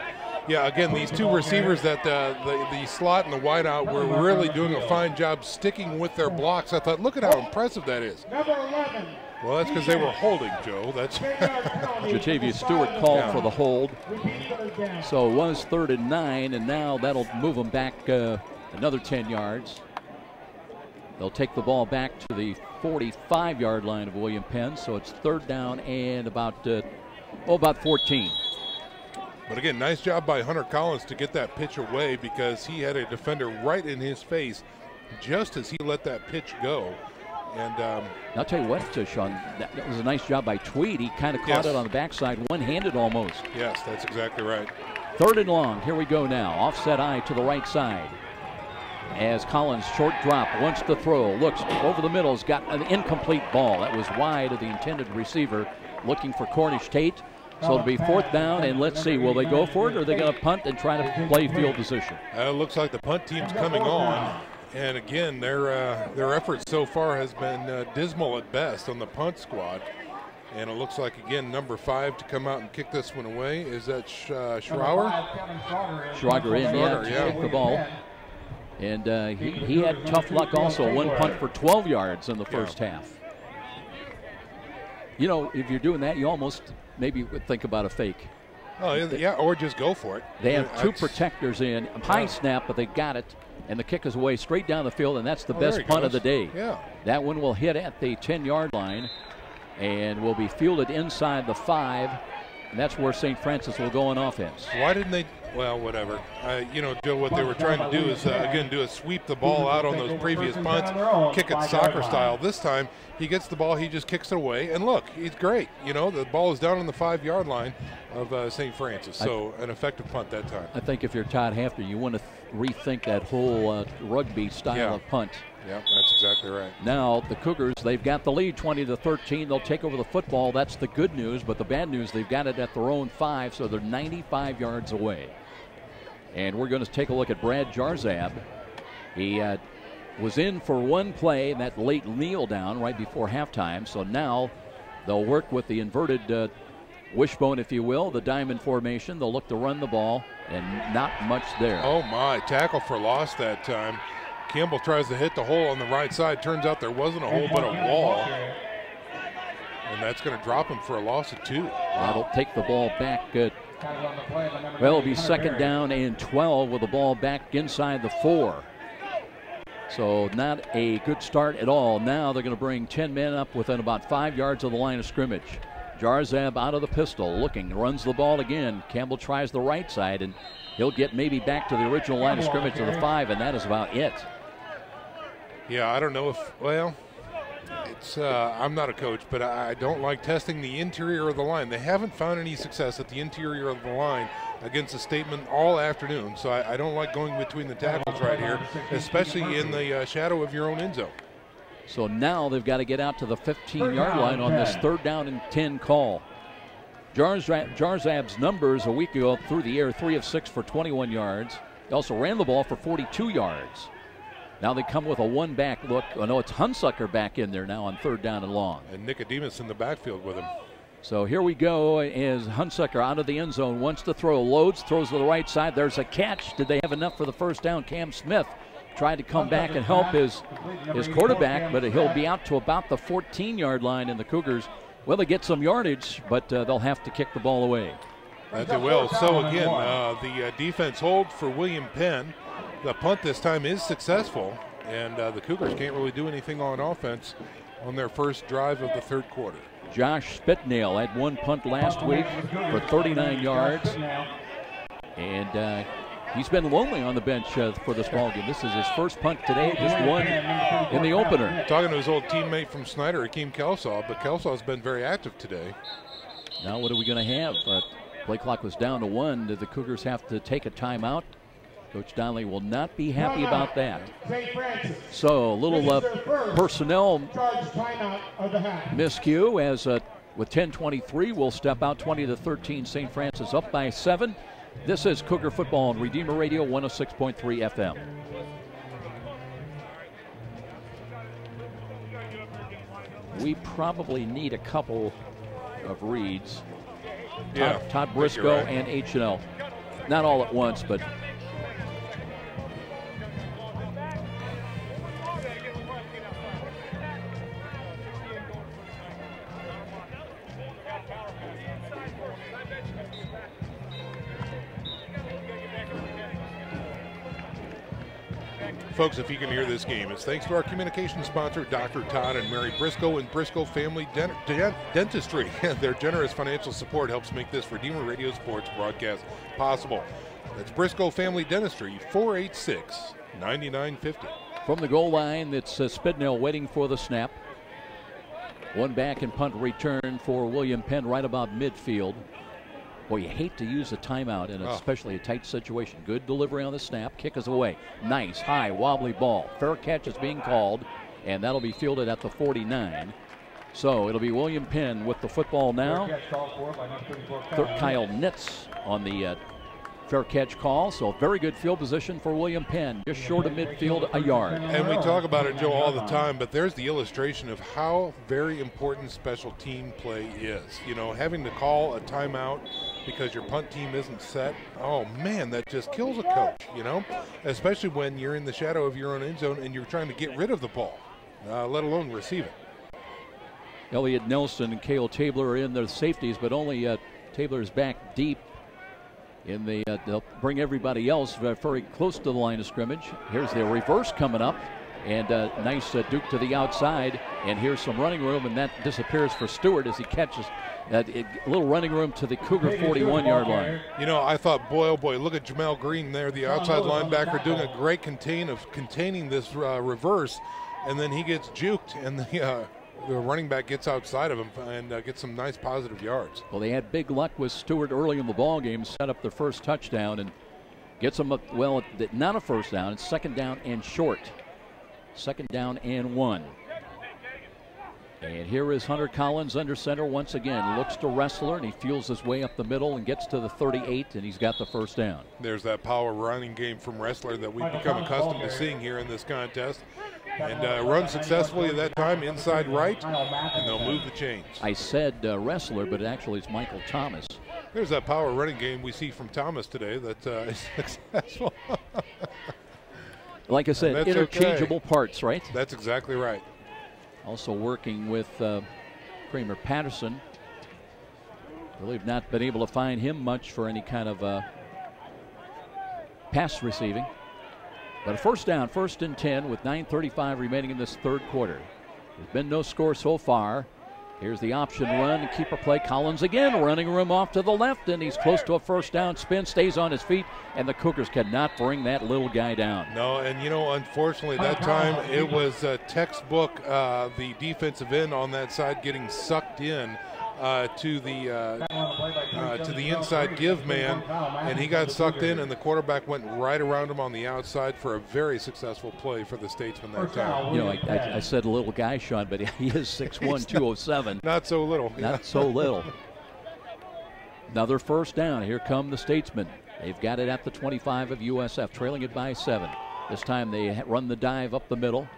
Yeah, again, these two receivers that the slot and the wideout were really doing a fine job sticking with their blocks. I thought, look at how impressive that is.
Number 11.
Well, that's because they were holding, Joe. That's
Jatavius Stewart called for the hold. So it was 3rd and 9, and now that'll move them back another 10 yards. They'll take the ball back to the 45-yard line of William Penn, so it's 3rd down and about 14.
But again, nice job by Hunter Collins to get that pitch away, because he had a defender right in his face just as he let that pitch go. And
I'll tell you what, Sean, that was a nice job by Tweed. He kind of caught it on the backside, one-handed almost.
Yes, that's exactly right.
3rd and long. Here we go now. Offset eye to the right side. As Collins, short drop, wants to throw, looks over the middle, has got an incomplete ball. That was wide of the intended receiver, looking for Cornish Tate. So it'll be 4th down, and let's see, will they go for it, or are they going to punt and try to play field position?
It looks like the punt team's coming on. And again, their effort so far has been dismal at best on the punt squad. And it looks like, again, number 5 to come out and kick this one away. Is that Schrager?
Schrager in, yeah, kick the ball. And he had tough luck also. 1 punt for 12 yards in the first half. You know, if you're doing that, you almost maybe would think about a fake.
Oh, yeah, or just go for it.
They have 2 protectors in. High snap, but they got it. And the kick is away straight down the field, and that's the best punt of the day.
Yeah.
That one will hit at the 10-yard line and will be fielded inside the 5. And that's where St. Francis will go on offense.
Why didn't they? Well, whatever. You know, Joe, what they were trying to do is, again, do a sweep the ball out on those previous punts, kick it soccer style. This time, he gets the ball, he just kicks it away, and look, he's great. You know, the ball is down on the 5-yard line of St. Francis, so an effective punt that time.
I think if you're Todd Hafner, you want to rethink that whole rugby style of punt.
Yeah, that's exactly right.
Now, the Cougars, they've got the lead 20-13. They'll take over the football. That's the good news, but the bad news, they've got it at their own 5, so they're 95 yards away. And we're going to take a look at Brad Jarzab. He was in for 1 play, that late kneel down right before halftime. So now they'll work with the inverted wishbone, if you will, the diamond formation. They'll look to run the ball, and not much there.
Oh, my. Tackle for loss that time. Campbell tries to hit the hole on the right side. Turns out there wasn't a hole, but a wall. And that's going to drop him for a loss of 2.
That'll take the ball back. Well, it'll be 2nd down and 12 with the ball back inside the 4. So not a good start at all. Now they're going to bring 10 men up within about 5 yards of the line of scrimmage. Jarzab out of the pistol, looking, runs the ball again. Campbell tries the right side, and he'll get maybe back to the original line of scrimmage to the 5, and that is about it.
Yeah, I don't know if, well, it's I'm not a coach, but I don't like testing the interior of the line. They haven't found any success at the interior of the line against a statement all afternoon, so I don't like going between the tackles right here, especially in the shadow of your own end zone.
So now they've got to get out to the 15-yard line on this 3rd down and 10 call. Jarzab's numbers a week ago through the air, 3 of 6 for 21 yards. He also ran the ball for 42 yards. Now they come with a 1-back look. Oh, no, it's Hunsucker back in there now on 3rd down and long.
And Nicodemus in the backfield with him.
So here we go as Hunsucker out of the end zone, wants to throw, loads, throws to the right side. There's a catch. Did they have enough for the 1st down? Cam Smith tried to come back and help his quarterback, but he'll be out to about the 14-yard line, and the Cougars, well, they get some yardage, but they'll have to kick the ball away.
That they will. So again, the defense hold for William Penn. The punt this time is successful, and the Cougars can't really do anything on offense on their first drive of the 3rd quarter.
Josh Spitnail had 1 punt last week for 39 yards, and he's been lonely on the bench for this ball game. This is his first punt today, just 1 in the opener.
Talking to his old teammate from Snyder, Akeem Kelsaw, but Kelsaw's been very active today.
Now what are we going to have? Play clock was down to 1. Did the Cougars have to take a timeout? Coach Donnelly will not be happy about that. So a little personnel miscue as with 10:23 we'll step out 20-13. St. Francis up by 7. This is Cougar Football on Redeemer Radio 106.3 FM. We probably need a couple of reads.
Yeah,
Todd Briscoe
right.
and H&L. Not all at once, but
Folks, if you can hear this game, it's thanks to our communication sponsor, Dr. Todd and Mary Briscoe and Briscoe Family Dentistry. Their generous financial support helps make this Redeemer Radio Sports broadcast possible. That's Briscoe Family Dentistry, 486-9950.
From the goal line, it's Spidnell waiting for the snap. One back and punt return for William Penn right about midfield. Boy, you hate to use a timeout in especially a tight situation. Good delivery on the snap. Kick is away. Nice, high, wobbly ball. Fair catch is being called, and that'll be fielded at the 49. So it'll be William Penn with the football now. Kyle Nitz on the fair catch call. So very good field position for William Penn. Just short of midfield, a yard.
And we talk about it, Joe, all the time, but there's the illustration of how very important special team play is. You know, having to call a timeout because your punt team isn't set, oh man, that just kills a coach, you know, especially when you're in the shadow of your own end zone and you're trying to get rid of the ball, let alone receive it.
Elliot Nelson and Cale Tabler are in their safeties, but only Tabler's back deep. They'll bring everybody else very close to the line of scrimmage. Here's the reverse coming up, and nice Duke to the outside, and here's some running room, and that disappears for Stewart as he catches a little running room to the Cougar 41-yard line.
You know, I thought, boy, oh boy, look at Jamel Green there, the outside linebacker, doing a great containing this reverse, and then he gets juked, and the running back gets outside of him and gets some nice positive yards.
Well, they had big luck with Stewart early in the ball game, set up their first touchdown and gets them up, well, not a first down, it's second down and short. Second down and 1. And here is Hunter Collins under center once again. Looks to Wrestler, and he feels his way up the middle and gets to the 38, and he's got the first down.
There's that power running game from Wrestler that we've become accustomed to seeing here in this contest. And run successfully at that time inside right, and they'll move the chains.
I said Wrestler, but actually it's Michael Thomas.
There's that power running game we see from Thomas today that is successful.
Like I said, interchangeable parts, right?
That's exactly right.
Also working with Kramer Patterson. Really have not been able to find him much for any kind of pass receiving. But a first down, 1st and 10 with 9:35 remaining in this third quarter. There's been no score so far. Here's the option run and keeper play. Collins again, running room off to the left, and he's close to a first down. Spin, stays on his feet, and the Cougars cannot bring that little guy down.
No, and you know, unfortunately, that time it was textbook, the defensive end on that side getting sucked in to the inside give man, and he got sucked in, and the quarterback went right around him on the outside for a very successful play for the Statesman that time.
You know, I said a little guy, Sean, but he is 6'1", 207.
Not so little.
Not so little. Another first down. Here come the Statesmen. They've got it at the 25 of USF, trailing it by 7. This time they run the dive up the middle.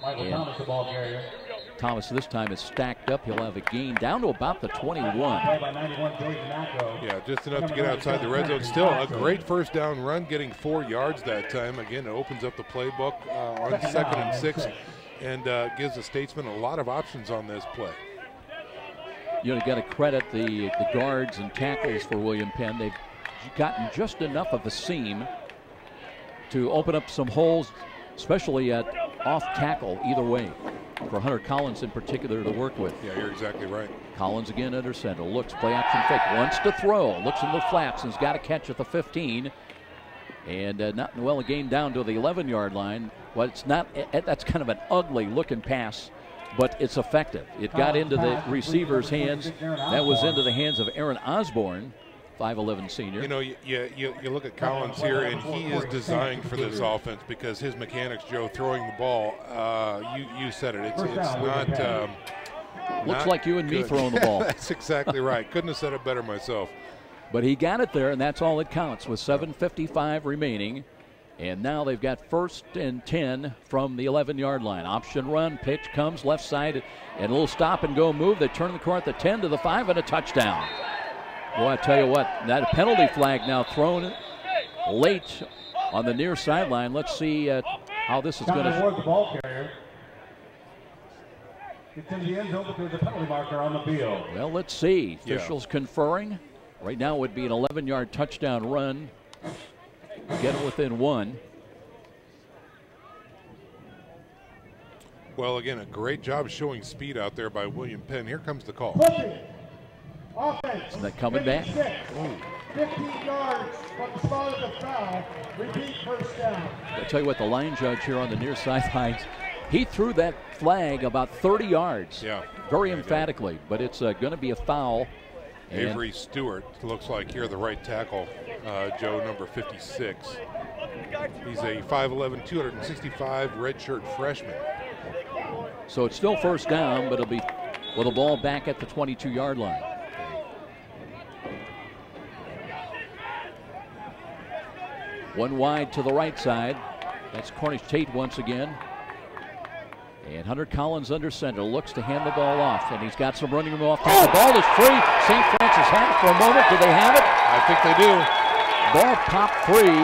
Michael Thomas, the ball carrier.
Thomas this time is stacked up. He'll have a gain down to about the 21.
Yeah, just enough to get outside the red zone. Still a great first down run, getting 4 yards that time. Again, it opens up the playbook on 2nd and 6 and gives the Statesman a lot of options on this play.
You got to credit the guards and tackles for William Penn. They've gotten just enough of a seam to open up some holes, especially at off tackle either way, for Hunter Collins in particular to work with.
Yeah, you're exactly right.
Collins again under center. Looks, play action fake. Wants to throw. Looks in the flats and has got a catch at the 15. And not well, a gain down to the 11-yard line. Well, it's not. That's kind of an ugly looking pass, but it's effective. It got into the receiver's hands. That was into the hands of Aaron Osborne, 5'11" senior.
You know, you look at Collins here, and he is designed for this offense because his mechanics, Joe, throwing the ball, you said it. It's not.
Looks like you and me throwing the ball.
That's exactly right. Couldn't have said it better myself.
But he got it there, and that's all that counts with 7:55 remaining. And now they've got 1st and 10 from the 11-yard line. Option run, pitch comes left side, and a little stop and go move. They turn the corner at the 10 to the 5 and a touchdown. Boy, I tell you what, that penalty flag now thrown late on the near sideline. Let's see how this is going to.
The ball carrier. It's in the end zone, but there's a penalty marker on the field.
Well, let's see. Officials conferring. Right now it would be an 11-yard touchdown run. Get it within 1.
Well, again, a great job showing speed out there by William Penn. Here comes the call.
Offense.
Is that coming back?
15 yards from the spot of the foul. Repeat first down.
I'll tell you what, the line judge here on the near sidelines, he threw that flag about 30 yards.
Yeah.
Very emphatically, but it's going to be a foul.
Avery Stewart looks like here, the right tackle, Joe, number 56. He's a 5'11", 265 redshirt freshman.
So it's still first down, but it'll be with the ball back at the 22-yard line. One wide to the right side. That's Cornish Tate once again. And Hunter Collins under center, looks to hand the ball off, and he's got some running room off. The ball is free. St. Francis had it for a moment. Do they have it?
I think they do.
Ball popped free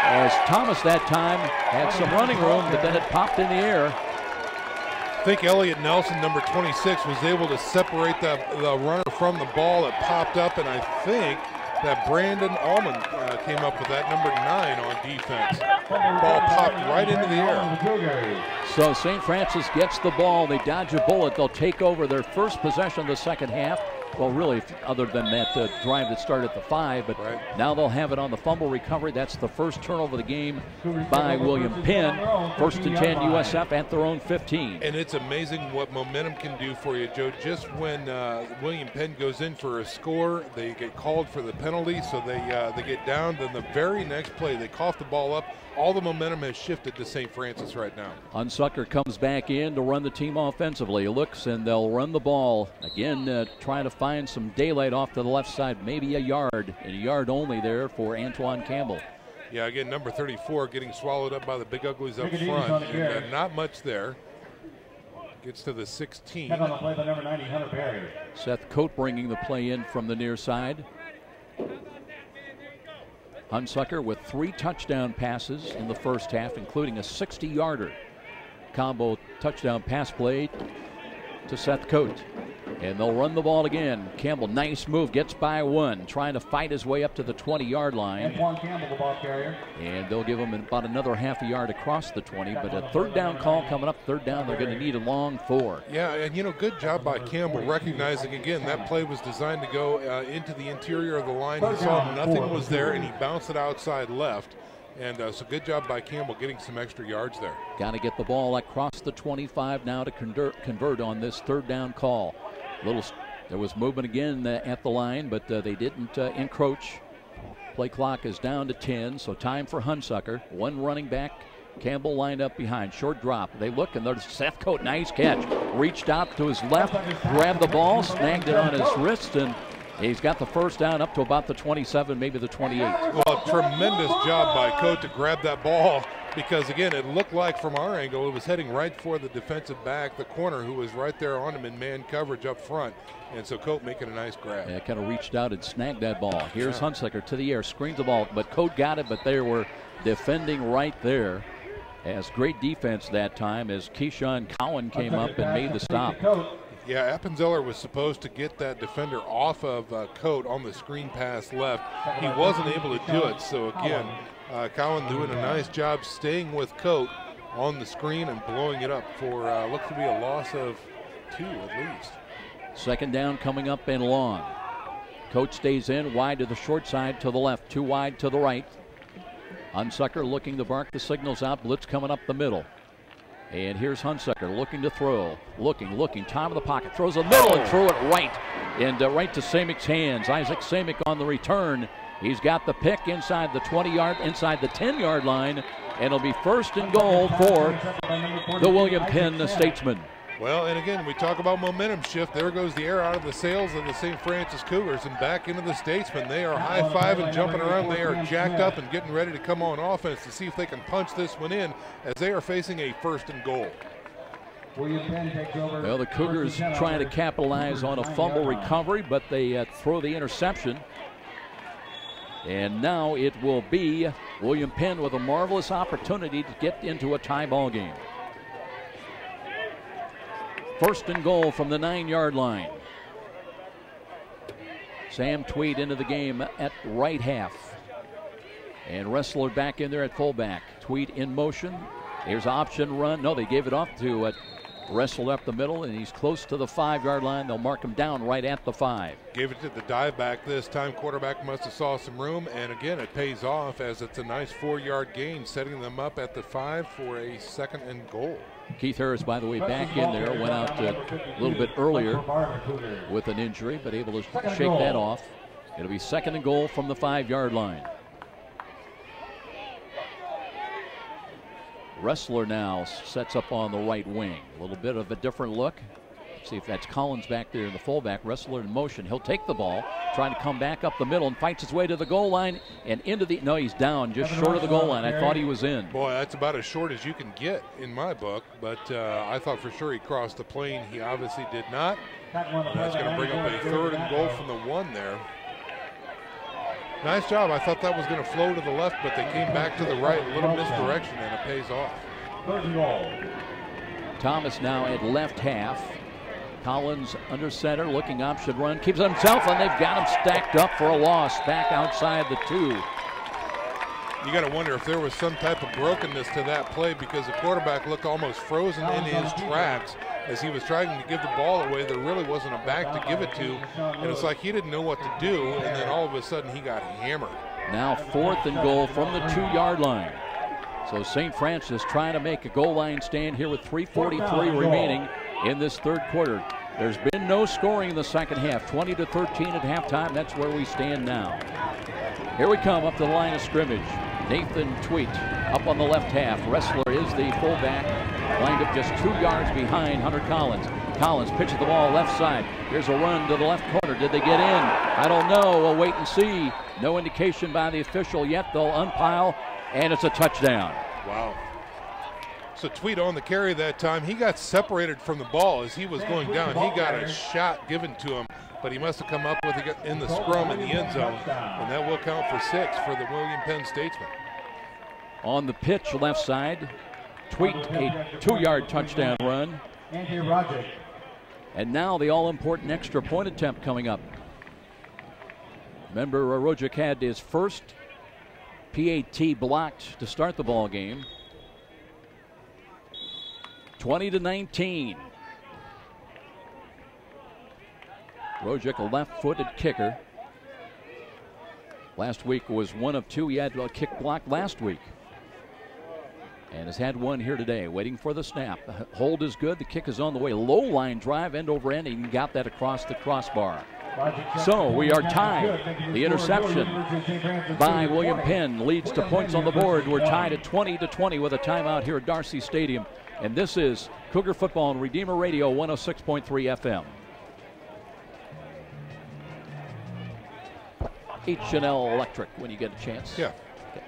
as Thomas that time had some running room, but then it popped in the air.
I think Elliot Nelson, number 26, was able to separate the runner from the ball. It popped up, and I think that Brandon Allman came up with that, number 9 on defense. Ball popped right into the air.
So St. Francis gets the ball. They dodge a bullet. They'll take over their first possession of the second half. Well, really, other than that drive that started at the 5, but now they'll have it on the fumble recovery. That's the first turnover of the game by William Penn. First and 10 USF at their own 15.
And it's amazing what momentum can do for you, Joe. Just when William Penn goes in for a score, they get called for the penalty, so they get down. Then the very next play, they cough the ball up. All the momentum has shifted to St. Francis right now.
Hunsucker comes back in to run the team offensively. He looks, and they'll run the ball. Again, trying to find some daylight off to the left side, maybe a yard, and a yard only there for Antoine Campbell.
Yeah, again, number 34 getting swallowed up by the Big Uglies up front, and not much there. Gets to the 16.
On the play by number 90, Hunter Berry.
Seth Coate bringing the play in from the near side. Hunsucker with 3 touchdown passes in the first half, including a 60-yarder. Combo touchdown pass play to Seth Coate. And they'll run the ball again. Campbell, nice move, gets by 1, trying to fight his way up to the 20-yard line.
Antoine Campbell, the ball carrier.
And they'll give him about another half a yard across the 20, but a third down call coming up. Third down, they're going to need a long 4.
Yeah, and good job by Campbell recognizing, again, that play was designed to go into the interior of the line. He saw nothing was there, and he bounced it outside left. And so good job by Campbell getting some extra yards there.
Got to get the ball across the 25 now to convert on this third down call. There was movement again at the line, but they didn't encroach. Play clock is down to 10, so time for Hunsucker. 1 running back. Campbell lined up behind. Short drop. They look, and there's Seth Coate. Nice catch. Reached out to his left, grabbed the ball, snagged it on his wrist, and he's got the first down up to about the 27, maybe the 28.
Well, tremendous job by Coate to grab that ball, because, again, it looked like from our angle it was heading right for the defensive back, the corner, who was right there on him in man coverage up front. And so Coate making a nice grab.
Yeah, kind of reached out and snagged that ball. Here's Hunsucker to the air, screens the ball, but Coate got it, but they were defending right there. As great defense that time as Keyshawn Cowan came up and made the stop.
Yeah, Appenzeller was supposed to get that defender off of Coate on the screen pass left. He wasn't able to do it, so again, Cowan doing a nice job staying with Coate on the screen and blowing it up for looks to be a loss of 2 at least.
Second down coming up and long. Coate stays in, wide to the short side to the left, 2 wide to the right. Hunsucker looking to bark the signals out, blitz coming up the middle. And here's Hunsucker looking to throw. Looking, top of the pocket. Throws the middle and threw it right. And right to Samek's hands. Isaac Samek on the return. He's got the pick inside the 20-yard, inside the 10-yard line. And it'll be first and goal for the William Penn Statesman.
Well, and again, we talk about momentum shift. There goes the air out of the sails of the St. Francis Cougars and back into the Statesmen. They are high-fiving, jumping around. They are jacked up and getting ready to come on offense to see if they can punch this one in as they are facing a first and goal.
Well, the Cougars trying to capitalize on a fumble recovery, but they throw the interception. And now it will be William Penn with a marvelous opportunity to get into a tie ball game. First and goal from the 9-yard line. Sam Tweed into the game at right half. And Ressler back in there at fullback. Tweed in motion. Here's option run. No, they gave it off to Wrestled up the middle, and he's close to the 5-yard line. They'll mark him down right at the 5.
Gave it to the dive back this time. Quarterback must have saw some room, and again, it pays off as it's a nice 4-yard gain, setting them up at the 5 for a 2nd and goal.
Keith Harris, by the way, back in there. Went out a little bit earlier with an injury, but able to shake that off. It'll be 2nd and goal from the 5-yard line. Wrestler now sets up on the right wing. A little bit of a different look. See if that's Collins back there in the fullback. Wrestler in motion. He'll take the ball, trying to come back up the middle and fights his way to the goal line and into the. No, he's down just short of the goal line. I thought he was in.
Boy, that's about as short as you can get in my book, but I thought for sure he crossed the plane. He obviously did not. That's going to bring up a 3rd and goal from the 1 there. Nice job. I thought that was going to flow to the left, but they came back to the right. A little misdirection, and it pays off.
3rd and goal.
Thomas now at left half. Collins under center, looking option run. Keeps it himself, and they've got him stacked up for a loss back outside the 2.
You got to wonder if there was some type of brokenness to that play because the quarterback looked almost frozen in his tracks as he was trying to give the ball away. There really wasn't a back to give it to, and it's like he didn't know what to do, and then all of a sudden he got hammered.
Now 4th and goal from the 2-yard line. So St. Francis trying to make a goal line stand here with 3:43 remaining in this 3rd quarter. There's been no scoring in the 2nd half. 20-13 at halftime. That's where we stand now. Here we come up to the line of scrimmage. Nathan Tweet up on the left half. Wrestler is the fullback. Lined up just 2 yards behind Hunter Collins. Collins pitches the ball left side. Here's a run to the left corner. Did they get in? I don't know. We'll wait and see. No indication by the official yet. They'll unpile, and it's a touchdown.
Wow. So Tweet on the carry that time. He got separated from the ball as he was going down. He got a shot given to him, but he must have come up with it in the scrum in the end zone, and that will count for 6 for the William Penn Statesman.
On the pitch, left side, Tweet, a 2-yard touchdown run. And now the all-important extra point attempt coming up. Remember, Rojic had his first PAT blocked to start the ball game. 20-19. Rojic, a left-footed kicker. Last week was 1 of 2. He had a kick blocked last week. And has had one here today, waiting for the snap. Hold is good. The kick is on the way. Low line drive, end over end, and he got that across the crossbar. So we are tied. The interception by William Penn leads to points on the board. We're tied at 20-20 with a timeout here at Darcy Stadium. And this is Cougar Football on Redeemer Radio 106.3 FM. H&L Electric when you get a chance.
Yeah.
Okay.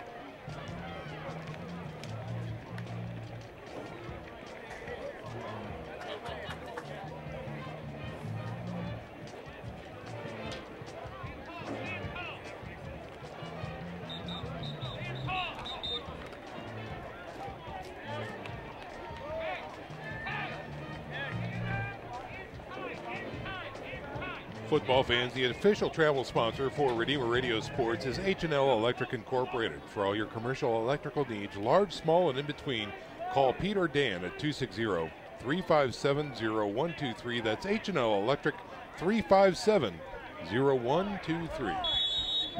Football fans, the official travel sponsor for Redeemer Radio Sports is H&L Electric Incorporated. For all your commercial electrical needs, large, small, and in between, call Pete or Dan at 260-357-0123. That's H&L Electric, 357-0123.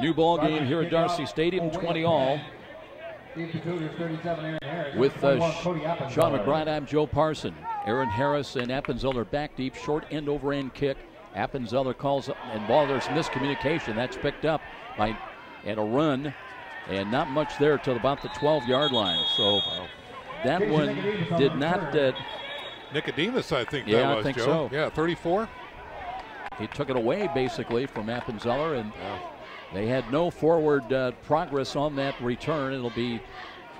New ball game here at Darcy Stadium, 20 all. With Sean McBride, I'm Joe Parson. Aaron Harris and Appenzeller back deep, short end over end kick. Appenzeller calls up, and ball, there's miscommunication. That's picked up by at a run, and not much there till about the 12-yard line. So that one did not.
Nicodemus, I think
yeah,
that was,
I think
Joe.
so.
Yeah, 34.
He took it away basically from Appenzeller, and they had no forward progress on that return. It'll be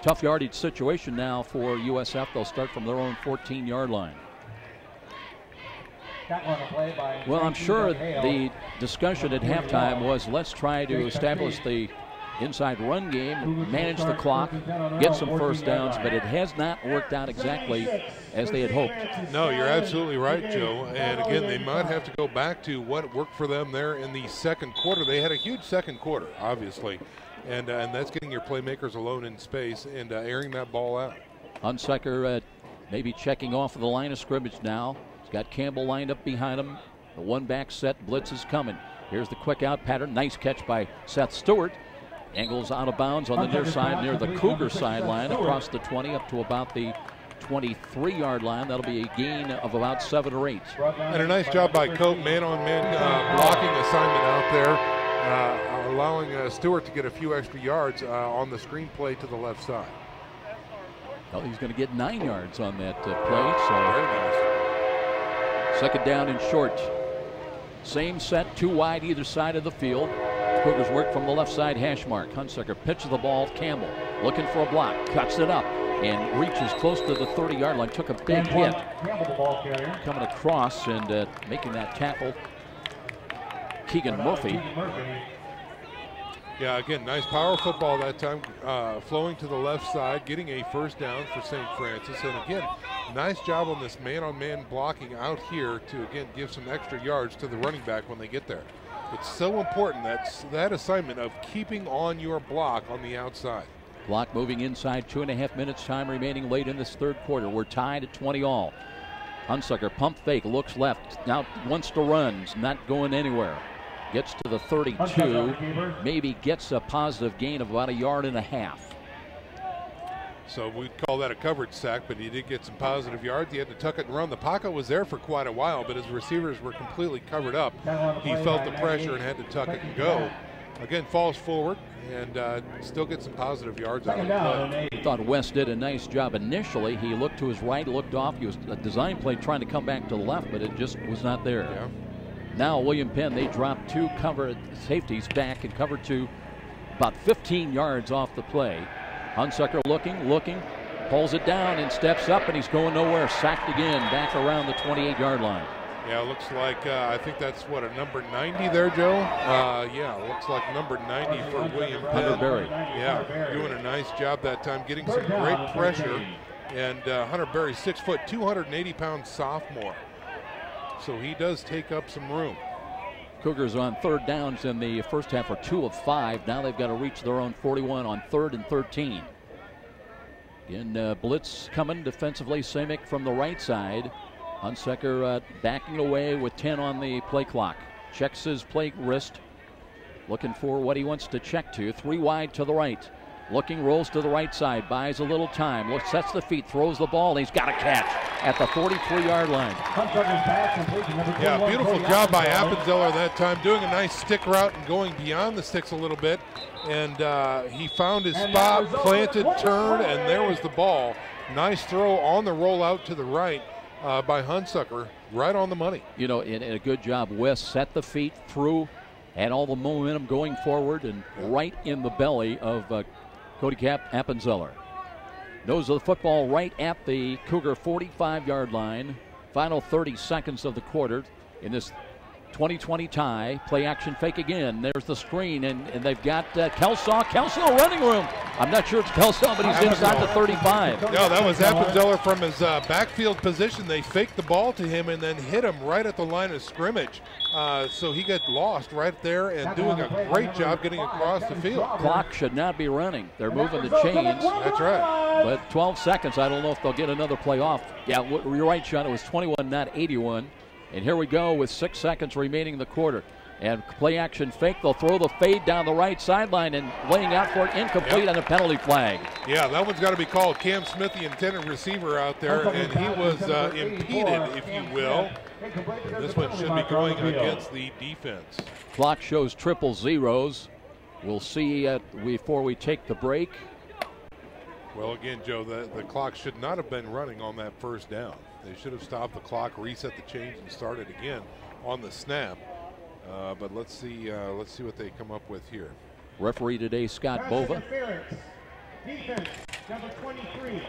tough yardage situation now for USF. They'll start from their own 14-yard line. Well, I'm sure the discussion at halftime was let's try to establish the inside run game, manage the clock, get some first downs, but it has not worked out exactly as they had hoped.
No, you're absolutely right, Joe. And again, they might have to go back to what worked for them there in the second quarter. They had a huge second quarter, obviously, and that's getting your playmakers alone in space and airing that ball out.
Hunsaker maybe checking off of the line of scrimmage now. He's got Campbell lined up behind him. The one-back set blitz is coming. Here's the quick out pattern. Nice catch by Seth Stewart. Angles out of bounds on the near side near the Cougar sideline across the 20 up to about the 23-yard line. That'll be a gain of about 7 or 8.
And a nice job by Cope, man-on-man blocking assignment out there, allowing Stewart to get a few extra yards on the screen play to the left side.
Well, he's going to get 9 yards on that play. So
very nice.
2nd down and short. Same set, 2 wide either side of the field. Cougars work from the left side hash mark. Hunsucker pitches the ball. Campbell looking for a block. Cuts it up and reaches close to the 30-yard line. Took a big hit. Coming across and making that tackle, Keegan Murphy.
Yeah, again, nice power football that time. Flowing to the left side, getting a first down for St. Francis. And again, nice job on this man-on-man blocking out here to, again, give some extra yards to the running back when they get there. It's so important, that assignment of keeping on your block on the outside.
Clock moving inside, 2.5 minutes time remaining late in this 3rd quarter. We're tied at 20 all. Hunsucker pump fake, looks left, now wants to run, not going anywhere. Gets to the 32, maybe gets a positive gain of about 1.5 yards.
So we'd call that a coverage sack, but he did get some positive yards. He had to tuck it and run. The pocket was there for quite a while, but his receivers were completely covered up. He felt the pressure and had to tuck it and go. Again, falls forward and still gets some positive yards out of the play.
I thought West did a nice job initially. He looked to his right, looked off. He was a design play trying to come back to the left, but it just was not there.
Yeah.
Now William Penn, they dropped 2 cover safeties back and cover 2 about 15 yards off the play. Hunsucker looking, pulls it down and steps up, and he's going nowhere. Sacked again, back around the 28-yard line.
Yeah, it looks like, I think that's what, a number 90 there, Joe? Yeah, looks like number 90 for William Penn.
Hunter Berry.
Yeah, doing a nice job that time, getting some great pressure. And Hunter Berry, 6 foot, 280-pound sophomore. So he does take up some room.
Cougars on 3rd downs in the first half are 2 of 5. Now they've got to reach their own 41 on 3rd and 13. Again, blitz coming defensively. Samick from the right side. Hunsucker backing away with 10 on the play clock. Checks his play wrist. Looking for what he wants to check to. 3 wide to the right. Looking, rolls to the right side. Buys a little time. Sets the feet. Throws the ball. And he's got a catch at the 43-yard line.
Yeah, beautiful job by Appenzeller that time. Doing a nice stick route and going beyond the sticks a little bit. And he found his spot, planted, turned, and there was the ball. Nice throw on the rollout to the right by Hunsucker. Right on the money.
You know, and a good job. West set the feet through, had all the momentum going forward and right in the belly of Cody Appenzeller. Nose of the football right at the Cougar 45-yard line. Final 30 seconds of the quarter in this 20-20 tie. Play action fake again. There's the screen, and they've got Kelsaw. Kelsaw running room. I'm not sure it's Kelsaw, but he's inside the 35.
No, that was Appenzeller from his backfield position. They faked the ball to him and then hit him right at the line of scrimmage. So he got lost right there and doing a great job getting across the field.
Clock should not be running. They're moving the chains.
That's right.
But 12 seconds. I don't know if they'll get another play off. Yeah, you're right, Sean. It was 21, not 81. And here we go with 6 seconds remaining in the quarter. And play action fake. They'll throw the fade down the right sideline and laying out for it incomplete on a penalty flag.
Yeah, that one's got to be called. Cam Smith, the intended receiver out there, and he was impeded, if you will. And this one should be going against the defense.
Clock shows 000. We'll see before we take the break.
Well, again, Joe, the clock should not have been running on that first down. They should have stopped the clock, reset the change, and started again on the snap. But let's see what they come up with here.
Referee today, Scott Bova.
Defense, number 23,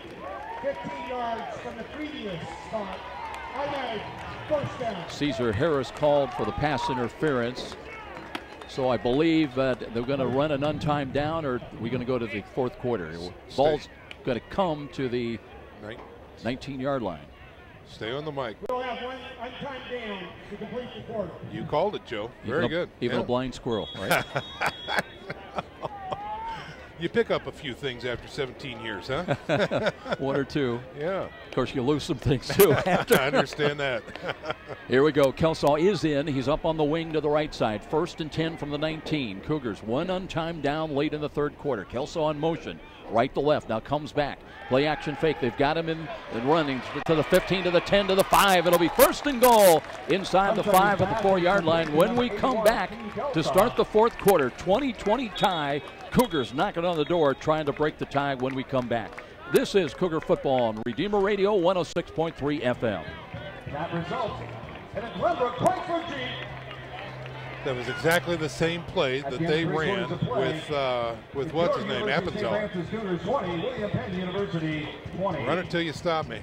15 yards from the previous spot. First down.
Caesar Harris called for the pass interference. So I believe they're going to run an untimed down, or are we going to go to the 4th quarter? Ball's going to come to the 19-yard line.
Stay on the mic.
We'll have one untimed down to complete the quarter.
You called it, Joe. Very good.
Even a blind squirrel, right?
You pick up a few things after 17 years, huh?
One or two.
Yeah.
Of course, you lose some things, too.
I understand that.
Here we go. Kelsaw is in. He's up on the wing to the right side. 1st and 10 from the 19. Cougars one untimed down late in the third quarter. Kelsaw in motion. Right to left. Now comes back. Play action fake. They've got him in and running to the 15, to the 10, to the 5. It'll be 1st and goal inside the 5 at the 4-yard line when we come back to start the fourth quarter. 20-20 tie. Cougars knocking on the door, trying to break the tie when we come back. This is Cougar Football on Redeemer Radio 106.3 FM.
That results in a Glenbrook point for G.
That was exactly the same play that they ran with what's his name, Appenzeller.
20, William Penn University 20.
Run it till you stop me.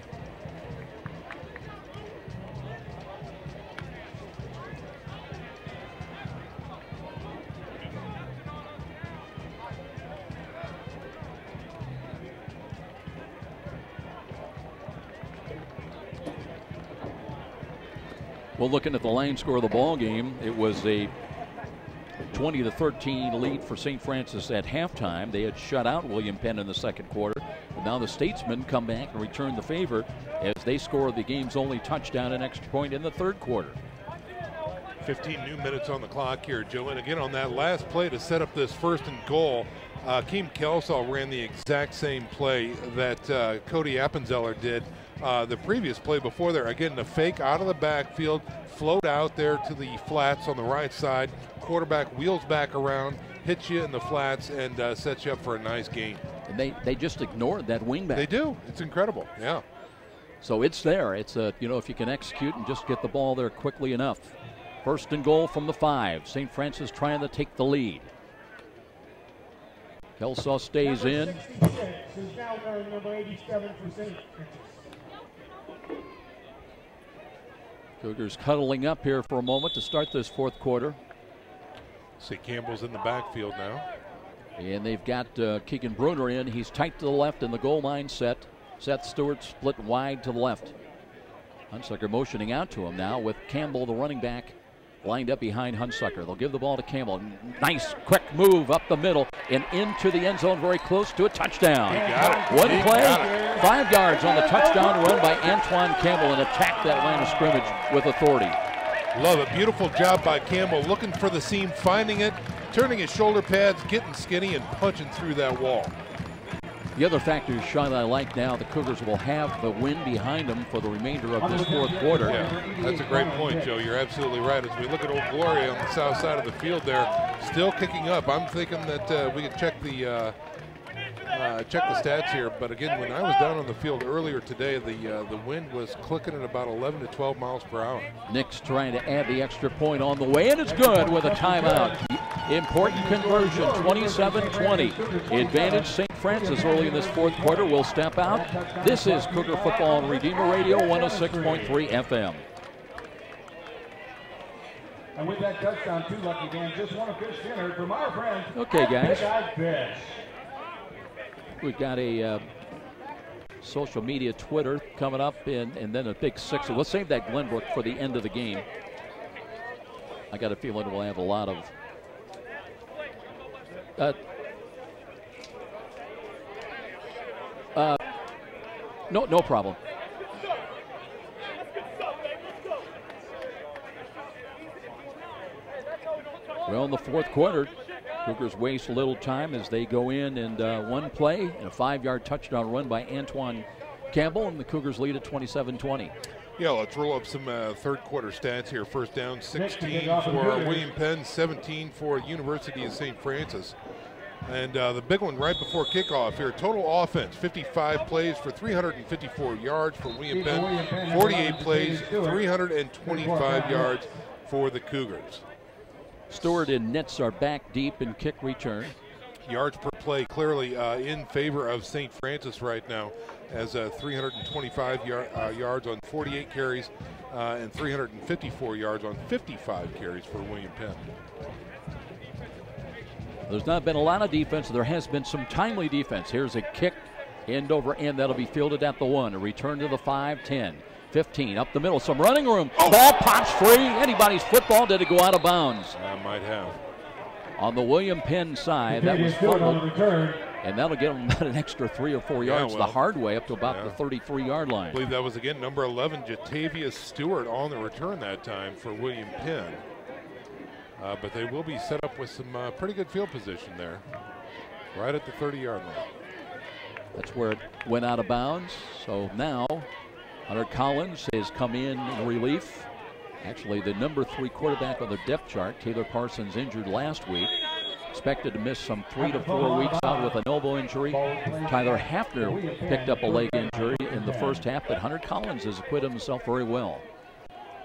Well, looking at the line score of the ball game, it was a 20-13 lead for St. Francis at halftime. They had shut out William Penn in the second quarter. But now the Statesmen come back and return the favor as they score the game's only touchdown and extra point in the third quarter.
15 new minutes on the clock here, Joe. And again, on that last play to set up this 1st and goal, Keem Kelsaw ran the exact same play that Cody Appenzeller did the previous play before there. Again, the fake out of the backfield, float out there to the flats on the right side. Quarterback wheels back around, hits you in the flats, and sets you up for a nice gain.
And they just ignored that wingback.
They do. It's incredible. Yeah.
So it's there. It's if you can execute and just get the ball there quickly enough. 1st and goal from the 5. St. Francis trying to take the lead. Kelsaw stays in.
66 is now wearing number 87 for St. Francis.
Cougars cuddling up here for a moment to start this fourth quarter.
See, Campbell's in the backfield now.
And they've got Keegan Bruner in. He's tight to the left in the goal line set. Seth Stewart split wide to the left. Hunsucker motioning out to him now with Campbell, the running back, lined up behind Hunsucker. They'll give the ball to Campbell. Nice quick move up the middle and into the end zone, very close to a touchdown. One play, 5 yards on the touchdown run by Antoine Campbell and attacked that line of scrimmage with authority.
Love it. Beautiful job by Campbell, looking for the seam, finding it, turning his shoulder pads, getting skinny, and punching through that wall.
The other factor, Sean, that I like now, the Cougars will have the wind behind them for the remainder of this fourth quarter.
Yeah, that's a great point, Joe. You're absolutely right. As we look at Old Gloria on the south side of the field there, still kicking up. I'm thinking that we could check the stats here, but again, when I was down on the field earlier today, the wind was clicking at about 11 to 12 miles per hour.
Nick's trying to add the extra point on the way, and it's good with a timeout. Important conversion, 27-20. Advantage St. Francis early in this fourth quarter will step out. This is Cougar Football on Redeemer Radio 106.3 FM.
And with that touchdown, too, Lucky Dan, just won a fish dinner from our friends.
Okay, guys.
Fish.
We've got a social media Twitter coming up, and then a big sixer. We'll save that Glenbrook for the end of the game. I got a feeling we'll have a lot of no problem. Well, in the fourth quarter, Cougars waste a little time as they go in and one play and a 5-yard touchdown run by Antoine Campbell, and the Cougars lead at 27-20.
Yeah, let's roll up some third quarter stats here. First down, 16 for William Penn, 17 for University of St. Francis. And the big one right before kickoff here, total offense, 55 plays for 354 yards for William Penn, 48 plays, 325 yards for the Cougars.
Stewart and Nitz are back deep in kick return.
Yards per play clearly in favor of St. Francis right now, as 325 yards on 48 carries and 354 yards on 55 carries for William Penn.
There's not been a lot of defense. There has been some timely defense. Here's a kick end over end that'll be fielded at the 1. A return to the 5, 10, 15, up the middle. Some running room. Oh. Ball pops free. Anybody's football. Did it go out of bounds?
Might have.
On the William Penn side, that was fumbled.
On the return,
And that'll get them about an extra 3 or 4 yards the hard way up to about the 33-yard line.
I believe that was, again, number 11, Jatavius Stewart on the return that time for William Penn. But they will be set up with some pretty good field position there, right at the 30-yard line.
That's where it went out of bounds. So now Hunter Collins has come in relief. Actually, the number 3 quarterback on the depth chart, Taylor Parsons, injured last week. Expected to miss some 3 to 4 weeks out with an elbow injury. Tyler Hafner picked up a leg injury in the first half, but Hunter Collins has acquitted himself very well.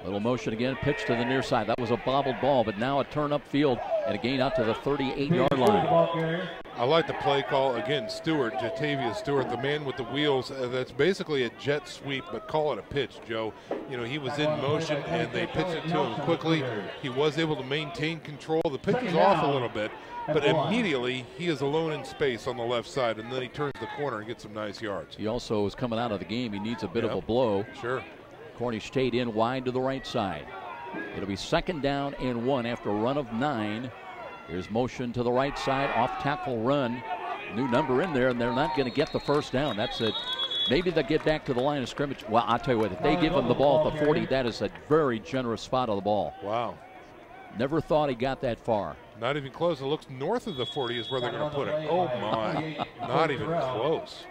Little motion again, pitch to the near side. That was a bobbled ball, but now a turn upfield and a gain out to the 38-yard line.
I like the play call. Again, Stewart, Jatavius Stewart, the man with the wheels. That's basically a jet sweep, but call it a pitch, Joe. You know, he was in motion, and they pitched it to him quickly. He was able to maintain control. The pitch was off a little bit, but immediately he is alone in space on the left side, and then he turns the corner and gets some nice yards.
He also is coming out of the game. He needs a bit of a blow.
Sure.
Cornish State in wide to the right side. It'll be 2nd down and 1 after a run of 9. Here's motion to the right side, off tackle run. New number in there, and they're not going to get the first down. That's it. Maybe they'll get back to the line of scrimmage. Well, I'll tell you what, if they give him the ball at the 40, that is a very generous spot of the ball.
Wow.
Never thought he got that far.
Not even close. It looks north of the 40 is where they're going to put it. Oh, my. Not even close.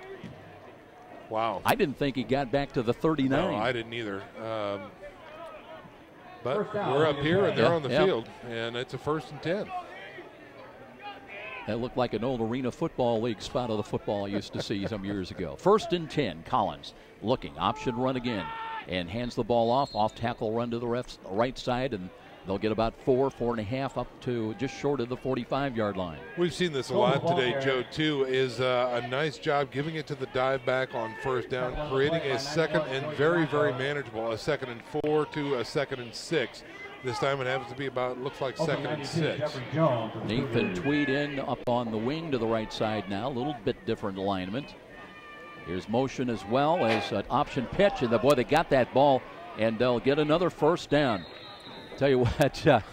Wow.
I didn't think he got back to the 39.
No, I didn't either. But we're up here, and they're on the field, and it's a 1st and 10.
That looked like an old Arena Football League spot of the football I used to see some years ago. 1st and 10, Collins looking, option run again, and hands the ball off tackle run to the right side, and they'll get about 4.5 up to just short of the 45-yard line.
We've seen this a lot today, Joe, too, is a nice job giving it to the dive back on 1st down, creating a 2nd and very, very manageable, a 2nd and 4 to a 2nd and 6. This time it happens to be about, looks like 2nd and 6.
Nathan Tweed in up on the wing to the right side now, a little bit different alignment. Here's motion as well as an option pitch, and boy, they got that ball, and they'll get another 1st down. Tell you what,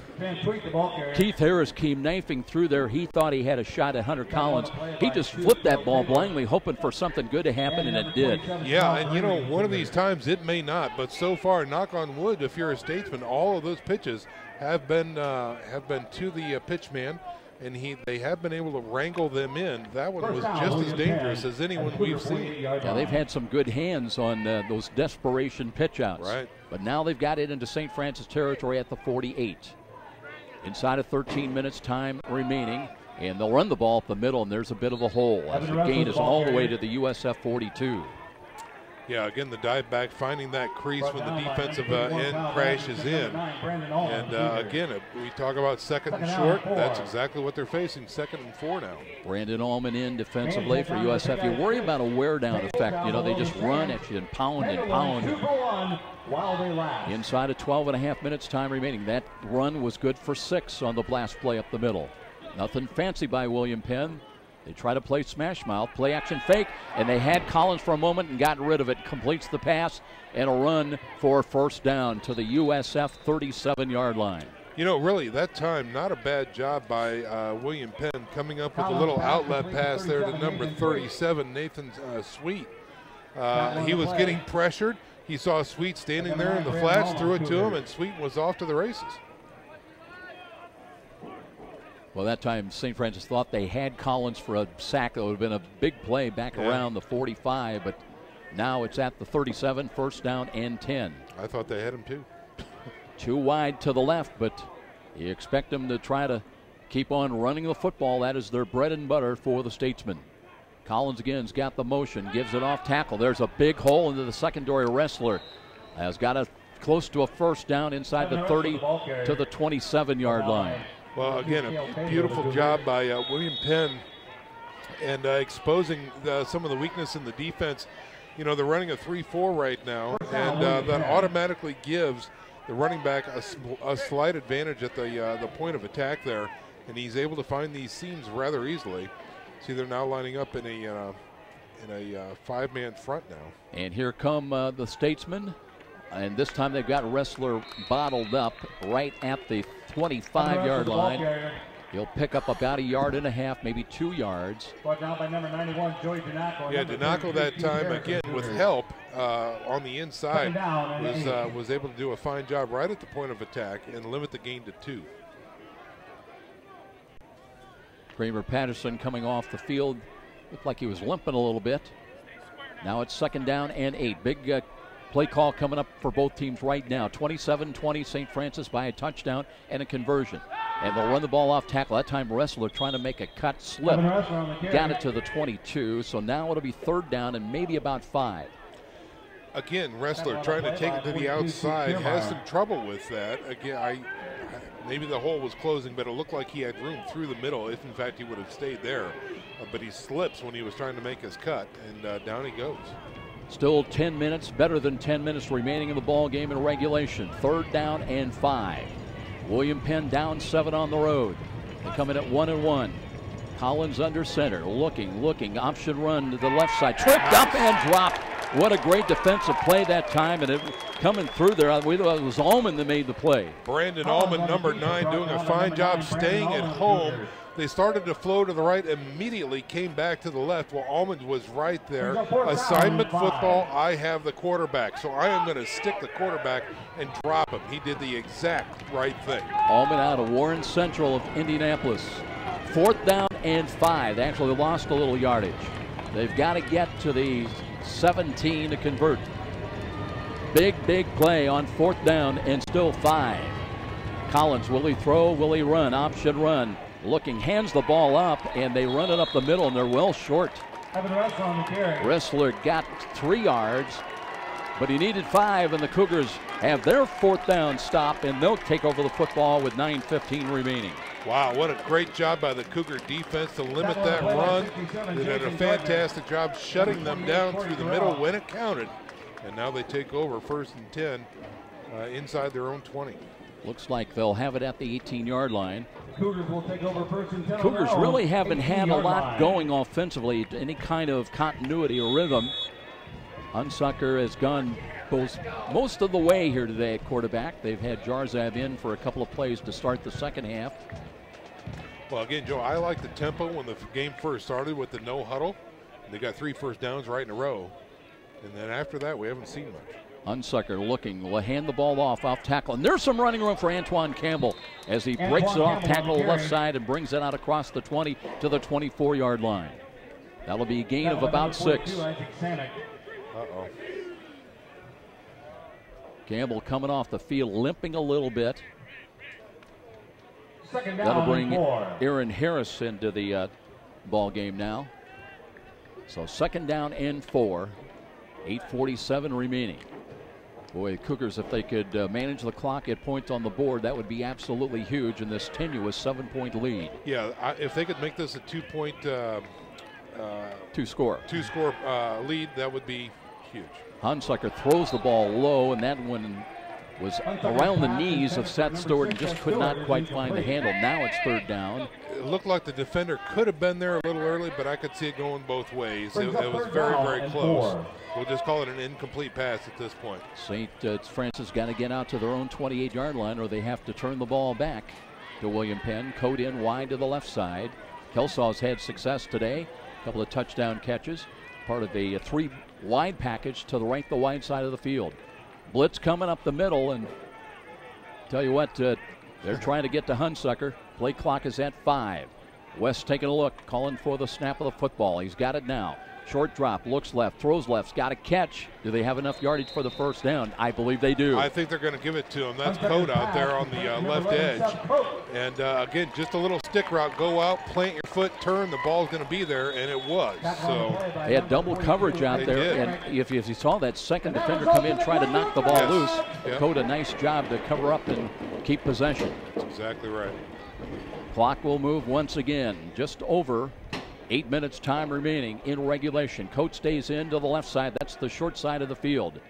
Keith Harris came knifing through there. He thought he had a shot at Hunter Collins. He just flipped that ball blindly, hoping for something good to happen, and it did.
Yeah, and you know, one of these times it may not, but so far, knock on wood, if you're a Statesman, all of those pitches have been to the pitch man, and they have been able to wrangle them in. That one was just as dangerous as anyone we've seen.
Yeah, they've had some good hands on those desperation pitch outs.
Right.
But now they've got it into St. Francis territory at the 48. Inside of 13 minutes time remaining, and they'll run the ball up the middle, and there's a bit of a hole. As the gain is all the way to the USF 42.
Yeah, again, the dive back finding that crease when the defensive end crashes in. And again, we talk about 2nd and short. That's exactly what they're facing, 2nd and 4 now.
Brandon Allman in defensively for USF. You worry about a wear-down effect. You know, they just run at you and pound and pound. Inside of 12.5 minutes time remaining. That run was good for 6 on the blast play up the middle. Nothing fancy by William Penn. They try to play smash mouth, play action fake, and they had Collins for a moment and got rid of it. Completes the pass and a run for 1st down to the USF 37-yard line.
You know, really, that time, not a bad job by William Penn coming up with a little outlet pass there to number 37, Nathan Sweet. He was getting pressured. He saw Sweet standing there in the flats, threw it to him, and Sweet was off to the races.
Well, that time St. Francis thought they had Collins for a sack. That would have been a big play back around the 45, but now it's at the 37, 1st down and 10.
I thought they had him too.
Too wide to the left, but you expect them to try to keep on running the football. That is their bread and butter for the Statesmen. Collins again's got the motion, gives it off tackle. There's a big hole into the secondary wrestler. Has got it close to a 1st down inside the 30 to the 27-yard line.
Well, again, a beautiful job by William Penn and exposing some of the weakness in the defense. You know, they're running a 3-4 right now, and that automatically gives the running back a slight advantage at the point of attack there, and he's able to find these seams rather easily. See, they're now lining up in a 5-man front now. And
here come the Statesmen, and this time they've got wrestler bottled up right at the 25-yard line. He'll pick up about 1.5 yards, maybe 2 yards.
Brought down by number 91, Joey Donaco.
Yeah, Donaco that time, again, with help on the inside, was able to do a fine job right at the point of attack and limit the gain to 2.
Kramer Patterson coming off the field. Looked like he was limping a little bit. Now it's 2nd down and 8. Big play call coming up for both teams right now. 27-20 St. Francis by a touchdown and a conversion. And they'll run the ball off tackle. That time Wrestler trying to make a cut slip. Got it to the 22. So now it'll be 3rd down and maybe about 5.
Again, Wrestler trying to take it to the outside. Has some trouble with that. Again, maybe the hole was closing, but it looked like he had room through the middle if, in fact, he would have stayed there. But he slips when he was trying to make his cut, and down he goes. Still 10 minutes, better than 10 minutes remaining in the ball game in regulation. 3rd down and 5. William Penn down 7 on the road. They come in at 1-1. Collins under center, looking, option run to the left side. Tripped up and dropped. What a great defensive play that time, and it coming through there. We thought it was Allman that made the play. Brandon Allman, number 9, doing a fine job staying at home. They started to flow to the right, immediately came back to the left. Well, Allman was right there. Assignment football, I have the quarterback. So I am going to stick the quarterback and drop him. He did the exact right thing.
Allman out of Warren Central of Indianapolis. 4th down and 5. They actually lost a little yardage. They've got to get to the 17 to convert. Big play on 4th down and still 5. Collins, will he throw? Will he run? Option run. Looking, hands the ball up, and they run it up the middle, and they're well short. Wrestler got 3 yards, but he needed 5, and the Cougars have their 4th down stop, and they'll take over the football with 9:15 remaining.
Wow, what a great job by the Cougar defense to limit that run. They did a fantastic job shutting them down through the middle when it counted, and now they take over 1st and 10 inside their own 20.
Looks like they'll have it at the 18-yard line.
Cougars will take over 1st and 10.
Cougars really haven't had a lot going offensively, any kind of continuity or rhythm. Hunsucker has gone most of the way here today at quarterback. They've had Jarzav in for a couple of plays to start the 2nd half.
Well, again, Joe, I like the tempo when the game first started with the no huddle. They got 3 first downs right in a row. And then after that, we haven't seen much.
Hunsucker looking, will hand the ball off tackle. And there's some running room for Antoine Campbell as he breaks it off tackle left side and brings it out across the 20 to the 24-yard line. That'll be a gain of about 6.
Uh-oh.
Campbell coming off the field, limping a little bit.
That'll
bring Aaron Harris into the ball game now. So 2nd down and 4. 8:47 remaining. Boy, Cougars, if they could manage the clock at points on the board, that would be absolutely huge in this tenuous 7-point lead.
Yeah, if they could make this a 2-point
two-score
lead, that would be huge.
Hunsucker throws the ball low, and that one was around the knees of Seth Stewart and just could not quite find the handle. Now it's 3rd down.
It looked like the defender could have been there a little early, but I could see it going both ways. It was very close. We'll just call it an incomplete pass at this point.
St. Francis got to get out to their own 28-yard line, or they have to turn the ball back to William Penn. Code in wide to the left side. Kelsaw's had success today. A couple of touchdown catches. Part of a 3-wide package to the right, the wide side of the field. Blitz coming up the middle, and tell you what, they're trying to get to Hunsucker. Play clock is at 5. West taking a look, calling for the snap of the football. He's got it now. Short drop, looks left, throws left, got a catch. Do they have enough yardage for the 1st down? I believe they do.
I think they're going to give it to him. That's Code out there on the left edge. And again, just a little stick route. Go out, plant your foot, turn. The ball's going to be there, and it was. So
they had double coverage out there. And if you saw that second defender come in, try to knock the ball loose, Code a nice job to cover up and keep possession.
That's exactly right.
Clock will move once again. Just over 8 minutes time remaining in regulation. Coach stays in to the left side. That's the short side of the field.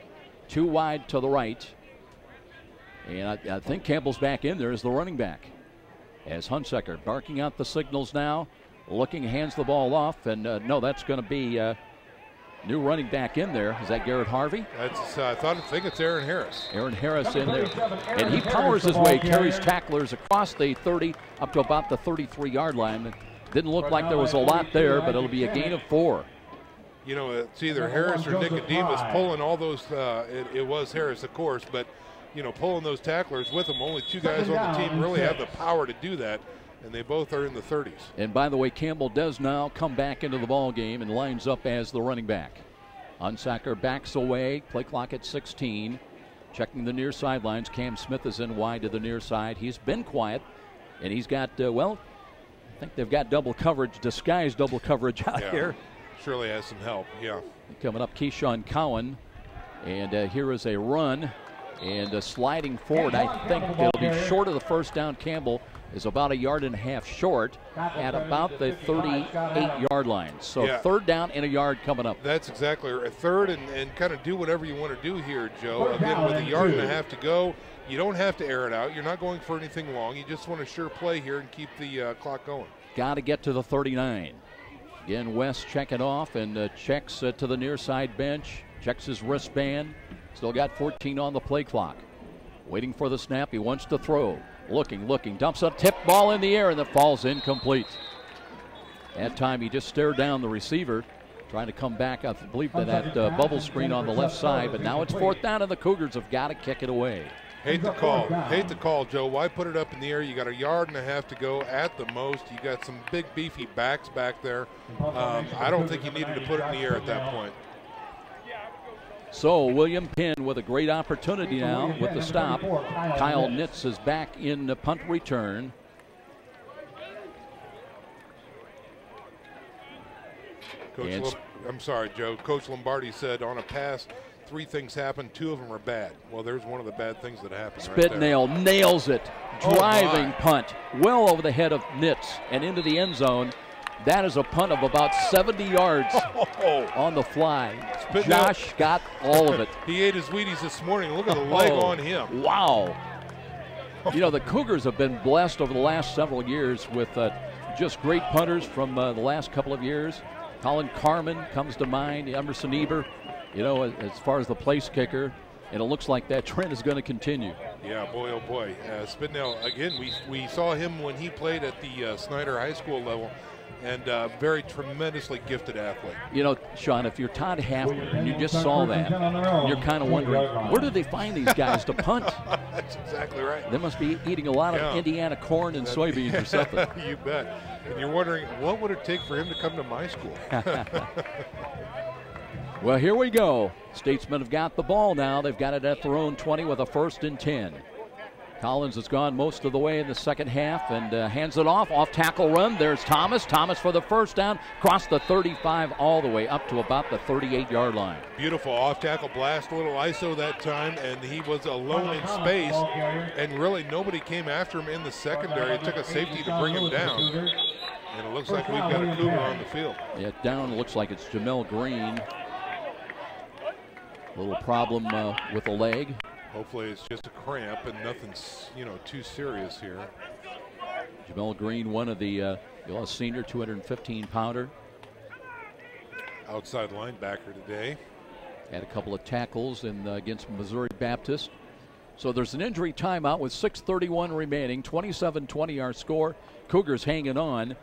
2 wide to the right. And I think Campbell's back in there as the running back. As Hunsucker barking out the signals now. Looking, hands the ball off. And no, that's going to be New running back in there. Is that Garrett Harvey?
That's I think it's Aaron Harris.
Aaron Harris in there. And he powers his way, carries tacklers across the 30 up to about the 33-yard line. It didn't look like there was a lot there, but it'll be a gain of 4.
You know, it's either Harris or Nicodemus pulling all those. It was Harris, of course, but, you know, pulling those tacklers with them. Only 2 guys on the team really have the power to do that, and they both are in the 30s. And
by the way, Campbell does now come back into the ball game and lines up as the running back. Unsacker backs away, play clock at 16. Checking the near sidelines. Cam Smith is in wide to the near side. He's been quiet, and he's got, I think they've got double coverage, disguised double coverage out here.
Surely has some help, yeah.
Coming up, Keyshawn Cowan. And here is a run. And sliding forward, I think it'll be short of the first down. Campbell is about 1.5 yards short at about the 38-yard line. So 3rd down and 1 yard coming up.
That's exactly right. 3rd and kind of do whatever you want to do here, Joe. Again, with 1.5 yards to go, you don't have to air it out. You're not going for anything long. You just want to sure play here and keep the clock going.
Got to get to the 39. Again, West checking off and checks to the near side bench, checks his wristband. Still got 14 on the play clock. Waiting for the snap. He wants to throw. Looking. Dumps a tip ball in the air, and that falls incomplete. That time he just stared down the receiver, trying to come back. I believe that bubble screen on the left side, but now it's 4th down, and the Cougars have got to kick it away.
Hate the call, Joe. Why put it up in the air? You got 1.5 yards to go at the most. You got some big, beefy backs back there. I don't think you needed to put it in the air at that point.
So William Penn with a great opportunity now with the stop. Kyle Nitz is back in the punt return.
I'm sorry, Joe. Coach Lombardi said on a pass, 3 things happen, 2 of them are bad. Well, there's one of the bad things that happened.
Spitnail nails it. Driving punt well over the head of Nitz and into the end zone. That is a punt of about 70 yards on the fly. Josh got all of it.
He ate his Wheaties this morning. Look at the leg on him.
Wow. You know, the Cougars have been blessed over the last several years with just great punters from the last couple of years. Colin Carmen comes to mind, Emerson Eber, you know, as far as the place kicker. And it looks like that trend is going to continue.
Yeah, boy, oh boy. Spitnail, again, we saw him when he played at the Snyder High School level. And very tremendously gifted athlete.
You know, Sean, if you're Todd Hafner and you just saw that, you're kind of wondering, where do they find these guys to punt?
That's exactly right.
They must be eating a lot of Indiana corn and soybeans or something.
You bet. And you're wondering, what would it take for him to come to my school?
Well, here we go. Statesmen have got the ball now. They've got it at their own 20 with a 1st and 10. Collins has gone most of the way in the second half and hands it off tackle run. There's Thomas for the 1st down, across the 35 all the way up to about the 38-yard line.
Beautiful off tackle blast, a little ISO that time, and he was alone in space, and really nobody came after him in the secondary. It took a safety to bring him down, and it looks like we've got a Cougar on the field.
Yeah, down looks like it's Jamel Green. A little problem with the leg.
Hopefully it's just a cramp and nothing's, too serious here.
Jamel Green, one of the senior 215-pounder.
Outside linebacker today.
Had a couple of tackles against Missouri Baptist. So there's an injury timeout with 6:31 remaining. 27-20 our score. Cougars hanging on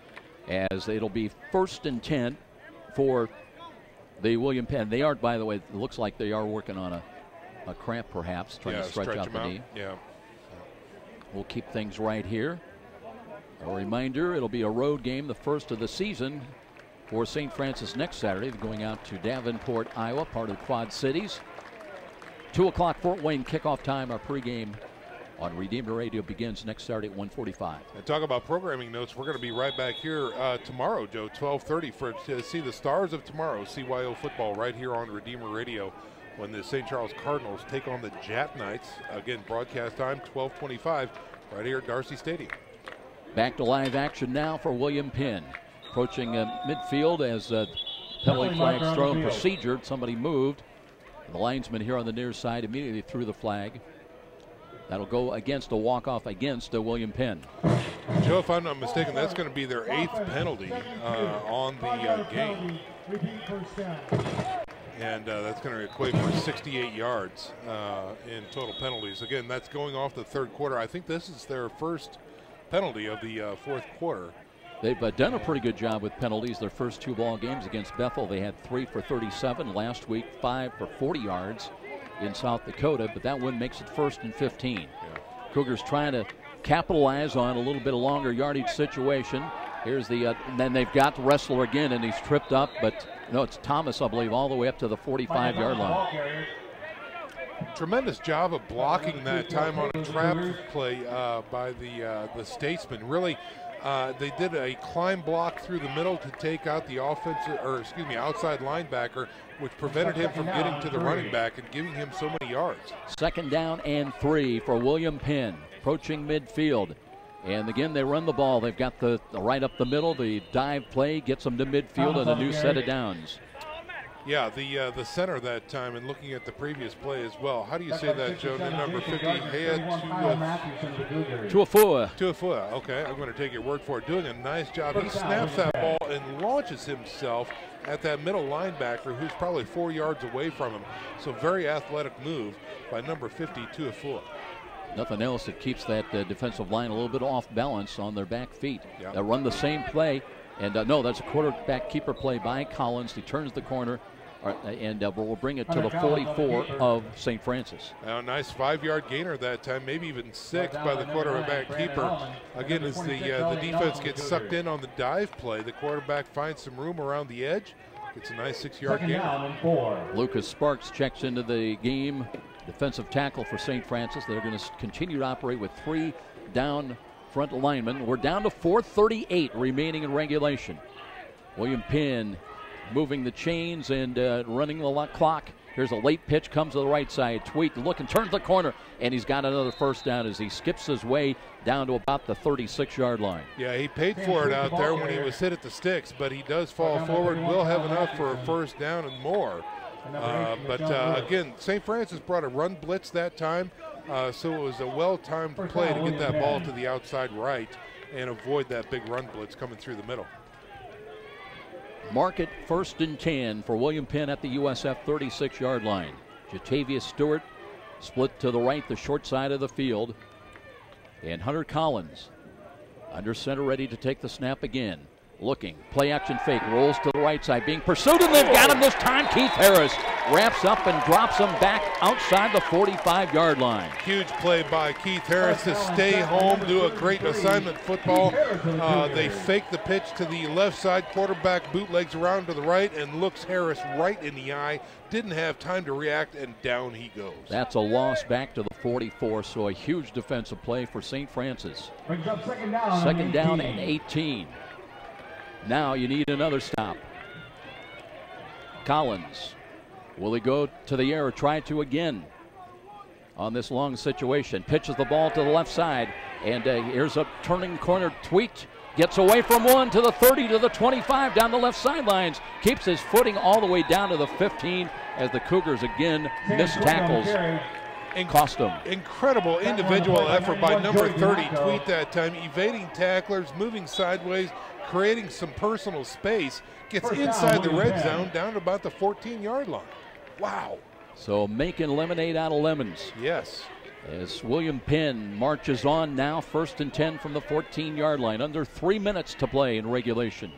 as it'll be 1st and 10 for the William Penn. They are, by the way, it looks like they are working on a cramp perhaps, trying to stretch out the knee.
Yeah.
We'll keep things right here. A reminder, it'll be a road game, the first of the season for St. Francis next Saturday. They're going out to Davenport, Iowa, part of the Quad Cities. 2 o'clock Fort Wayne kickoff time. Our pregame on Redeemer Radio begins next Saturday at 1:45.
And talk about programming notes. We're going to be right back here tomorrow, Joe, 12:30 to see the stars of tomorrow, CYO football, right here on Redeemer Radio, when the St. Charles Cardinals take on the Jap Knights. Again, broadcast time, 12:25, right here at Darcy Stadium.
Back to live action now for William Penn. Approaching midfield as penalty flags thrown, procedure. Somebody moved. The linesman here on the near side immediately threw the flag. That'll go against a walk-off against William Penn.
Joe, if I'm not mistaken, that's going to be their 8th penalty on the game. And that's going to equate for 68 yards in total penalties. Again, that's going off the third quarter. I think this is their first penalty of the fourth quarter.
They've done a pretty good job with penalties. Their first 2 ball games against Bethel, they had 3 for 37. Last week, 5 for 40 yards in South Dakota, but that one makes it 1st and 15.
Yeah.
Cougars trying to capitalize on a little bit of longer yardage situation. Here's the, and then they've got the wrestler again, and he's tripped up, but no, it's Thomas, I believe, all the way up to the 45-yard line.
Tremendous job of blocking that time on a trap play by the Statesman. Really, they did a climb block through the middle to take out the outside linebacker, which prevented him from getting to the running back and giving him so many yards.
2nd down and 3 for William Penn, approaching midfield. And again, they run the ball. They've got the right up the middle. The dive play gets them to midfield and a new set of downs.
Yeah, the center that time, and looking at the previous play as well. How do you say that, Joe? The number 50, Tuafua. Okay, I'm going to take your word for it. Doing a nice job. He snaps that ball and launches himself at that middle linebacker, who's probably 4 yards away from him. So very athletic move by number 50, Tuafua.
Nothing else that keeps that defensive line a little bit off balance on their back feet.
Yep.
They run the same play, and no, that's a quarterback keeper play by Collins. He turns the corner, and we'll bring it to the 44 of St. Francis.
A nice 5-yard gainer that time, maybe even 6 by the quarterback keeper. Again, as the defense gets sucked in on the dive play, the quarterback finds some room around the edge. It's a nice 6-yard gainer.
Lucas Sparks checks into the game. Defensive tackle for St. Francis. They're going to continue to operate with 3 down front linemen. We're down to 4:38 remaining in regulation. William Penn moving the chains and running the clock. Here's a late pitch, comes to the right side. Tweet looking, turns the corner, and he's got another 1st down as he skips his way down to about the 36-yard line.
Yeah, he paid for it out there when he was hit at the sticks, but he does fall forward. Will have enough for a 1st down and more. Again, St. Francis brought a run blitz that time, so it was a well-timed play to get that ball to the outside right and avoid that big run blitz coming through the middle.
Mark it 1st and 10 for William Penn at the USF 36-yard line. Jatavius Stewart split to the right, the short side of the field. And Hunter Collins under center, ready to take the snap again. Looking, play action fake, rolls to the right side, being pursued, and they've got him this time. Keith Harris wraps up and drops him back outside the 45-yard line.
Huge play by Keith Harris to stay home, do a great assignment football. They fake the pitch to the left side, quarterback bootlegs around to the right and looks Harris right in the eye. Didn't have time to react, and down he goes.
That's a loss back to the 44, so a huge defensive play for St. Francis.
Brings up 2nd down.
2nd down and 18. Now you need another stop. Collins, will he go to the air or try to again on this long situation? Pitches the ball to the left side, and here's a turning corner. Tweet gets away from 1 to the 30 to the 25 down the left sidelines. Keeps his footing all the way down to the 15 as the Cougars again miss tackles. Cost them.
Incredible individual effort by number 30, Tweet that time, evading tacklers, moving sideways, creating some personal space, gets inside the red zone down to about the 14-yard line. Wow.
So making lemonade out of lemons.
Yes.
As William Penn marches on now, 1st and 10 from the 14-yard line. Under 3 minutes to play in regulation.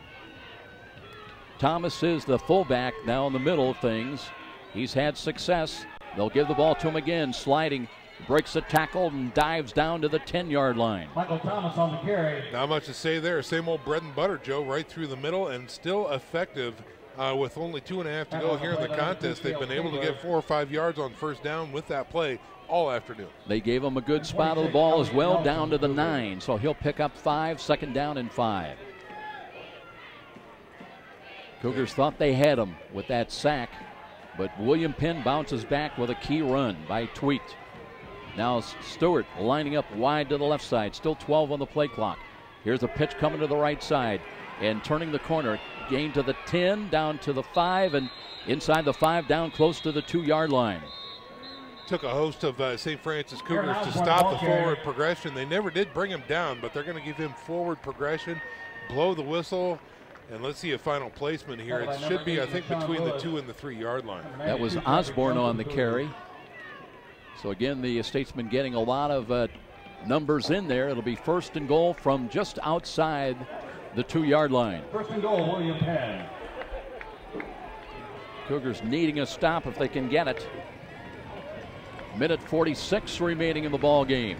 Thomas is the fullback now in the middle of things. He's had success. They'll give the ball to him again, sliding, breaks a tackle and dives down to the 10-yard line.
Michael Thomas on the carry.
Not much to say there. Same old bread and butter, Joe, right through the middle, and still effective with only 2.5 to go here in the contest. They've been able to get 4 or 5 yards on 1st down with that play all afternoon.
They gave him a good spot of the ball as well, down to the 9, so he'll pick up 5, 2nd down and 5. Cougars thought they had him with that sack, but William Penn bounces back with a key run by Tweet. Now Stewart lining up wide to the left side, still 12 on the play clock. Here's a pitch coming to the right side and turning the corner. Gain to the 10, down to the 5, and inside the 5, down close to the 2-yard line.
Took a host of St. Francis Cougars to stop the forward progression. They never did bring him down, but they're going to give him forward progression, blow the whistle, And let's see a final placement here. It should be, I think, between the 2 and the 3 yard line.
That was Osborne on the carry. So again, the Statesmen getting a lot of numbers in there. It'll be 1st and goal from just outside the 2 yard line.
1st and goal, William Penn.
Cougars needing a stop if they can get it. Minute 46 remaining in the ball game.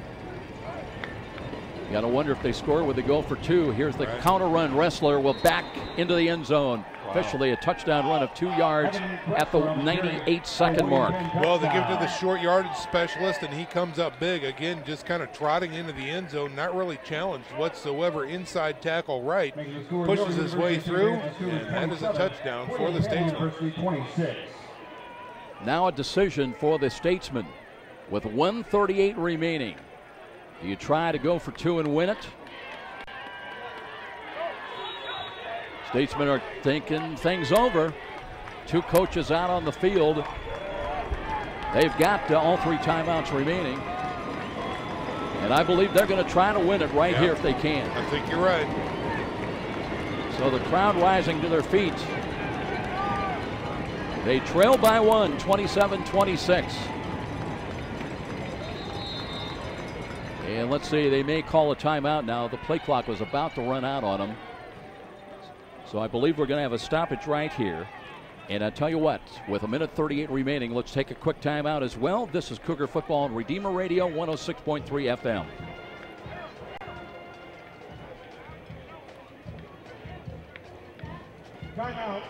You got to wonder if they score. Would they go for 2? Here's the counter run. Wrestler will back into the end zone. Wow. Officially a touchdown run of 2 yards at the 98-second mark.
Well, they give it to the short yardage specialist, and he comes up big. Again, just kind of trotting into the end zone, not really challenged whatsoever. Inside tackle right, pushes his way through, and that is a touchdown for the Statesmen.
Now a decision for the Statesmen with 1:38 remaining. Do you try to go for 2 and win it? Statesmen are thinking things over. 2 coaches out on the field. They've got all 3 timeouts remaining. And I believe they're going to try to win it right here if they can.
I think you're right.
So the crowd rising to their feet. They trail by 1, 27-26. And let's see, they may call a timeout now. The play clock was about to run out on them. So I believe we're going to have a stoppage right here. And I tell you what, with 1:38 remaining, let's take a quick timeout as well. This is Cougar Football on Redeemer Radio 106.3 FM.
Timeout.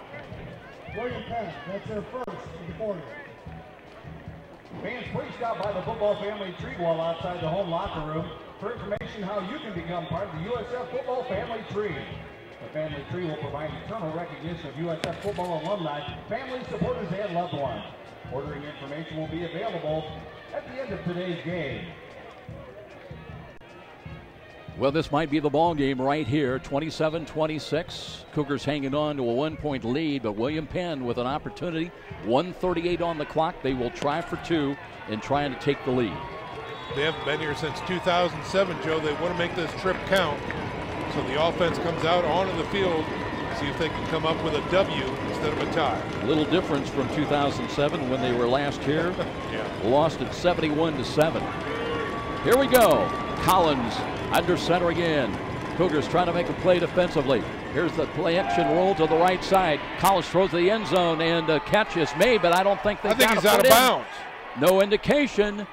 William Penn, that's their first of the quarter.
Fans, please stop by the football family tree wall outside the home locker room for information how you can become part of the USF football family tree. The family tree will provide eternal recognition of USF football alumni, family supporters, and loved ones. Ordering information will be available at the end of today's game.
Well, this might be the ball game right here, 27-26. Cougars hanging on to a 1-point lead, but William Penn with an opportunity. 1:38 on the clock. They will try for 2 and trying to take the lead.
They haven't been here since 2007, Joe. They want to make this trip count. So the offense comes out onto the field, see if they can come up with a W instead of a tie.
A little difference from 2007 when they were last here. Lost it 71-7. Here we go. Collins under center again. Cougars trying to make a play defensively. Here's the play action roll to the right side. Collins throws to the end zone, and a catch is made, but I don't think they got it.
I think he's out of bounds.
No indication.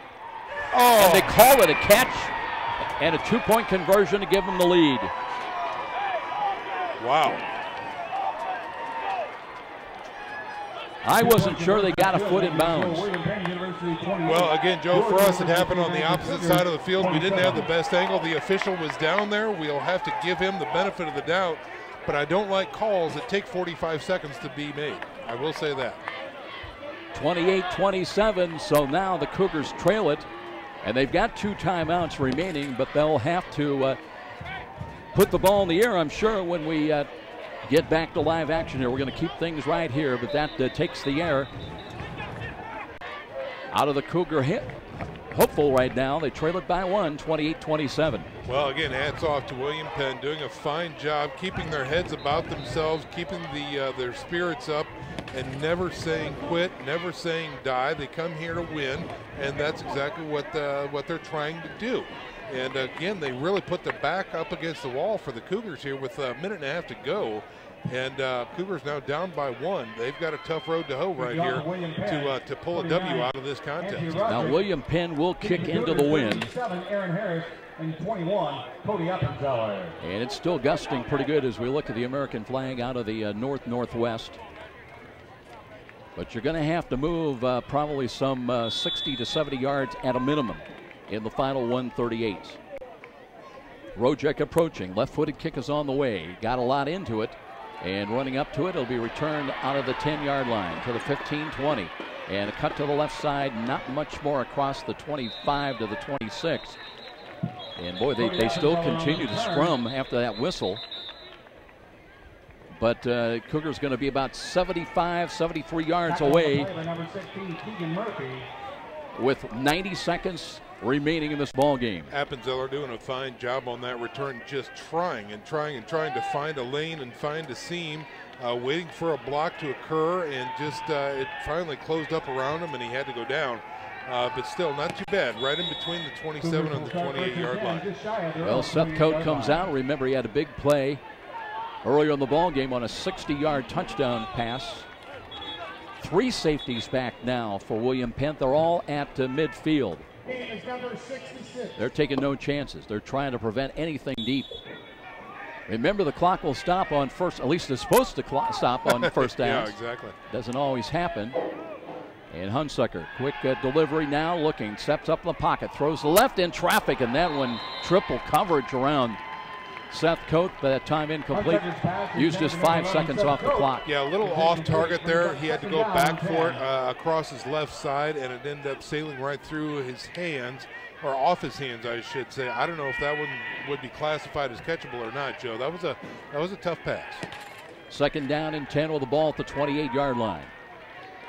Oh.
And they call it a catch and a 2-point conversion to give them the lead.
Wow.
I wasn't sure they got a foot in bounds.
Well, again, Joe, for us it happened on the opposite side of the field. We didn't have the best angle. The official was down there. We'll have to give him the benefit of the doubt. But I don't like calls that take 45 seconds to be made. I will say that.
28-27, so now the Cougars trail it. And they've got 2 timeouts remaining, but they'll have to put the ball in the air, I'm sure, when we get back to live action here. We're going to keep things right here, but that takes the air out of the Cougar hit. Hopeful right now. They trail it by 1, 28-27.
Well, again, hats off to William Penn, doing a fine job keeping their heads about themselves, keeping their spirits up, and never saying quit, never saying die. They come here to win, and that's exactly what they're trying to do. And again, they really put their back up against the wall for the Cougars here with a minute and a half to go. And Cougars now down by 1. They've got a tough road to hoe right here to pull a W out of this contest.
Now William Penn will kick into the wind.
Aaron Harris and 21, Cody Appenzeller.
And it's still gusting pretty good as we look at the American flag out of the north-northwest. But you're going to have to move probably some 60 to 70 yards at a minimum in the final 1:38. Rojek approaching. Left-footed kick is on the way. Got a lot into it. And running up to it, it'll be returned out of the 10-yard line to the 15-20. And a cut to the left side, not much more across the 25 to the 26. And boy, they still continue to scrum after that whistle. But Cougar's going to be about 75, 73 yards away with 90 seconds remaining in this ball game.
Appenzeller doing a fine job on that return, just trying to find a lane and find a seam, waiting for a block to occur, and just it finally closed up around him and he had to go down. But still not too bad, right in between the 27 and the 28-yard line.
Well, Sept comes out. Remember, he had a big play earlier in the ball game on a 60-yard touchdown pass. 3 safeties back now for William Penn. They're all at midfield. They're taking no chances. They're trying to prevent anything deep. Remember, the clock will stop on first, at least it's supposed to stop on first downs.
Yeah, exactly.
Doesn't always happen. And Hunsucker, quick delivery now, looking, steps up in the pocket, throws the left in traffic, and that one triple coverage around Seth Coates, but that time incomplete. Used just 5 seconds off the clock.
Yeah, a little off target there. He had to go back for it across his left side, and it ended up sailing right through his hands, or off his hands, I should say. I don't know if that one would be classified as catchable or not, Joe. That was a tough pass.
2nd down and 10 with the ball at the 28-yard line.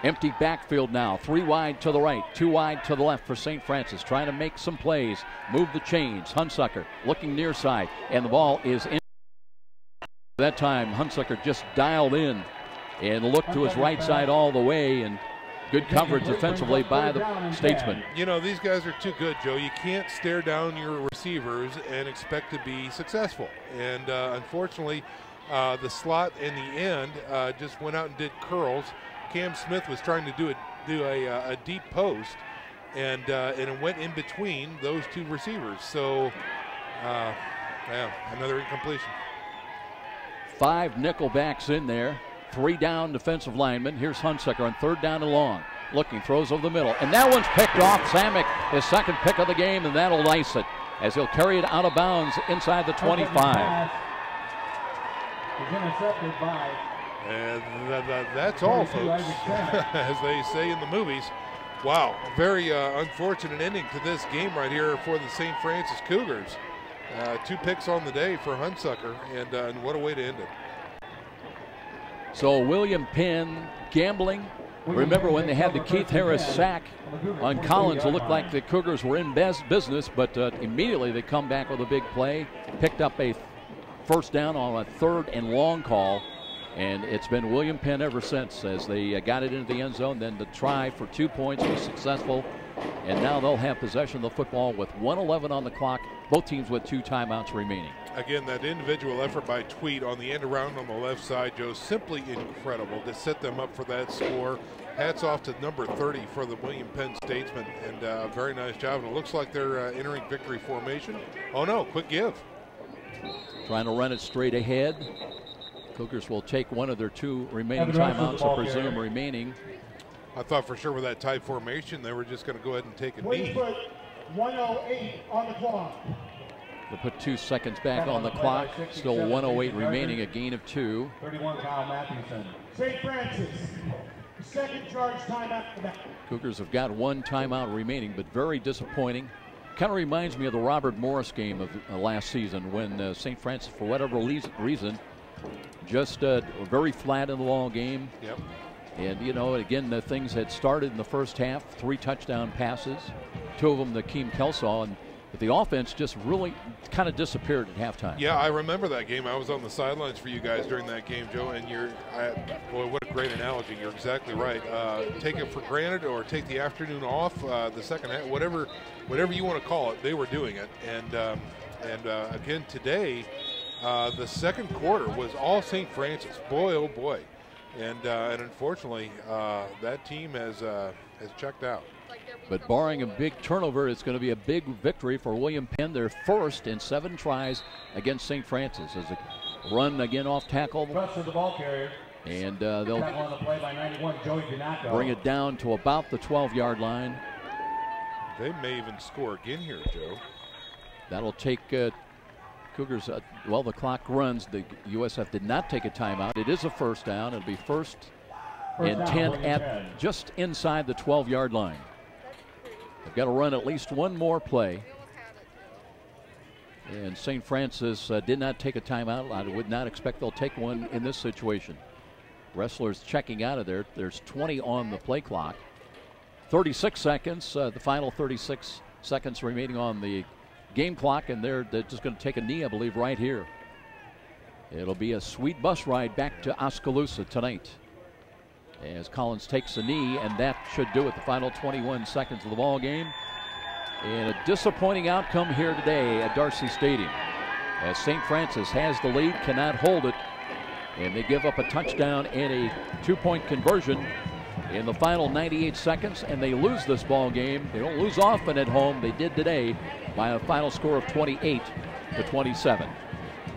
Empty backfield now, 3 wide to the right, 2 wide to the left for St. Francis, trying to make some plays, move the chains. Hunsucker looking near side, and the ball is in. That time, Hunsucker just dialed in and looked to his right side all the way, and good coverage defensively by the Statesman.
You know, these guys are too good, Joe. You can't stare down your receivers and expect to be successful. And unfortunately, the slot in the end just went out and did curls. Cam Smith was trying to do a deep post, and it went in between those 2 receivers. So, yeah, another incompletion.
5 nickelbacks in there, 3 down defensive linemen. Here's Hunsucker on 3rd down and long. Looking, throws over the middle, and that one's picked off. Samick, his 2nd pick of the game, and that'll ice it as he'll carry it out of bounds inside the 25.
He's intercepted by.
And that's all, folks, as they say in the movies. Wow, very unfortunate ending to this game right here for the St. Francis Cougars. 2 picks on the day for Hunsucker, and what a way to end it.
So William Penn gambling. Remember when they had the Keith Harris sack on Collins, it looked like the Cougars were in business, but immediately they come back with a big play, picked up a 1st down on a 3rd and long call. And it's been William Penn ever since as they got it into the end zone. Then the try for 2 points was successful. And now they'll have possession of the football with 1:11 on the clock. Both teams with 2 timeouts remaining.
Again, that individual effort by Tweet on the end around on the left side, Joe, simply incredible to set them up for that score. Hats off to number 30 for the William Penn Statesman. And a very nice job. And it looks like they're entering victory formation. Oh, no, quick give.
Trying to run it straight ahead. Cougars will take one of their 2 remaining timeouts, I presume, remaining.
I thought for sure with that tight formation, they were just going to go ahead and take a knee.
1:08 on the clock.
They'll put 2 seconds back on the clock. Still 1:08 remaining, a gain of 2.
31, Kyle Mathewson.
St. Francis, 2nd charge timeout.
Cougars have got 1 timeout remaining, but very disappointing. Kind of reminds me of the Robert Morris game of last season when St. Francis, for whatever reason, just very flat in the ball game.
Yep.
And, you know, again, the things had started in the first half, 3 touchdown passes, 2 of them to Keem Kelsaw, but the offense just really kind of disappeared at halftime.
Yeah, I remember that game. I was on the sidelines for you guys during that game, Joe, and boy, what a great analogy. You're exactly right. Take it for granted or take the afternoon off, the second half, whatever you want to call it, they were doing it. And again, today, the 2nd quarter was all St. Francis. Boy, oh boy. And unfortunately, that team has checked out.
But barring a big turnover, it's going to be a big victory for William Penn. Their 1st in 7 tries against St. Francis. As a run again off tackle.
Pressure the ball carrier.
And they'll
on the play by 91, Joey Donato.
Bring it down to about the 12-yard line.
They may even score again here, Joe.
That'll take Cougars, well, the clock runs. The USF did not take a timeout. It is a 1st down. It'll be 1st and 10 at just inside the 12-yard line. They've got to run at least 1 more play. And St. Francis did not take a timeout. I would not expect they'll take one in this situation. Wrestlers checking out of there. There's 20 on the play clock. 36 seconds, the final 36 seconds remaining on the game clock, and they're just going to take a knee, I believe, right here. It'll be a sweet bus ride back to Oskaloosa tonight as Collins takes a knee, and that should do it. The final 21 seconds of the ball game. And a disappointing outcome here today at Darcy Stadium, as St. Francis has the lead, cannot hold it, and they give up a touchdown and a 2-point conversion in the final 98 seconds, and they lose this ball game. They don't lose often at home. They did today by a final score of 28-27.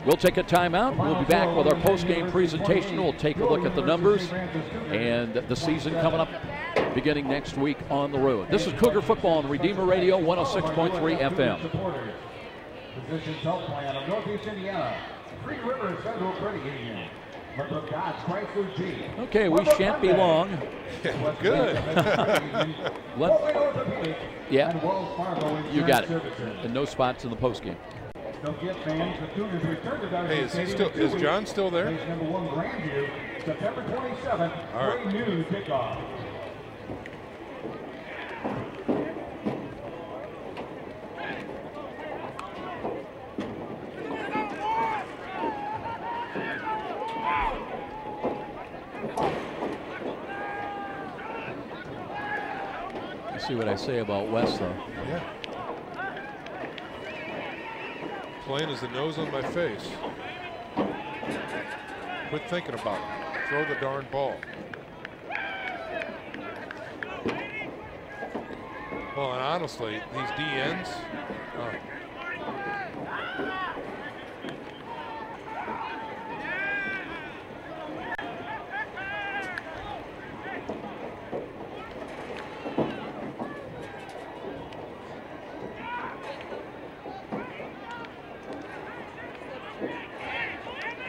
We'll take a timeout. We'll be back with our post-game presentation. We'll take a look at the numbers and the season coming up beginning next week on the road. This is Cougar Football on Redeemer Radio 106.3 FM.
Physicians Health Plan of Northeast Indiana. Three Rivers Federal Credit Union.
Okay, we shan't be long.
Good.
Yeah, you got it. And no spots in the postgame.
Hey, is John still there?
Number 1 Grandview, September 27th.
All right.
New kickoff.
See what I say about West, though.
Yeah. Plain as the nose on my face. Quit thinking about it. Throw the darn ball. Well, and honestly, these DNs.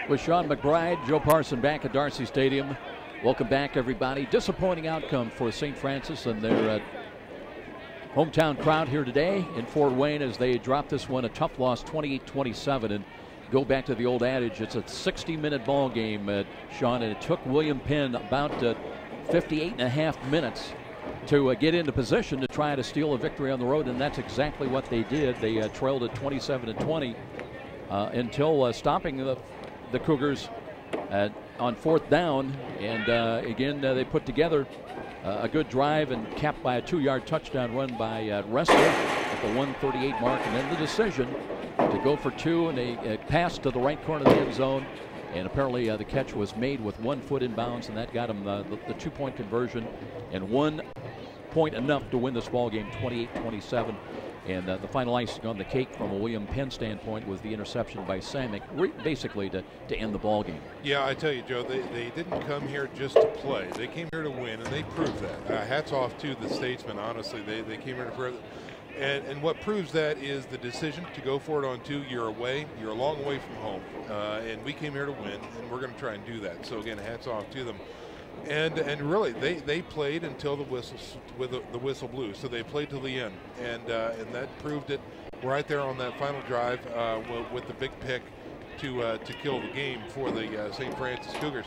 With Sean McBride, Joe Parson back at Darcy Stadium. Welcome back, everybody. Disappointing outcome for St. Francis and their hometown crowd here today in Fort Wayne as they drop this one, a tough loss, 28-27. And go back to the old adage, it's a 60-minute ball game, Sean, and it took William Penn about 58.5 minutes to get into position to try to steal a victory on the road, and that's exactly what they did. They trailed at 27-20 until stopping the Cougars on 4th down, and again they put together a good drive and capped by a 2-yard touchdown run by Ressler at the 1:38 mark, and then the decision to go for 2 and a pass to the right corner of the end zone, and apparently the catch was made with 1 foot in bounds, and that got him the 2-point conversion, and 1 point enough to win this ball game, 28-27. And the final icing on the cake from a William Penn standpoint was the interception by Samick, basically to end the ball game.
Yeah, I tell you, Joe, they didn't come here just to play. They came here to win, and they proved that. Hats off to the Statesmen, honestly. They came here to prove it. And what proves that is the decision to go for it on 2. You're away. You're a long way from home. And we came here to win, and we're going to try and do that. So, again, hats off to them. And really, they played until the whistle blew. So they played till the end, and that proved it right there on that final drive with the big pick to kill the game for the St. Francis Cougars.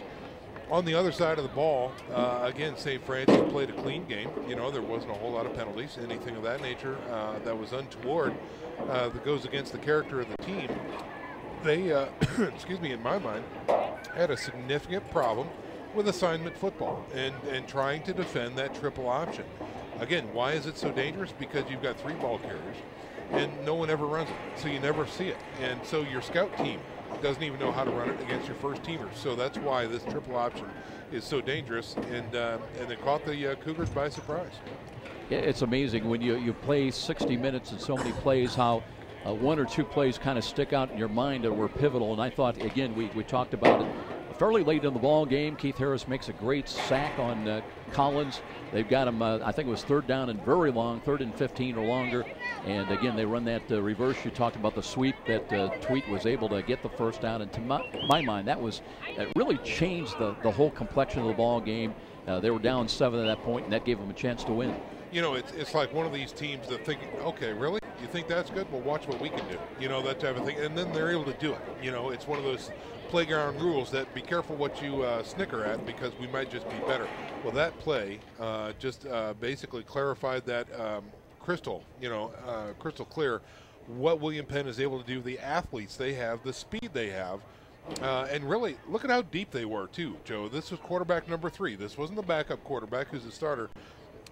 On the other side of the ball, again, St. Francis played a clean game. You know, there wasn't a whole lot of penalties, anything of that nature that was untoward that goes against the character of the team. They, excuse me, in my mind, had a significant problem with assignment football and trying to defend that triple option. Again, why is it so dangerous? Because you've got 3 ball carriers and no one ever runs it, so you never see it. And so your scout team doesn't even know how to run it against your first teamers. So that's why this triple option is so dangerous, and it caught the Cougars by surprise.
Yeah, it's amazing when you play 60 minutes and so many plays, how 1 or 2 plays kind of stick out in your mind that were pivotal. And I thought, again, we talked about it fairly late in the ball game. Keith Harris makes a great sack on Collins. They've got him, I think it was 3rd down and very long, 3rd and 15 or longer. And again, they run that reverse. You talked about the sweep that Tweet was able to get the first down. And to my mind, that really changed the whole complexion of the ball game. They were down 7 at that point, and that gave them a chance to win.
You know, it's like one of these teams that think, okay, really? You think that's good? Well, watch what we can do. You know, that type of thing. And then they're able to do it. You know, it's one of those playground rules that be careful what you snicker at, because we might just be better. Well, that play just basically clarified that crystal clear what William Penn is able to do, the athletes they have, the speed they have. And really, look at how deep they were, too, Joe. This was quarterback number 3. This wasn't the backup quarterback who's the starter.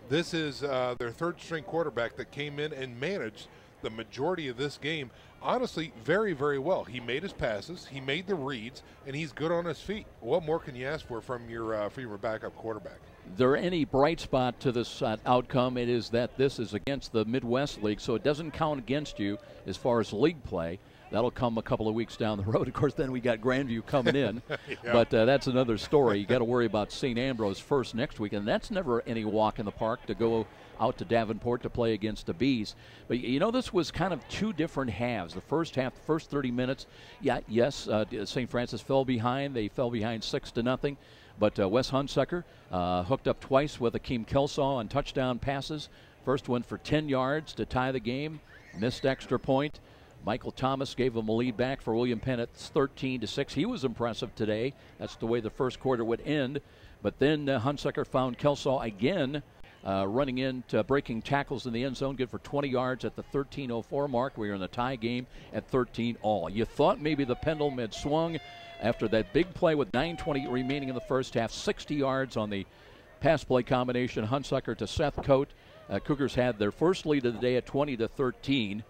This is their third-string quarterback that came in and managed the majority of this game, honestly, very, very well. He made his passes, he made the reads, and he's good on his feet. What more can you ask for from your backup quarterback?
There any bright spot to this outcome, it is that this is against the Midwest League, so it doesn't count against you as far as league play. That'll come a couple of weeks down the road. Of course, then we got Grandview coming in, but that's another story. You got to worry about St. Ambrose first next week, and that's never any walk in the park to go out to Davenport to play against the Bees. But this was kind of two different halves. The first half, the first 30 minutes, St. Francis fell behind. They fell behind 6-0. But Wes Hunsucker hooked up twice with Akeem Kelsaw on touchdown passes. First one for 10 yards to tie the game. Missed extra point. Michael Thomas gave them a lead back for William Penn at 13-6. He was impressive today. That's the way the first quarter would end. But then Hunsucker found Kelsaw again running into breaking tackles in the end zone, good for 20 yards at the 13:04 mark. We were in the tie game at 13-all. You thought maybe the pendulum had swung after that big play with 9:20 remaining in the first half, 60 yards on the pass play combination, Hunsucker to Seth Coate. Cougars had their first lead of the day at 20-13.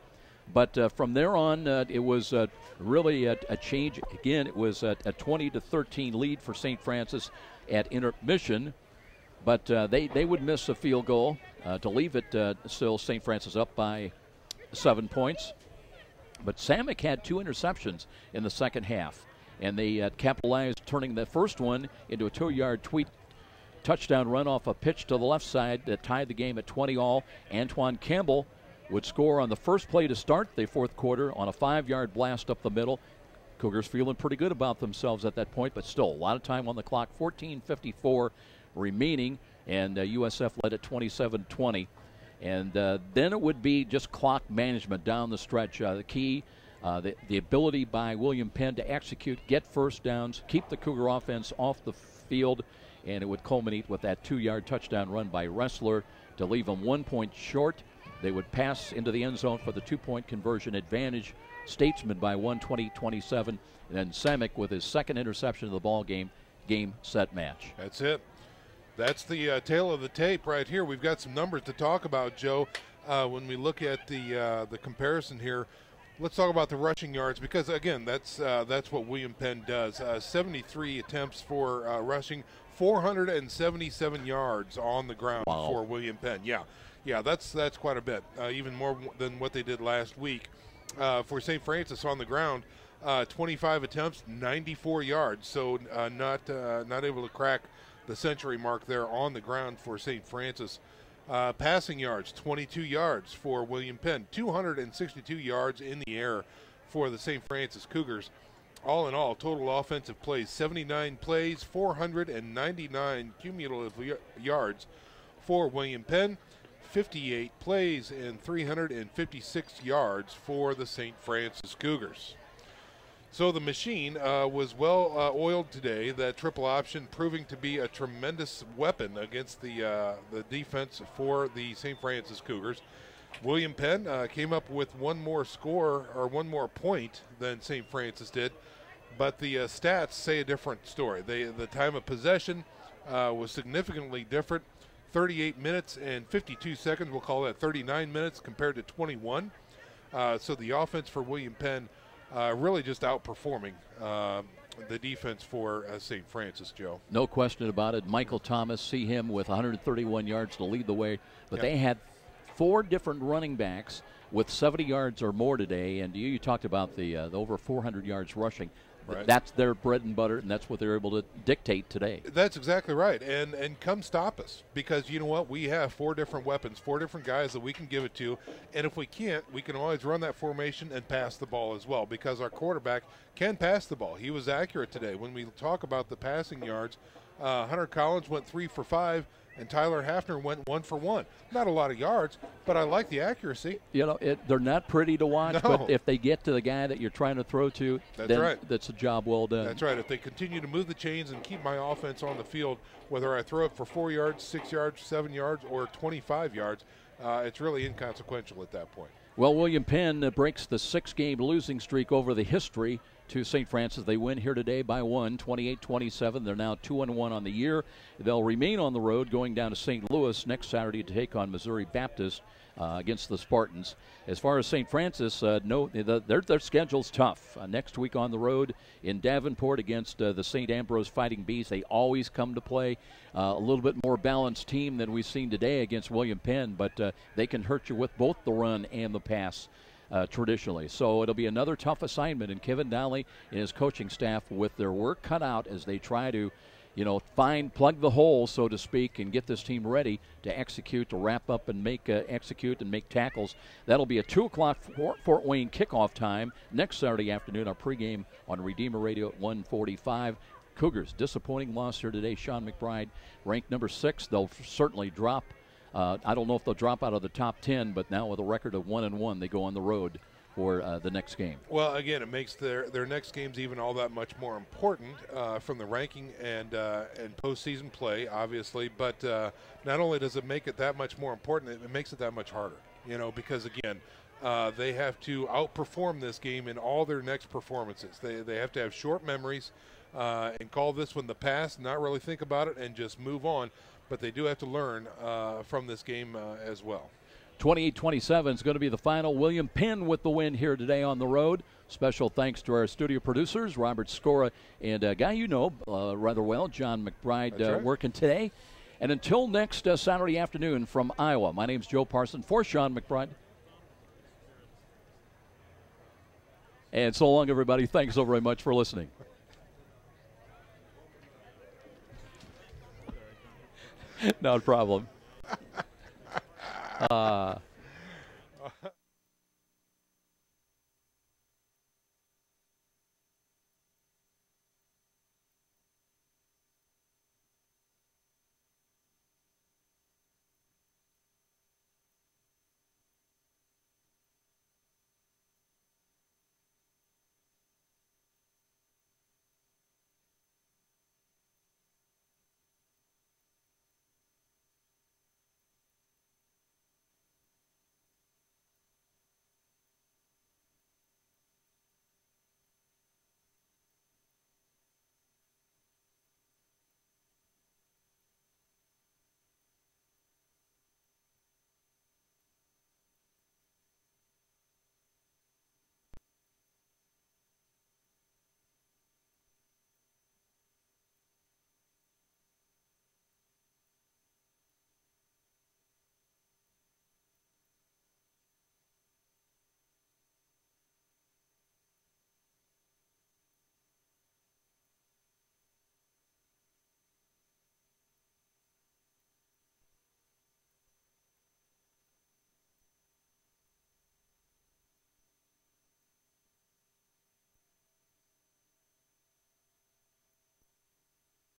But from there on, it was really a change. Again, it was a 20-13 lead for St. Francis at intermission. But they would miss a field goal to leave it still St. Francis up by 7 points. But Samick had 2 interceptions in the second half. And they capitalized, turning the first one into a 2-yard touchdown run off a pitch to the left side that tied the game at 20-all. Antoine Campbell would score on the first play to start the fourth quarter on a 5-yard blast up the middle. Cougars feeling pretty good about themselves at that point, but still a lot of time on the clock. 14:54 remaining, and USF led at 27-20. And then it would be just clock management down the stretch. The key, the ability by William Penn to execute, get first downs, keep the Cougar offense off the field, and it would culminate with that 2-yard touchdown run by Ressler to leave them 1 point short. They would pass into the end zone for the 2-point conversion advantage. Statesman by 1, 20-27. And then Samick with his second interception of the ball game, set, match.
That's it. That's the tail of the tape right here. We've got some numbers to talk about, Joe. When we look at the comparison here, let's talk about the rushing yards because, again, that's what William Penn does. 73 attempts for rushing, 477 yards on the ground for William Penn. Yeah, that's quite a bit, even more than what they did last week. For St. Francis on the ground, 25 attempts, 94 yards. So not able to crack the century mark there on the ground for St. Francis. Passing yards, 22 yards for William Penn, 262 yards in the air for the St. Francis Cougars. All in all, total offensive plays, 79 plays, 499 cumulative yards for William Penn. 58 plays and 356 yards for the St. Francis Cougars. So the machine was well oiled today. That triple option proving to be a tremendous weapon against the defense for the St. Francis Cougars. William Penn came up with one more point than St. Francis did, but the stats say a different story. The time of possession was significantly different. 38 minutes and 52 seconds, we'll call that 39 minutes compared to 21. So the offense for William Penn really just outperforming the defense for St. Francis, Joe.
No question about it. Michael Thomas, see him with 131 yards to lead the way. But they had 4 different running backs with 70 yards or more today. And you talked about the over 400 yards rushing. Right. That's their bread and butter, and that's what they're able to dictate today.
That's exactly right. And come stop us, because you know what? We have 4 different weapons, 4 different guys that we can give it to. And if we can't, we can always run that formation and pass the ball as well, because our quarterback can pass the ball. He was accurate today. When we talk about the passing yards, Hunter Collins went 3 for 5. And Tyler Hafner went 1 for 1. Not a lot of yards, but I like the accuracy.
They're not pretty to watch, but if they get to the guy that you're trying to throw to, that's a job well done.
That's right. If they continue to move the chains and keep my offense on the field, whether I throw it for 4 yards, 6 yards, 7 yards, or 25 yards, it's really inconsequential at that point.
Well, William Penn breaks the 6-game losing streak over the history to St. Francis. They win here today by 1, 28-27. They're now 2-1 on the year. They'll remain on the road going down to St. Louis next Saturday to take on Missouri Baptist against the Spartans. As far as St. Francis, their schedule's tough. Next week on the road in Davenport against the St. Ambrose Fighting Bees. They always come to play. A little bit more balanced team than we've seen today against William Penn, but they can hurt you with both the run and the pass. Traditionally. So it'll be another tough assignment, and Kevin Dowley and his coaching staff with their work cut out as they try to, plug the hole, so to speak, and get this team ready to execute, to wrap up and execute and make tackles. That'll be a 2 o'clock Fort Wayne kickoff time next Saturday afternoon, our pregame on Redeemer Radio at 1:45. Cougars, disappointing loss here today. Sean McBride ranked number 6. They'll certainly drop. I don't know if they'll drop out of the top 10, but now with a record of 1-1, they go on the road for the next game.
Well, again, it makes their next games even all that much more important from the ranking and postseason play, obviously. But not only does it make it that much more important, it makes it that much harder. Because again, they have to outperform this game in all their next performances. They have to have short memories and call this one the past, not really think about it, and just move on. But they do have to learn from this game as well.
28-27 is going to be the final. William Penn with the win here today on the road. Special thanks to our studio producers, Robert Scora, and a guy rather well, John McBride,
right.
working today. And until next Saturday afternoon from Iowa, my name's Joe Parson for Sean McBride. And so long, everybody. Thanks so very much for listening. Not a problem.